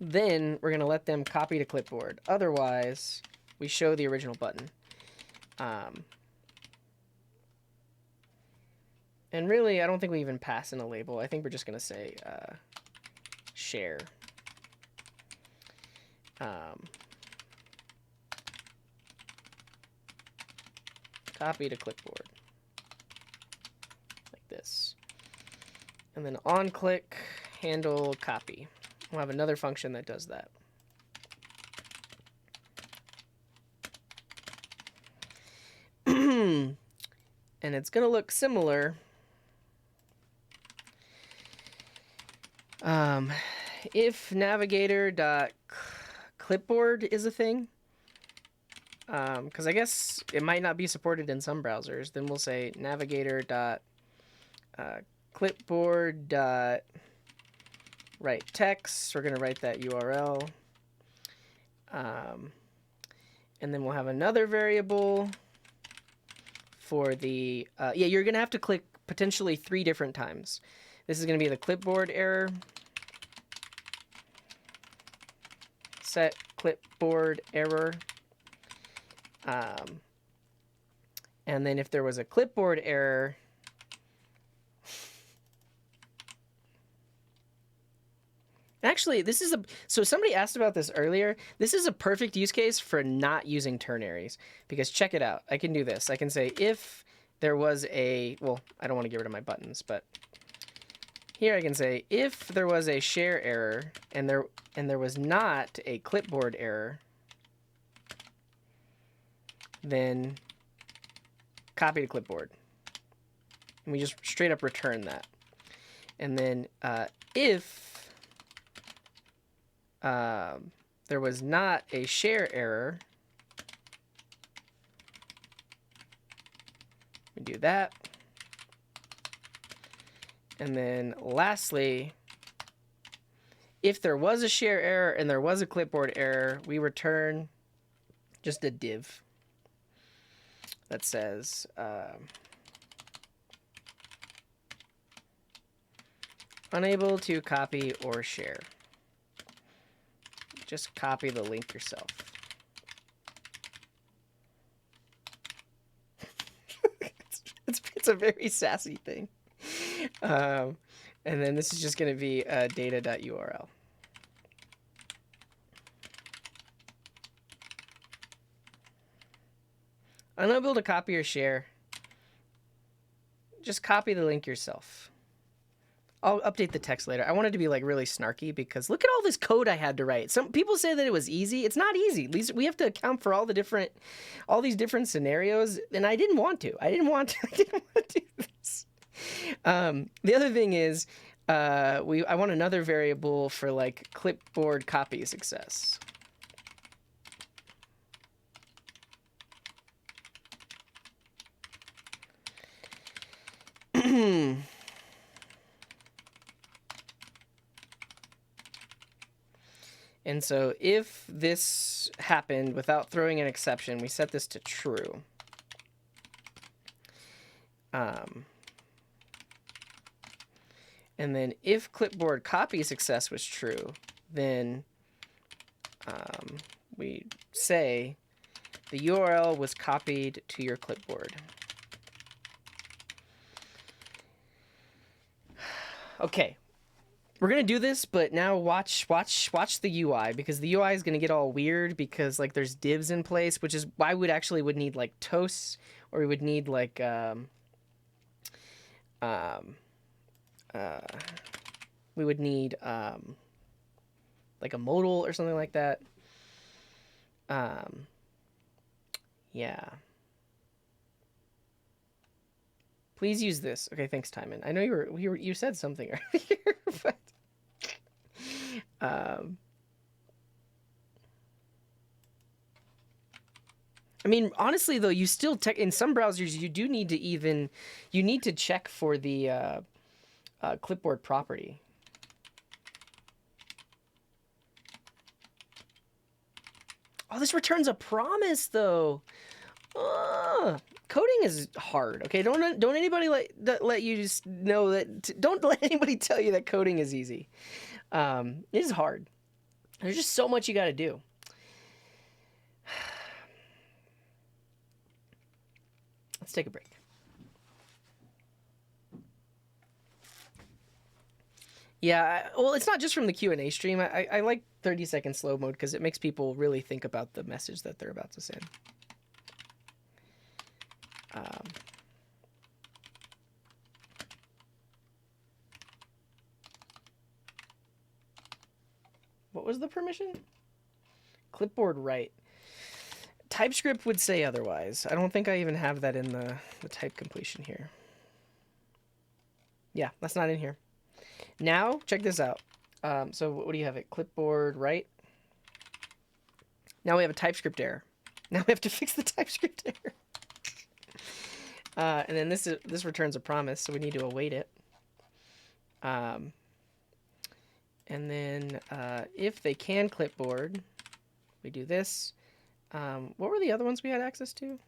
then we're going to let them copy to clipboard. Otherwise, we show the original button. And really, I don't think we even pass in a label. I think we're just going to say share. Copy to clipboard. Like this. And then on click, handle copy. We'll have another function that does that. And it's going to look similar. If navigator.clipboard is a thing, because I guess it might not be supported in some browsers, then we'll say navigator.clipboard.write text. We're going to write that URL. And then we'll have another variable for the... you're going to have to click potentially 3 different times. This is going to be the clipboard error. Set clipboard error. And then if there was a clipboard error, actually, this is so somebody asked about this earlier. This is a perfect use case for not using ternaries, because check it out. I can do this. I can say if there was a, well, I don't want to get rid of my buttons, but here I can say if there was a share error and there was not a clipboard error, then copy to clipboard. And we just straight up return that. And then if there was not a share error. We do that. And then lastly, if there was a share error and there was a clipboard error, we return just a div that says unable to copy or share. Just copy the link yourself. It's a very sassy thing. And then this is just going to be data.url. Unable to copy or share. Just copy the link yourself. I'll update the text later. I wanted to be like really snarky because look at all this code I had to write. Some people say that it was easy. It's not easy. At least we have to account for all these different scenarios, and I didn't want to. I didn't want to do this. The other thing is, I want another variable for like clipboard copy success. And so if this happened without throwing an exception, we set this to true. And then if clipboard copy success was true, then we say the URL was copied to your clipboard. Okay. We're going to do this, but now watch the UI, because the UI is going to get all weird because like there's divs in place, which is why we would need like toasts, or we would need like we would need like a modal or something like that. Yeah. Please use this. Okay, thanks, Timon. I know you said something earlier, but I mean, honestly, though, you still in some browsers you do need to check for the clipboard property. Oh, this returns a promise, though. Coding is hard. Okay, don't anybody let you just know that. Don't let anybody tell you that coding is easy. It is hard. There's just so much you got to do. Let's take a break. Yeah, well, it's not just from the Q&A stream. I like 30-second slow mode because it makes people really think about the message that they're about to send. What was the permission? Clipboard write. TypeScript would say otherwise. I don't think I even have that in the type completion here. Yeah, that's not in here. Now, check this out. So what do you have it? Clipboard write. Now we have a TypeScript error. Now we have to fix the TypeScript error. And then this returns a promise, so we need to await it. And then if they can clipboard, we do this. What were the other ones we had access to?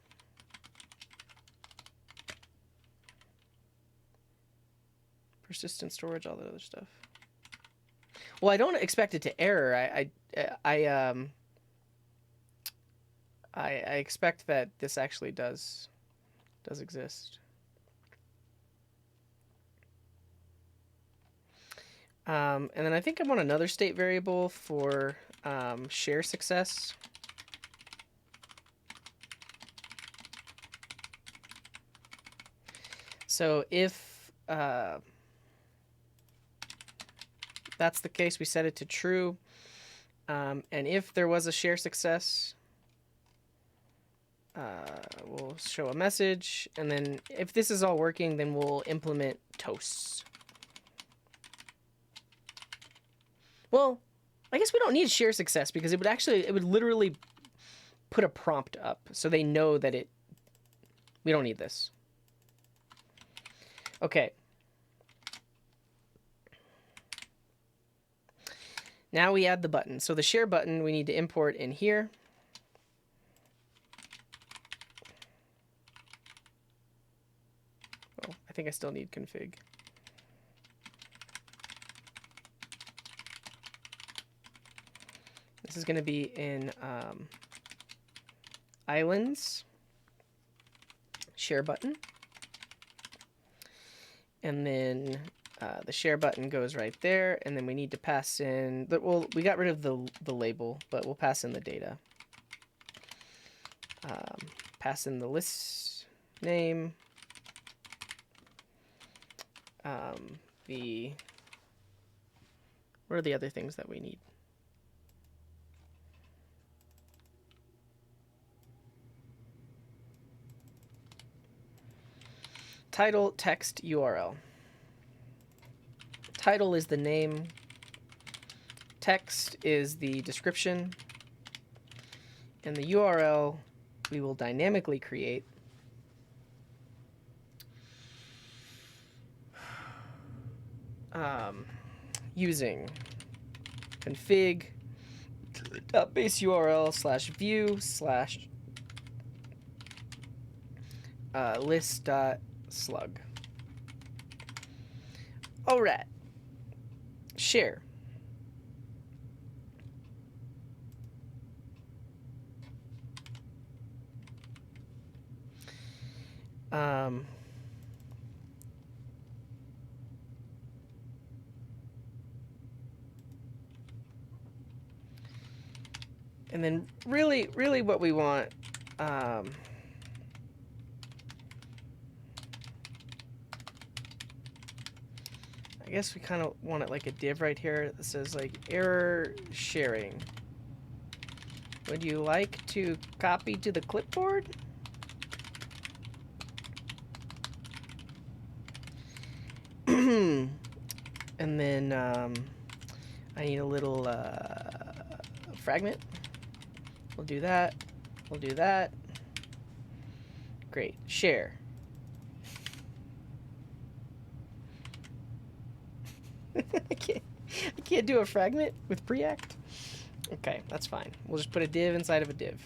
Persistent storage, all that other stuff. Well, I don't expect it to error. I expect that this actually does exist. And then I think I want another state variable for share success. So if that's the case, we set it to true. And if there was a share success, we'll show a message. And then if this is all working, then we'll implement toasts. Well, I guess we don't need share success because it would literally put a prompt up so they know that we don't need this. Okay. Now we add the button. So the share button we need to import in here. Oh, I think I still need config. This is going to be in islands, share button. And then the share button goes right there. And then we need to pass in, well, we got rid of the label, but we'll pass in the data. Pass in the list name. What are the other things that we need? Title, text, URL. Title is the name. Text is the description. And the URL we will dynamically create. Using config base URL /view / list.slug. All right. Share. And then really what we want, I guess we kind of want it like a div right here that says like error sharing. Would you like to copy to the clipboard? And then I need a little fragment. We'll do that. We'll do that. Great. Share. I can't do a fragment with preact? Okay, that's fine. We'll just put a div inside of a div.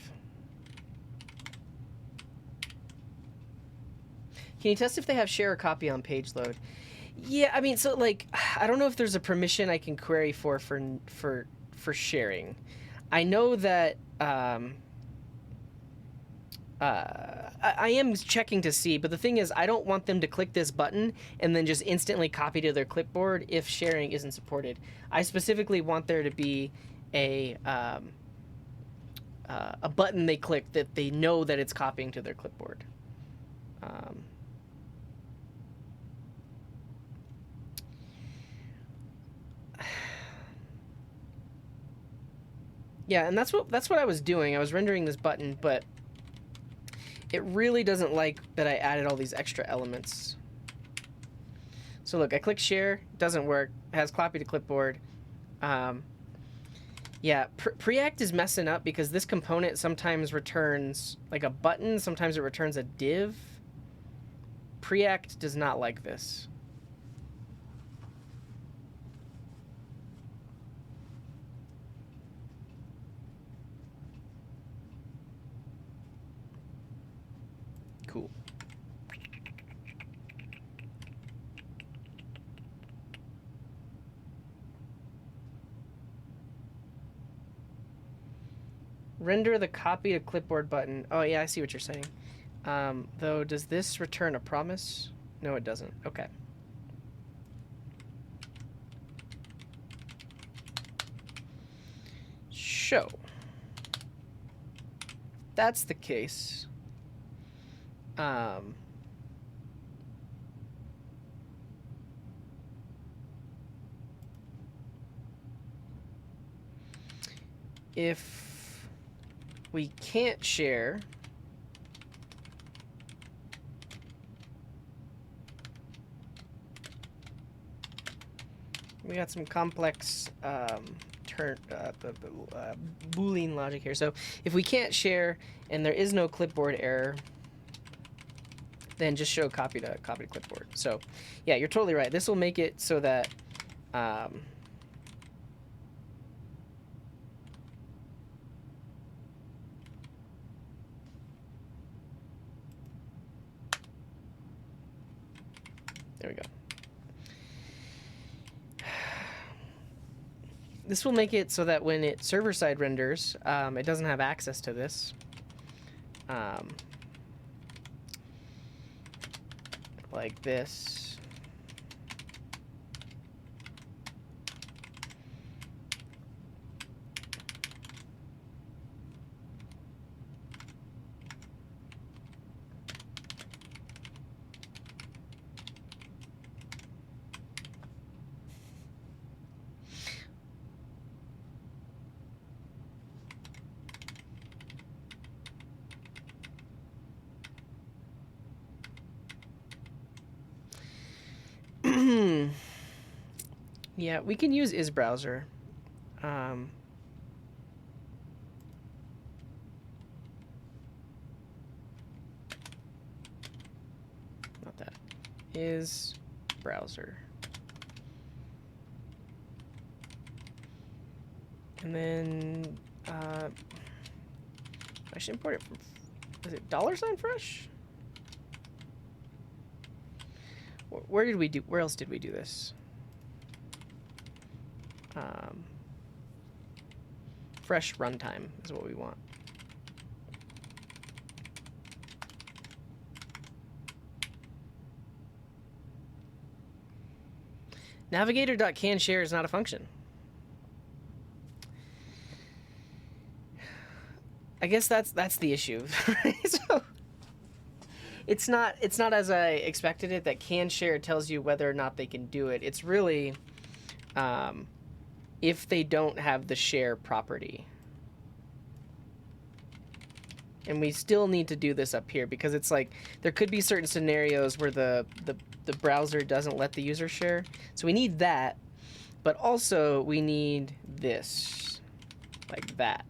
Can you test if they have share or copy on page load? Yeah, I mean, so like, I don't know if there's a permission I can query for sharing. I know that I am checking to see, but the thing is, I don't want them to click this button and then just instantly copy to their clipboard if sharing isn't supported. I specifically want there to be a button they click that they know that it's copying to their clipboard. Yeah, and that's what I was doing. I was rendering this button, but it really doesn't like that I added all these extra elements. So look, I click share, doesn't work, it has copy to clipboard. Yeah, preact is messing up because this component sometimes returns like a button, sometimes it returns a div. Preact does not like this. Cool. Render the copy to clipboard button. Oh yeah, I see what you're saying. Though, does this return a promise? No, it doesn't. Okay. Show. That's the case. If we can't share, we got some complex Boolean logic here. So if we can't share and there is no clipboard error, then just show copy to clipboard. So yeah, you're totally right. This will make it so that there we go. This will make it so that when it server-side renders, it doesn't have access to this. Like this. Yeah, we can use isBrowser. Not that. isBrowser. And then I should import it from, is it $fresh? Where else did we do this? Fresh runtime is what we want. Navigator.canShare is not a function. I guess that's the issue. So it's not as I expected it, that canShare tells you whether or not they can do it. It's really if they don't have the share property. And we still need to do this up here because it's like there could be certain scenarios where the browser doesn't let the user share. So we need that, but also we need this, like that.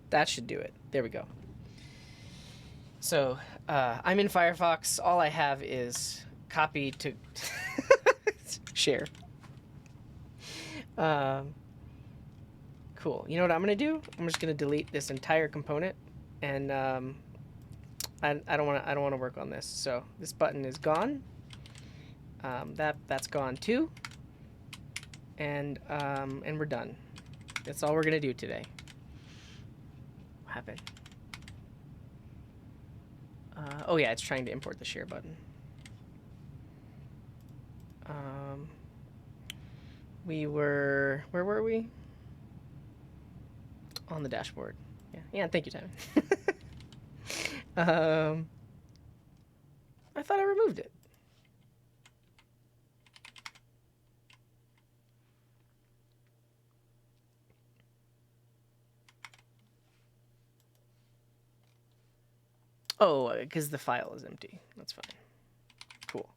That should do it. There we go. So I'm in Firefox. All I have is copy to share. Cool. You know what I'm gonna do? I'm just gonna delete this entire component, and I don't want to work on this. So this button is gone. That's gone too. And we're done. That's all we're gonna do today. What happened? Oh yeah, it's trying to import the share button. Where were we? On the dashboard. Yeah, thank you, Timon. I thought I removed it. Oh, because the file is empty. That's fine. Cool.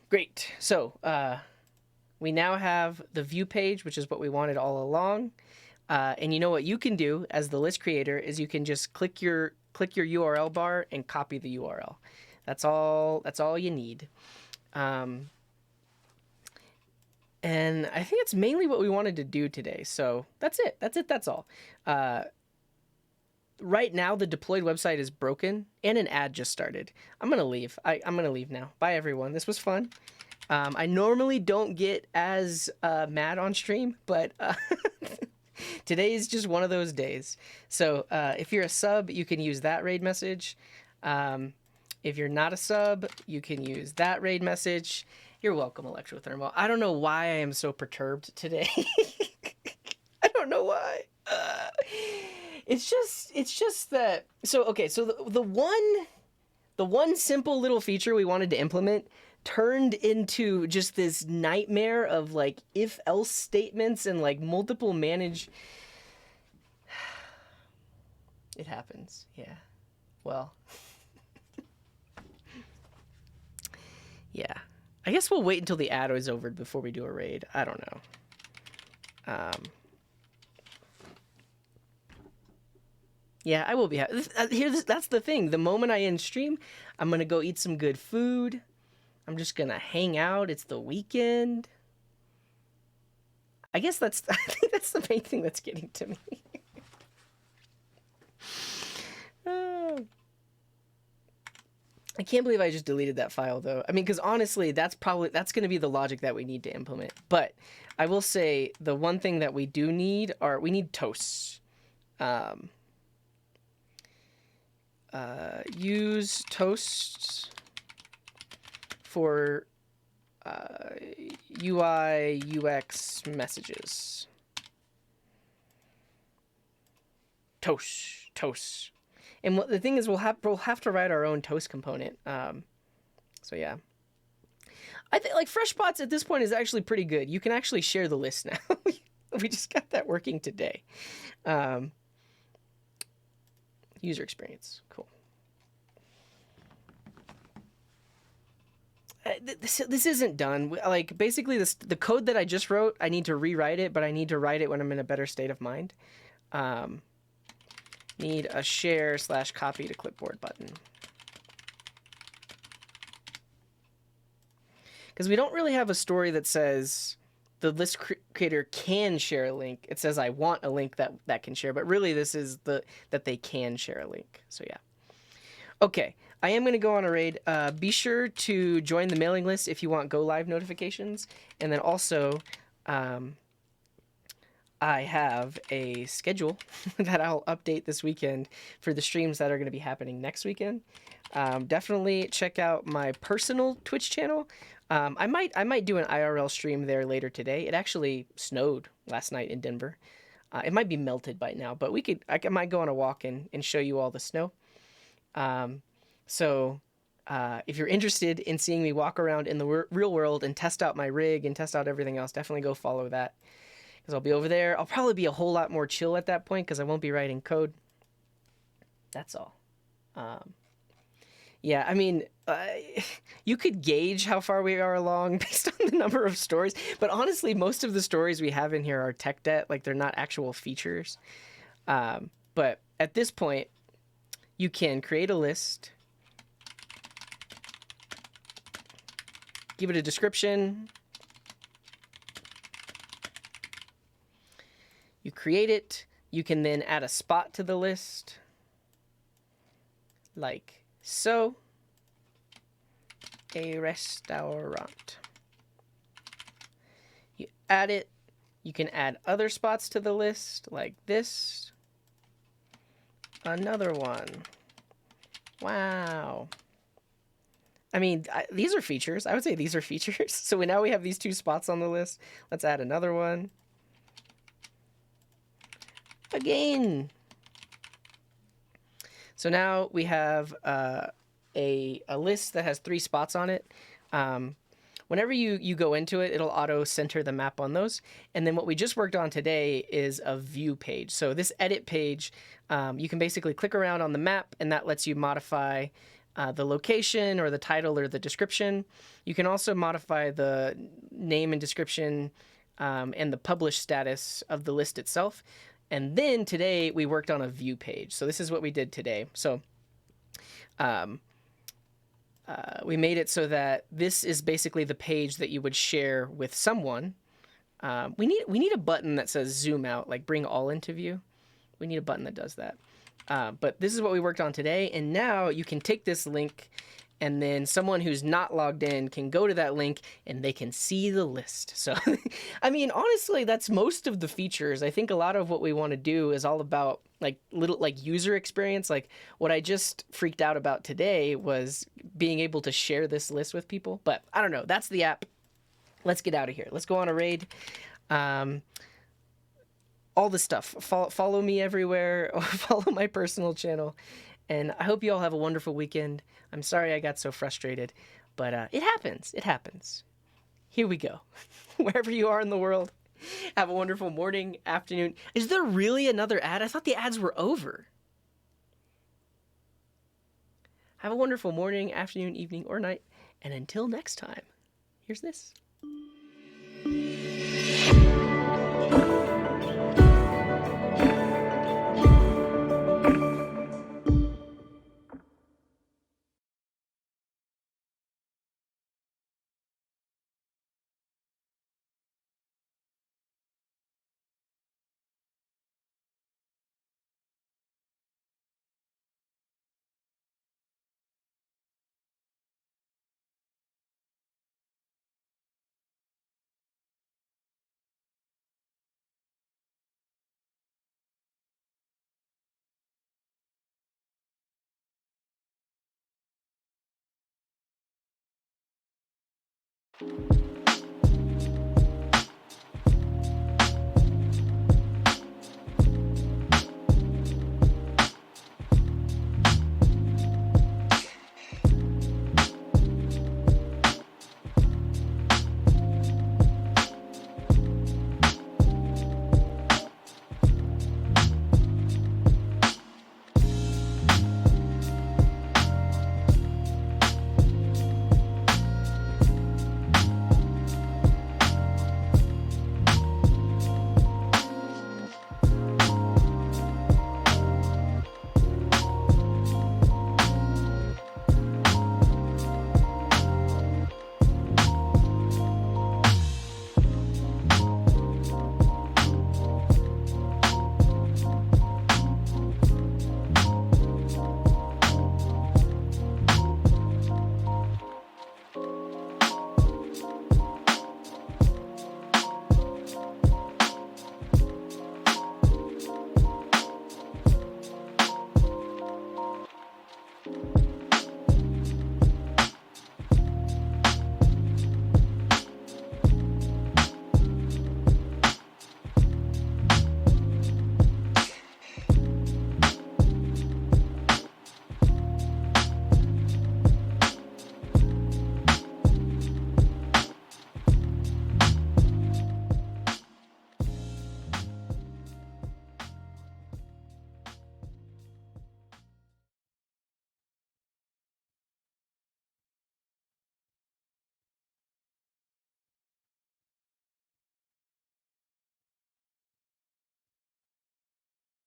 Great. So we now have the view page, which is what we wanted all along. And you know what you can do as the list creator is you can just click your URL bar and copy the URL. That's all you need. And I think it's mainly what we wanted to do today. So that's it. That's all. Right now, the deployed website is broken and an ad just started. I'm going to leave. I'm going to leave now. Bye, everyone. This was fun. I normally don't get as mad on stream, but today is just one of those days. So if you're a sub, you can use that raid message. If you're not a sub, you can use that raid message. You're welcome, Electrothermal. I don't know why I am so perturbed today. I don't know why. It's just that. So okay. So the one simple little feature we wanted to implement turned into just this nightmare of like if else statements and like multiple manage. It happens. Yeah. Well. Yeah. I guess we'll wait until the ad is over before we do a raid. I don't know. Yeah, I will be happy. That's the thing. The moment I end stream, I'm going to go eat some good food. I'm just going to hang out. It's the weekend. I guess I think that's the main thing that's getting to me. I can't believe I just deleted that file, though. I mean, because honestly, that's going to be the logic that we need to implement. But I will say the one thing that we do need we need toasts. Use toasts for UI UX messages. Toast. And the thing is, we'll have to write our own toast component. So yeah, I think like FreshBots at this point is actually pretty good. You can actually share the list now. We just got that working today. User experience, cool. This isn't done. Like basically, the code that I just wrote, I need to rewrite it, but I need to write it when I'm in a better state of mind. Need a share/copy to clipboard button. Because we don't really have a story that says the list creator can share a link. It says I want a link that can share, but really this is that they can share a link. So yeah. Okay, I am going to go on a raid. Be sure to join the mailing list if you want go live notifications, and then also I have a schedule that I'll update this weekend for the streams that are going to be happening next weekend. Definitely check out my personal Twitch channel. I might do an IRL stream there later today. It actually snowed last night in Denver. It might be melted by now, but I might go on a walk and show you all the snow. So if you're interested in seeing me walk around in the real world and test out my rig and test out everything else, definitely go follow that. Because I'll be over there. I'll probably be a whole lot more chill at that point because I won't be writing code. That's all. Yeah, I mean, you could gauge how far we are along based on the number of stories. But honestly, most of the stories we have in here are tech debt. Like, they're not actual features. But at this point, you can create a list. Give it a description. You create it. You can then add a spot to the list. Like so. A restaurant. You add it. You can add other spots to the list like this. Another one. Wow. I mean, these are features. I would say these are features. So now we have these 2 spots on the list. Let's add another one. Again. So now we have a list that has 3 spots on it. Whenever you go into it, it'll auto center the map on those. And then what we just worked on today is a view page. So this edit page, you can basically click around on the map, and that lets you modify the location or the title or the description. You can also modify the name and description and the published status of the list itself. And then today we worked on a view page. So this is what we did today. So we made it so that this is basically the page that you would share with someone. We need a button that says zoom out, like bring all into view. We need a button that does that. But this is what we worked on today. And now you can take this link, and then someone who's not logged in can go to that link and they can see the list. So, I mean, honestly, that's most of the features. I think a lot of what we want to do is all about like user experience. Like what I just freaked out about today was being able to share this list with people. But I don't know. That's the app. Let's get out of here. Let's go on a raid. All the stuff. Follow me everywhere. Follow my personal channel. And I hope you all have a wonderful weekend. I'm sorry I got so frustrated, but it happens. It happens. Here we go. Wherever you are in the world, have a wonderful morning, afternoon. Is there really another ad? I thought the ads were over. Have a wonderful morning, afternoon, evening, or night. And until next time, Here's this.